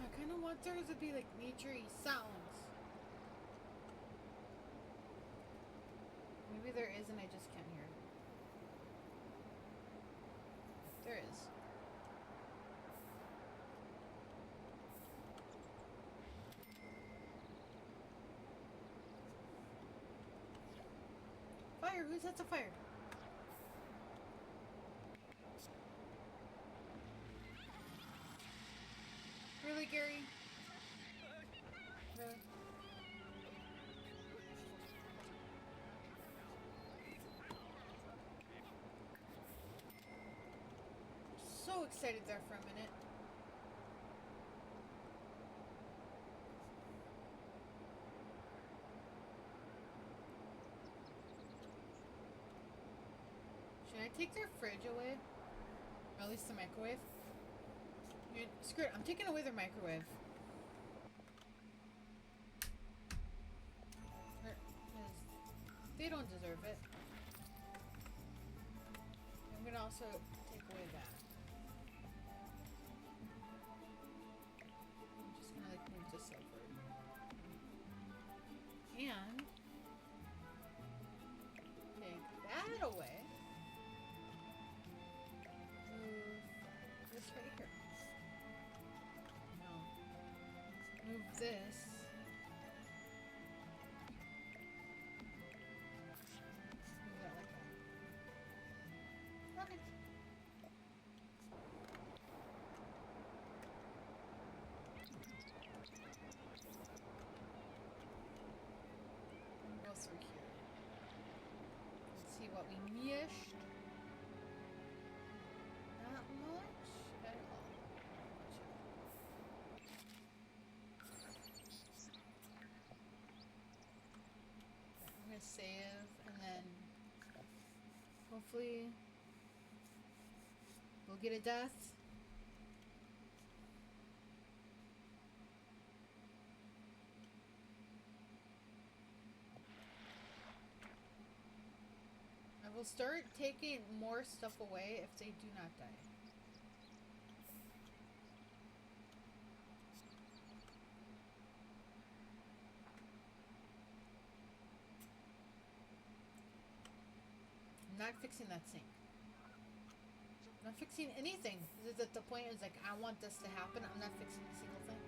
I kind of want there to be like naturey sounds. Maybe there is and I just can't hear it. There is. Fire! Who sets a fire? Really, Gary? Really? So excited there for a minute. Should I take their fridge away? Or at least the microwave? Screw it, I'm taking away their microwave. They don't deserve it. I'm gonna also take away that. I'm just gonna like move this over. And take that away. Move this right here. No. Move this. Move that like that. Okay. Go through here. Let's see what we missed. Not much at all. I'm gonna save and then hopefully we'll get a death. I will start taking more stuff away if they do not die. I'm not fixing that sink. I'm not fixing anything. The point is like, I want this to happen. I'm not fixing a single thing.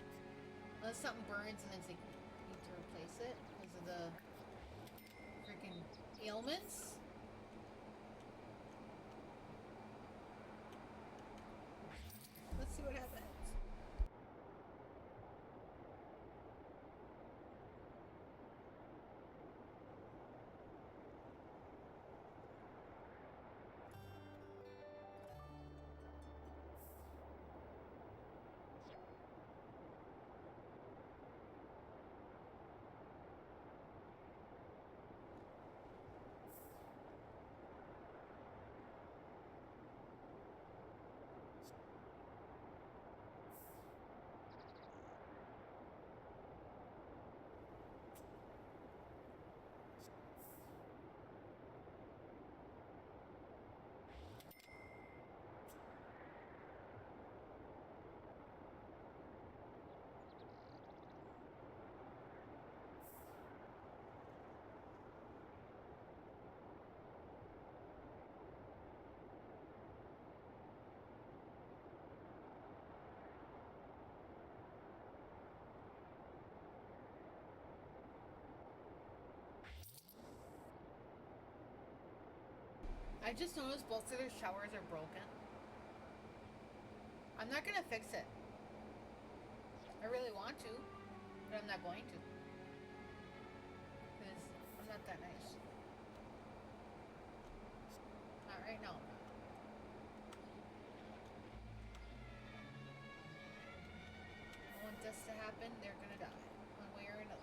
Unless something burns and then it's like, need to replace it because of the freaking ailments. Let's see what happens. I just noticed both of their showers are broken. I'm not gonna fix it. I really want to, but I'm not going to. Because I'm not that nice. Not right now. I want this to happen, they're gonna die. One way or another.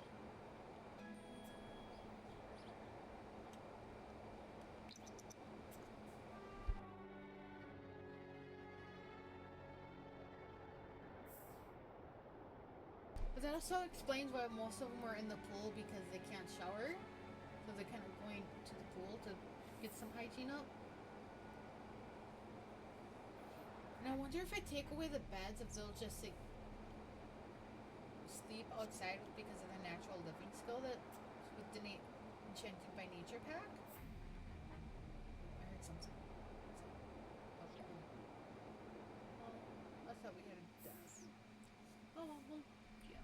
But that also explains why most of them are in the pool because they can't shower. So they're kind of going to the pool to get some hygiene up. And I wonder if I take away the beds, if they'll just like sleep outside because of the natural living skill that with the Enchanted by Nature pack. I heard something. Okay. Well, I thought we had a death. Oh well. Yeah.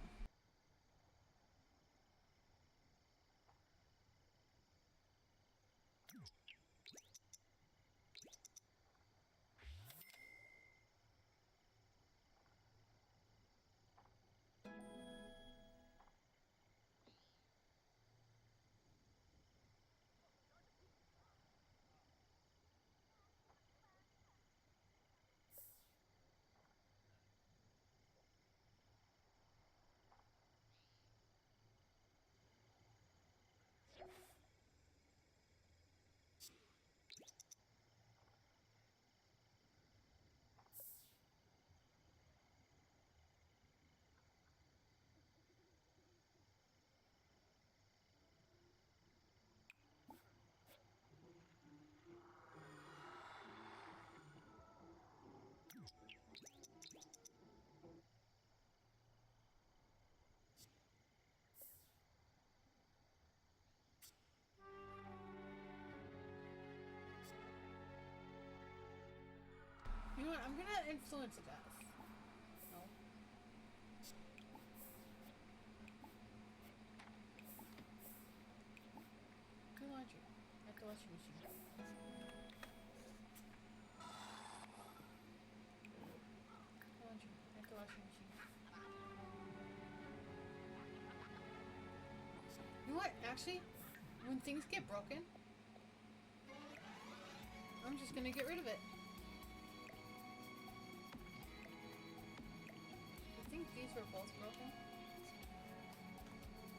You know what? I'm gonna influence death. No. Do laundry at the washing machine. Laundry at the washing machine. You know what? Actually, when things get broken, I'm just gonna get rid of it. I think these were both broken.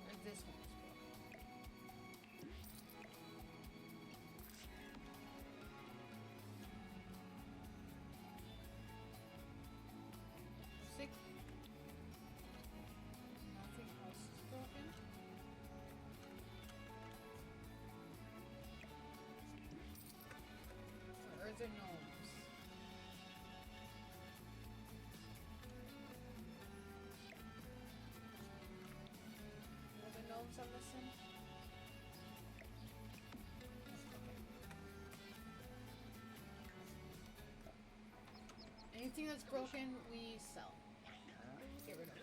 Or this one was broken. Six. Nothing else is broken. Or are there gnomes? Are there gnomes I'm missing? Anything that's broken, we sell. Get rid of it.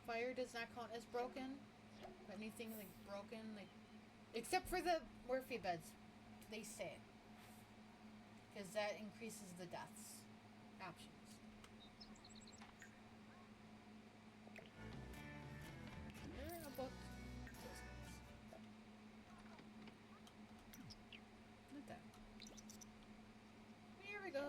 Fire does not count as broken. But anything like broken, like except for the Murphy beds, they say, because that increases the deaths options. There a book. Not that. Here we go.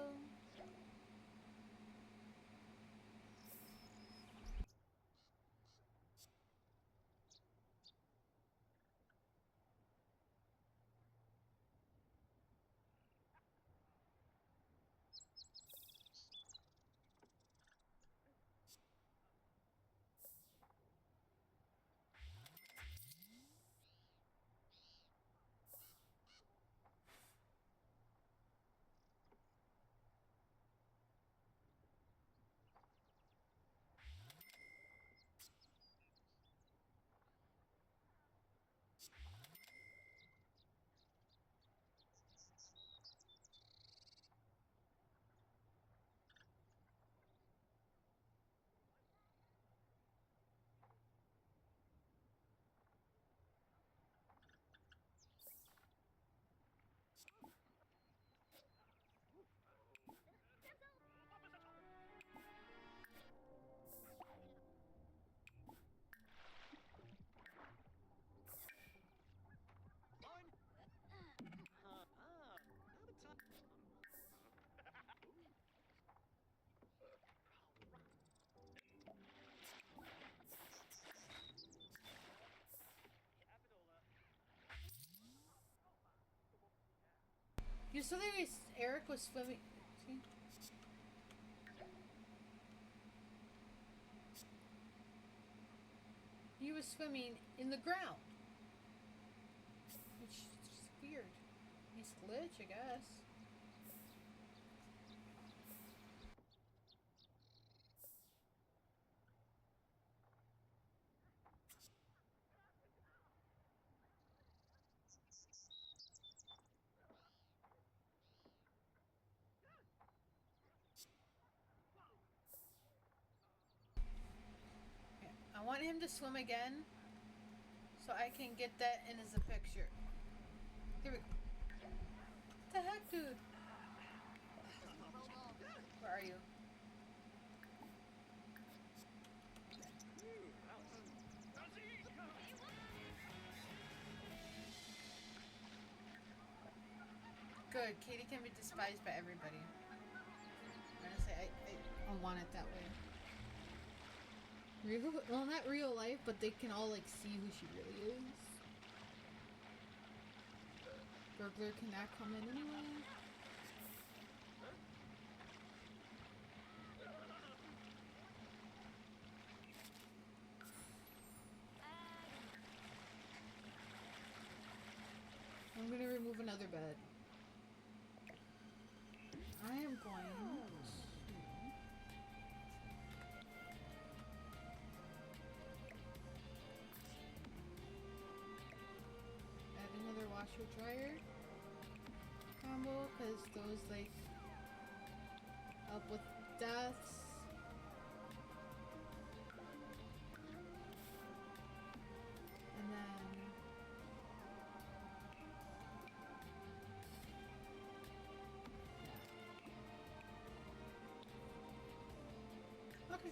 You saw that Eric was swimming. See? He was swimming in the ground. Which is just weird. Nice glitch, I guess. I want him to swim again so I can get that in as a picture. Here we go. What the heck, dude? Where are you? Good. Katie can be despised by everybody. Honestly, I want it that way. Real, well, not real life, but they can all like see who she really is. Burglar cannot come in anyway. I'm gonna remove another bed. I am going to... washer dryer combo because those like help with deaths. And then okay.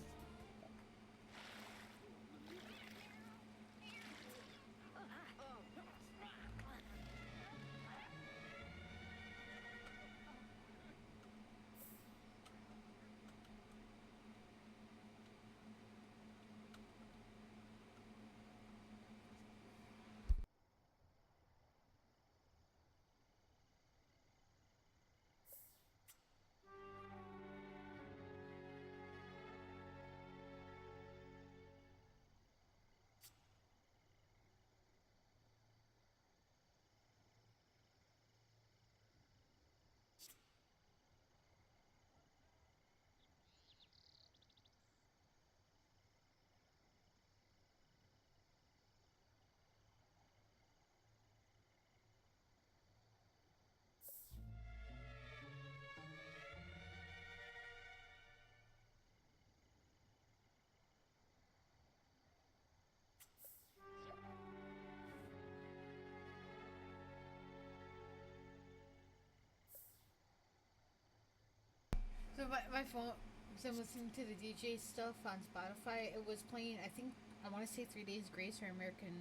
So my phone, because I'm listening to the DJ stuff on Spotify, it was playing, I think, I want to say 3 Days Grace or American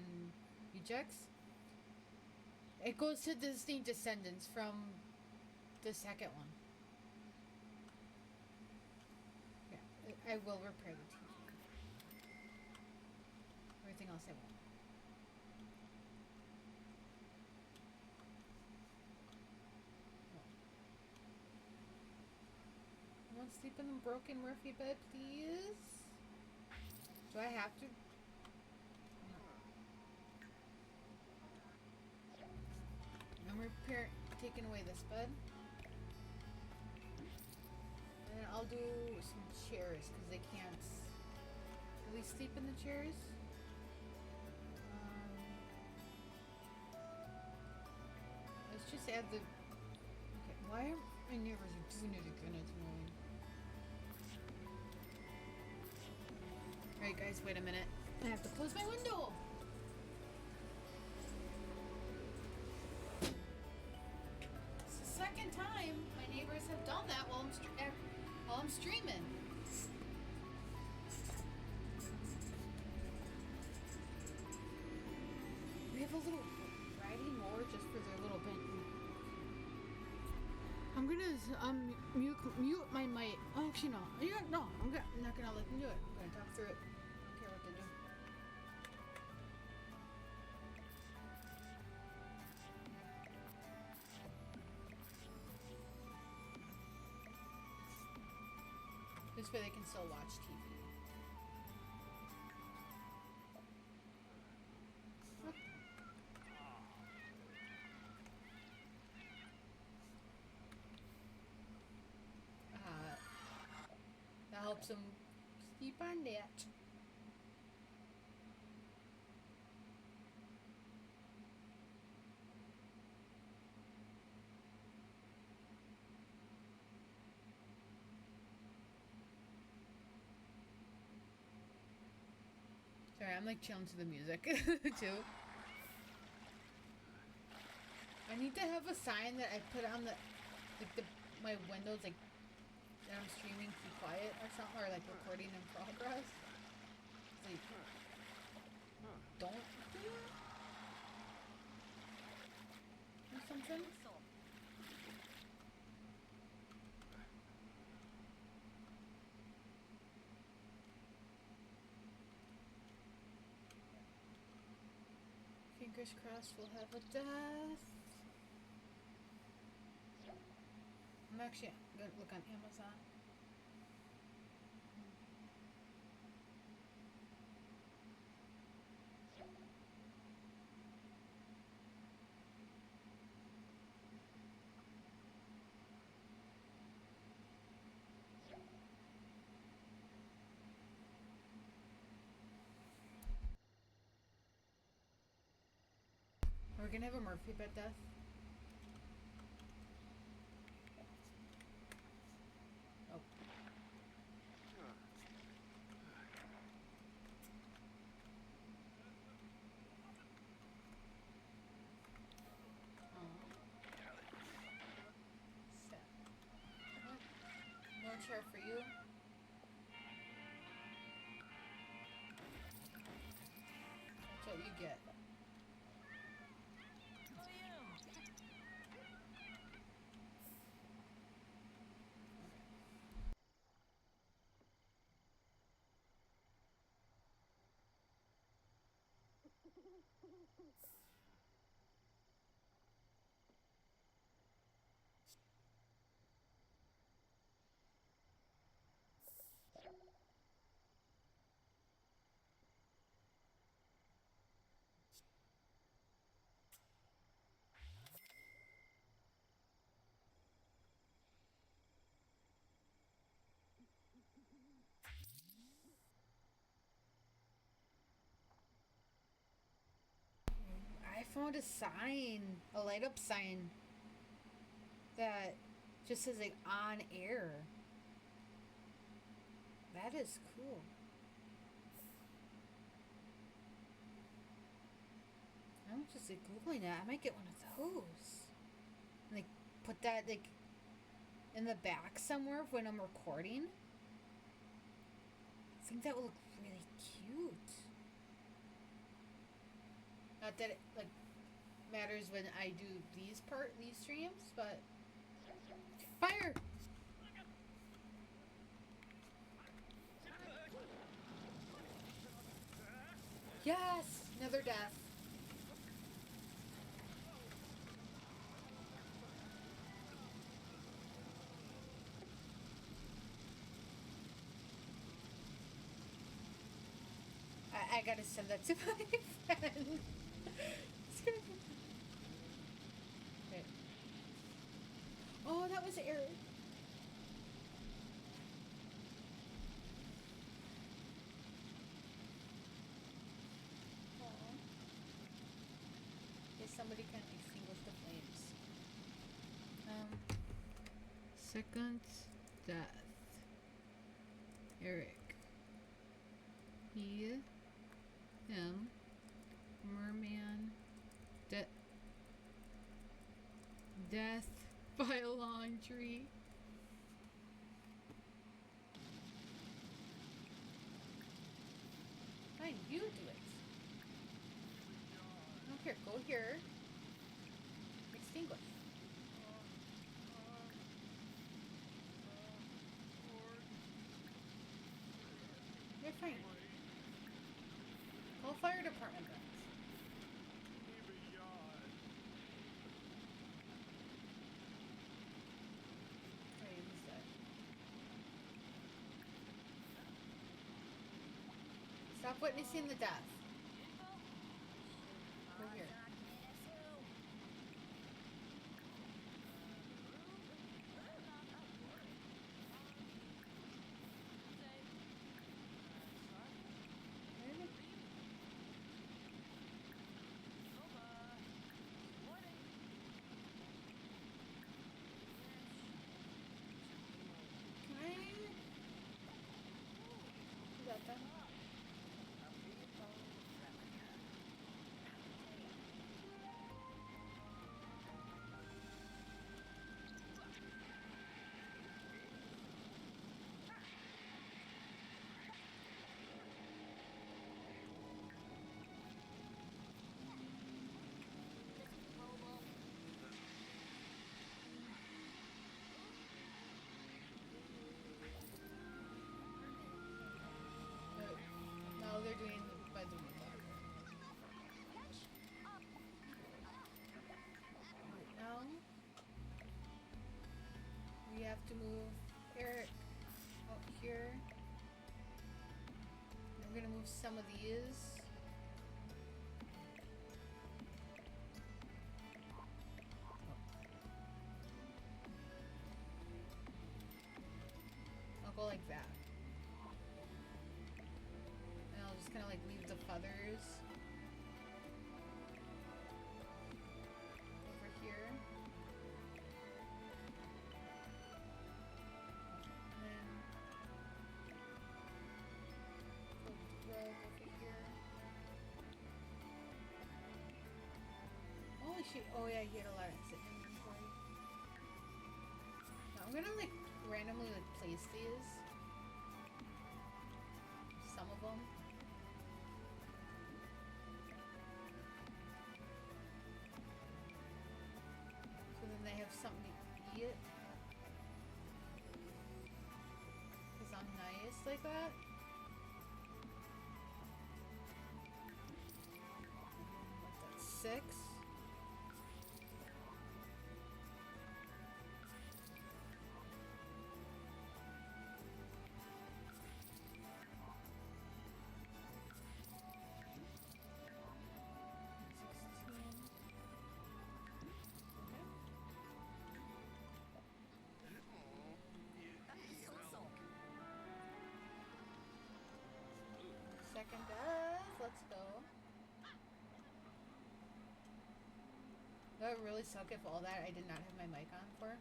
Rejects. It goes to Disney Descendants from the second one. Yeah, I will repair the TV. Everything else I won't. I want to sleep in the broken Murphy bed, please. Do I have to? No. I'm taking away this bed. And then I'll do some chairs because they can't really sleep in the chairs. Let's just add the. Okay, why am I never doing it again? It's annoying. Alright, guys, wait a minute. I have to close my window. It's the second time my neighbors have done that while I'm streaming. We have a little riding mower just for their little Bentley. I'm gonna mute my mic. Oh, actually no. No, I'm not gonna let them do it. I'm gonna talk through it. I don't care what they do. This way they can still watch TV. That helps them sleep on that. Sorry, I'm like chilling to the music too. I need to have a sign that I put on my windows, like that I'm streaming, keep quiet or something, or like recording in progress. Like, don't do it or something. Fingers crossed we'll have a death. I'm actually gonna look on Amazon. We're we gonna have a Murphy pet death? Oh. Set. What? No chair for you? That's what you get. I found a sign, a light up sign that just says like on air. That is cool. I'm just like googling it. I might get one of those. Like put that like in the back somewhere when I'm recording. I think that would look really cute. Not that it like matters when I do these streams, but fire! Yes! Another death. I gotta send that to my friend. It's gonna be... Okay. Oh, that was Eric. Somebody can extinguish the flames. Second death. Eric. He, him, merman, death by a laundry. Fine, you do it. Here, go here. Extinguish. You're fine. Call fire department, guys. Okay, who's that? Stop witnessing the death. Go here. Now they're doing by the window. Now we have to move Eric out here. I'm gonna move some of these. I'll go like that. And I'll just kind of like leave the feathers. She, oh yeah, he had a lot of exit inventory. Now I'm gonna like randomly like place these. Some of them. So then they have something to eat. Cause I'm nice like that. What's that? 6. Second death. Let's go. That would really suck if all that I did not have my mic on for.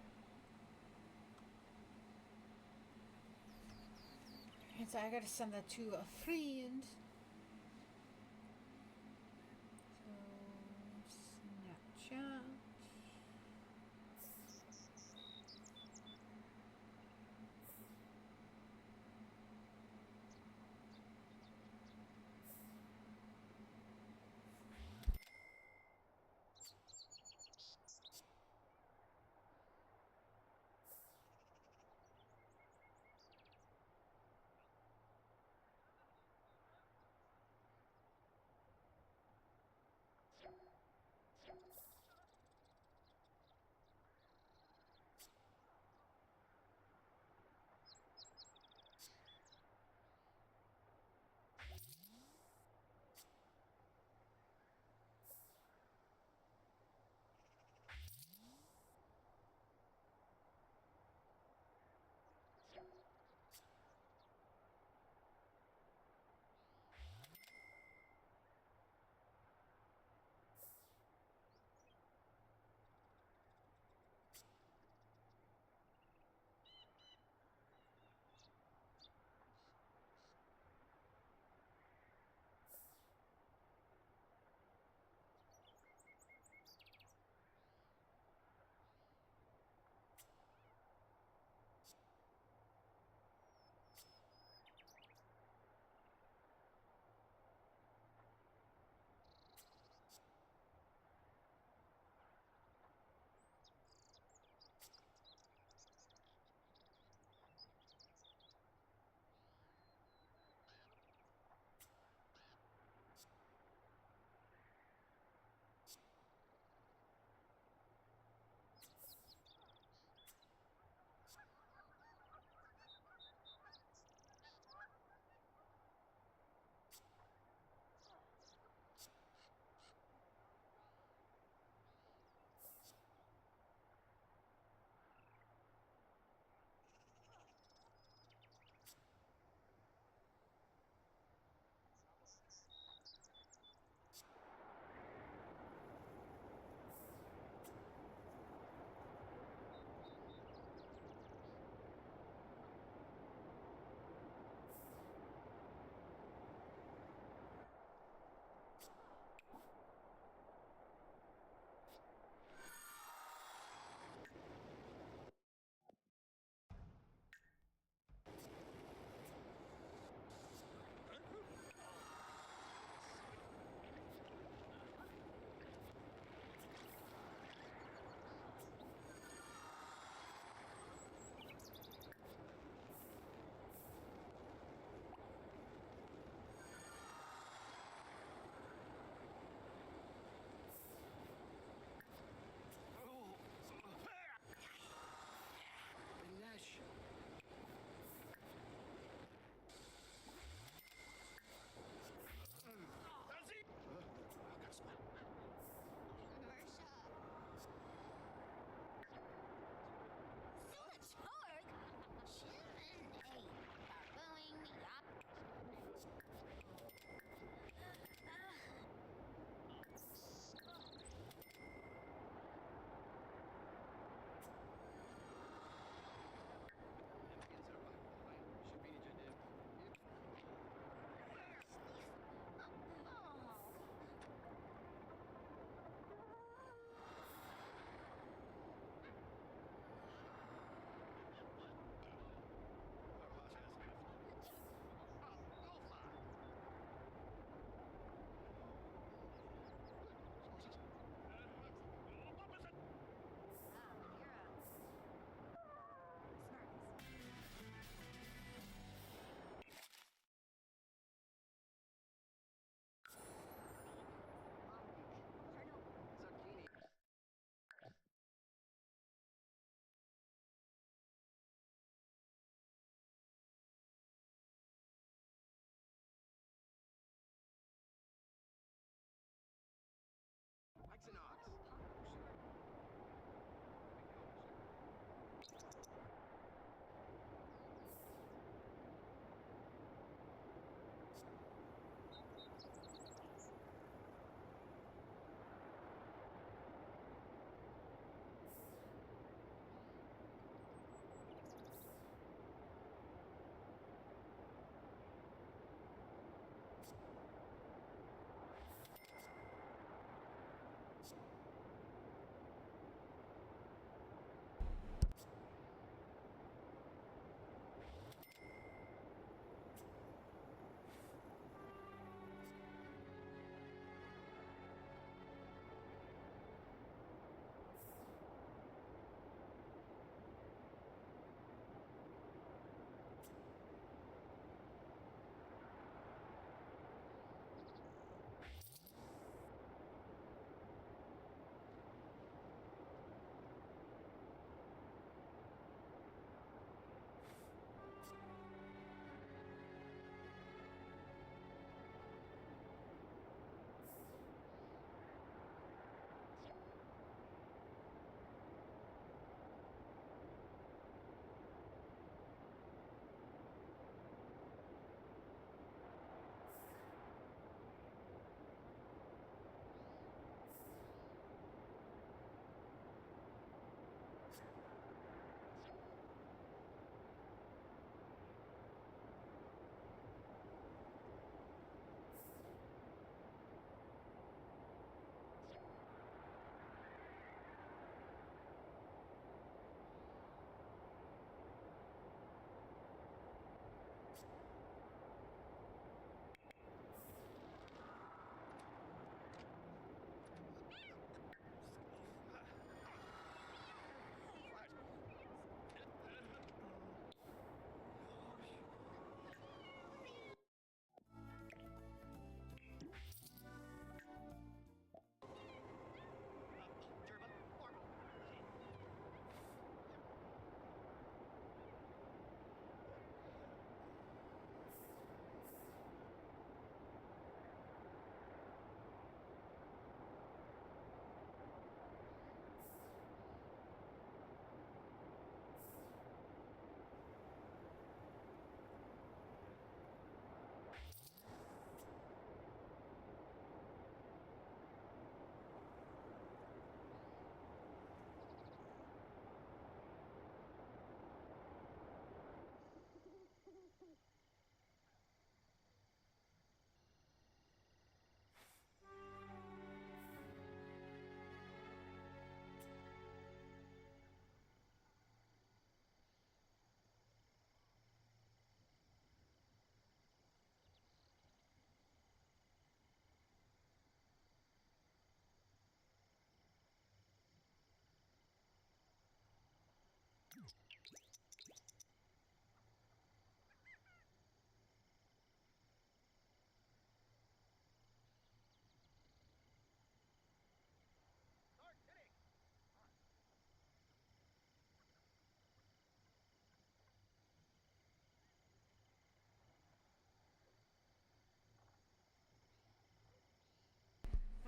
And so I gotta send that to a friend. So Snapchat.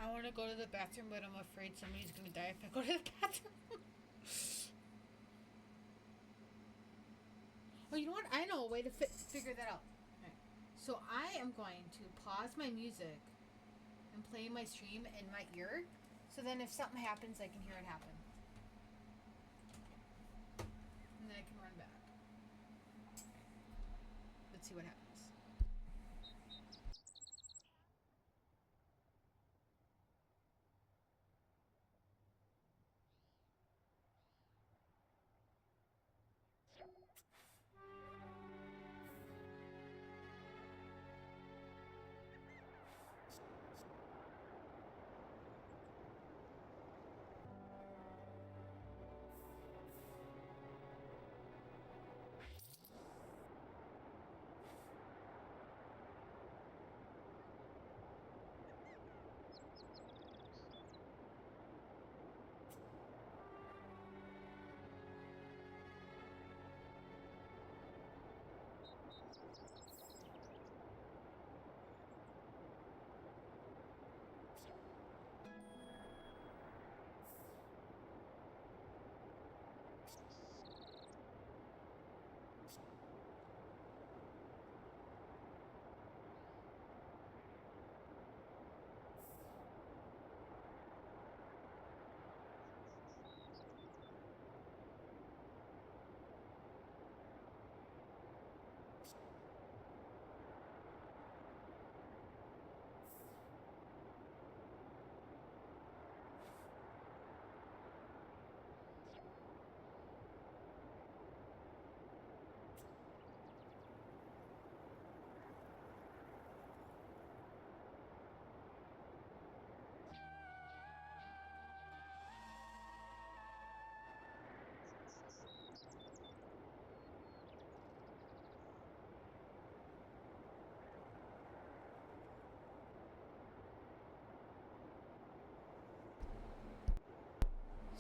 I want to go to the bathroom, but I'm afraid somebody's going to die if I go to the bathroom. Oh, you know what? I know a way to figure that out. Right. So I am going to pause my music and play my stream in my ear. So then if something happens, I can hear it happen. And then I can run back. Let's see what happens.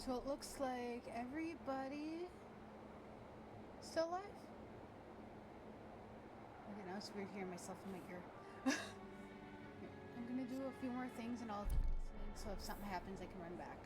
So it looks like everybody still alive? Okay, now it's weird hearing myself in my ear. I'm gonna do a few more things and I'll keep listening, so if something happens I can run back.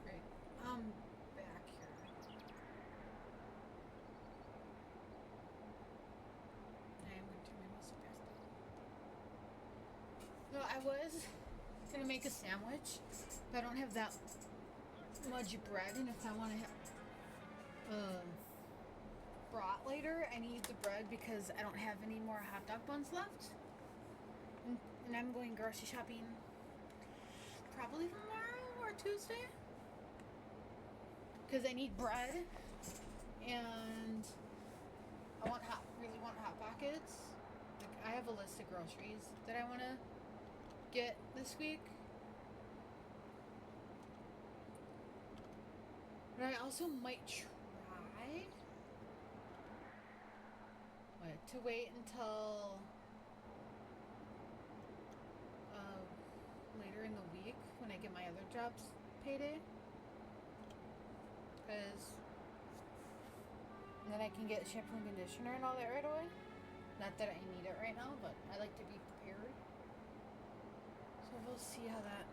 Great. Back here. I am going to turn my music past it. No, I was gonna make a sandwich, but I don't have that much bread, and if I want to have brat later, I need the bread because I don't have any more hot dog buns left. And I'm going grocery shopping probably tomorrow or Tuesday because I need bread and I really want Hot Pockets. Like, I have a list of groceries that I want to get this week. But I also might try to wait until later in the week when I get my other job's payday. Because then I can get shampoo and conditioner and all that right away. Not that I need it right now, but I like to be prepared. So we'll see how that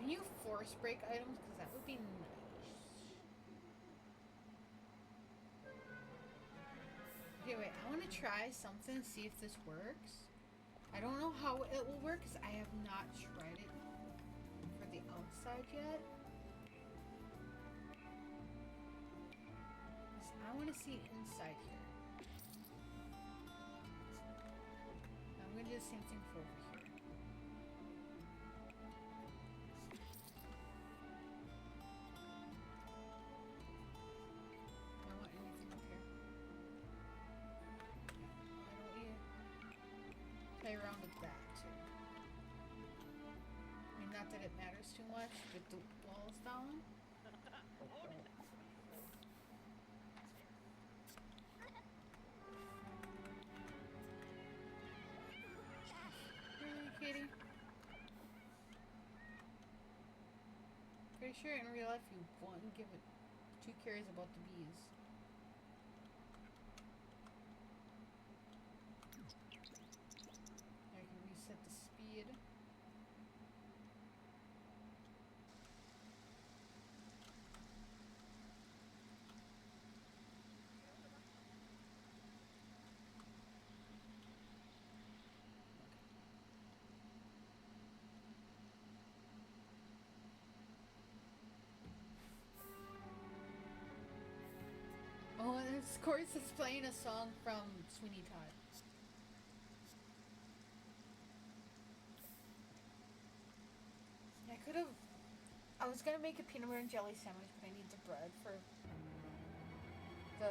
Can you force break items? Because that would be nice. Okay, wait. I want to try something, see if this works. I don't know how it will work because I have not tried it for the outside yet. I want to see inside here. I'm going to do the same thing for over here. I don't want anything up here. Why don't we play around with that too? I mean, not that it matters too much with the walls down. Really, Katie? Pretty sure in real life you wouldn't give it 2 cares about the bees. I can reset the speed. Oh, and of course it's playing a song from Sweeney Todd. I was gonna make a peanut butter and jelly sandwich, but I need the bread for the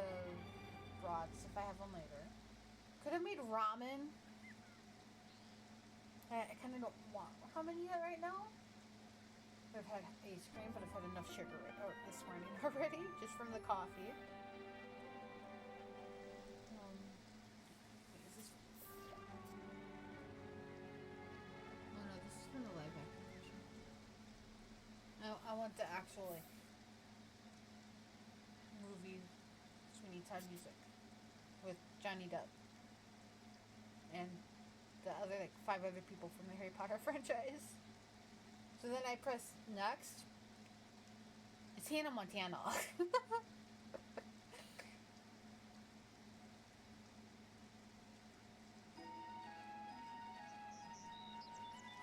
brats if I have them later. Could have made ramen. I kind of don't want ramen yet right now. I've had ice cream, but I've had enough sugar this morning already, just from the coffee. Wait, is this? Oh no, this is from the live action version. I want the actual like movie Sweeney Todd music with Johnny Depp and the other like 5 other people from the Harry Potter franchise. So then I press next. It's Hannah Montana.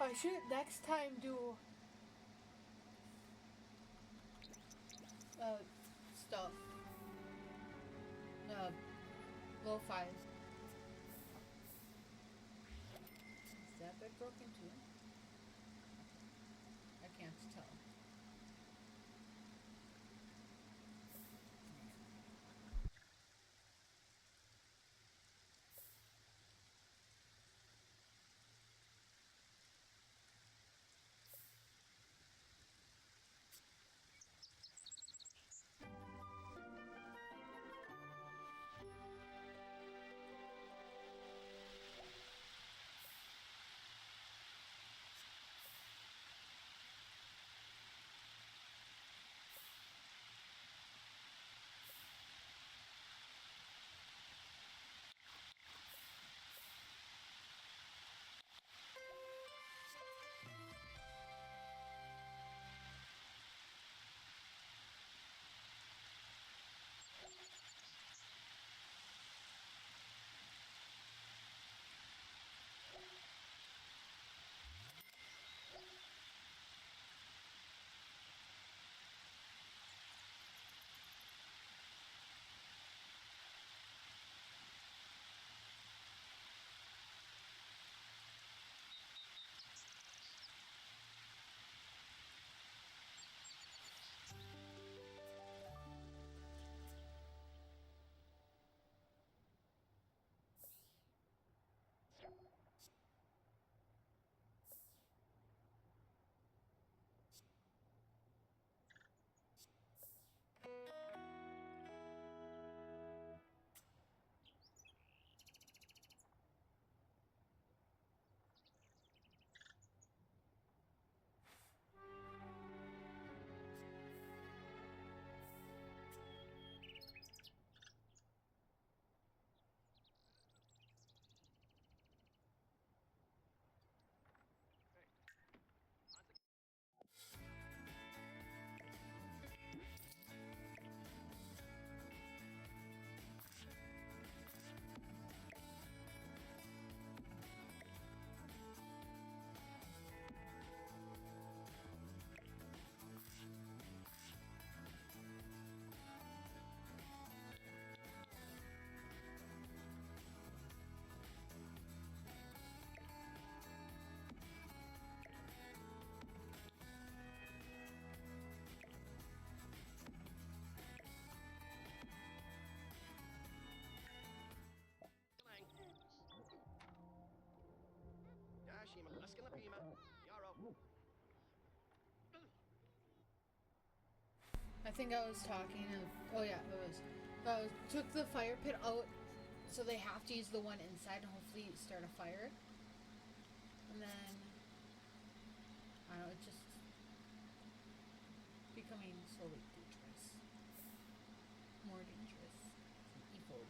I should next time do stuff. Lo-fi. Is that bit broken too? I can't tell. I think I was talking and oh yeah, it was. Took the fire pit out, so they have to use the one inside and hopefully start a fire. And then I don't know, it's just becoming slowly dangerous, more dangerous, evil.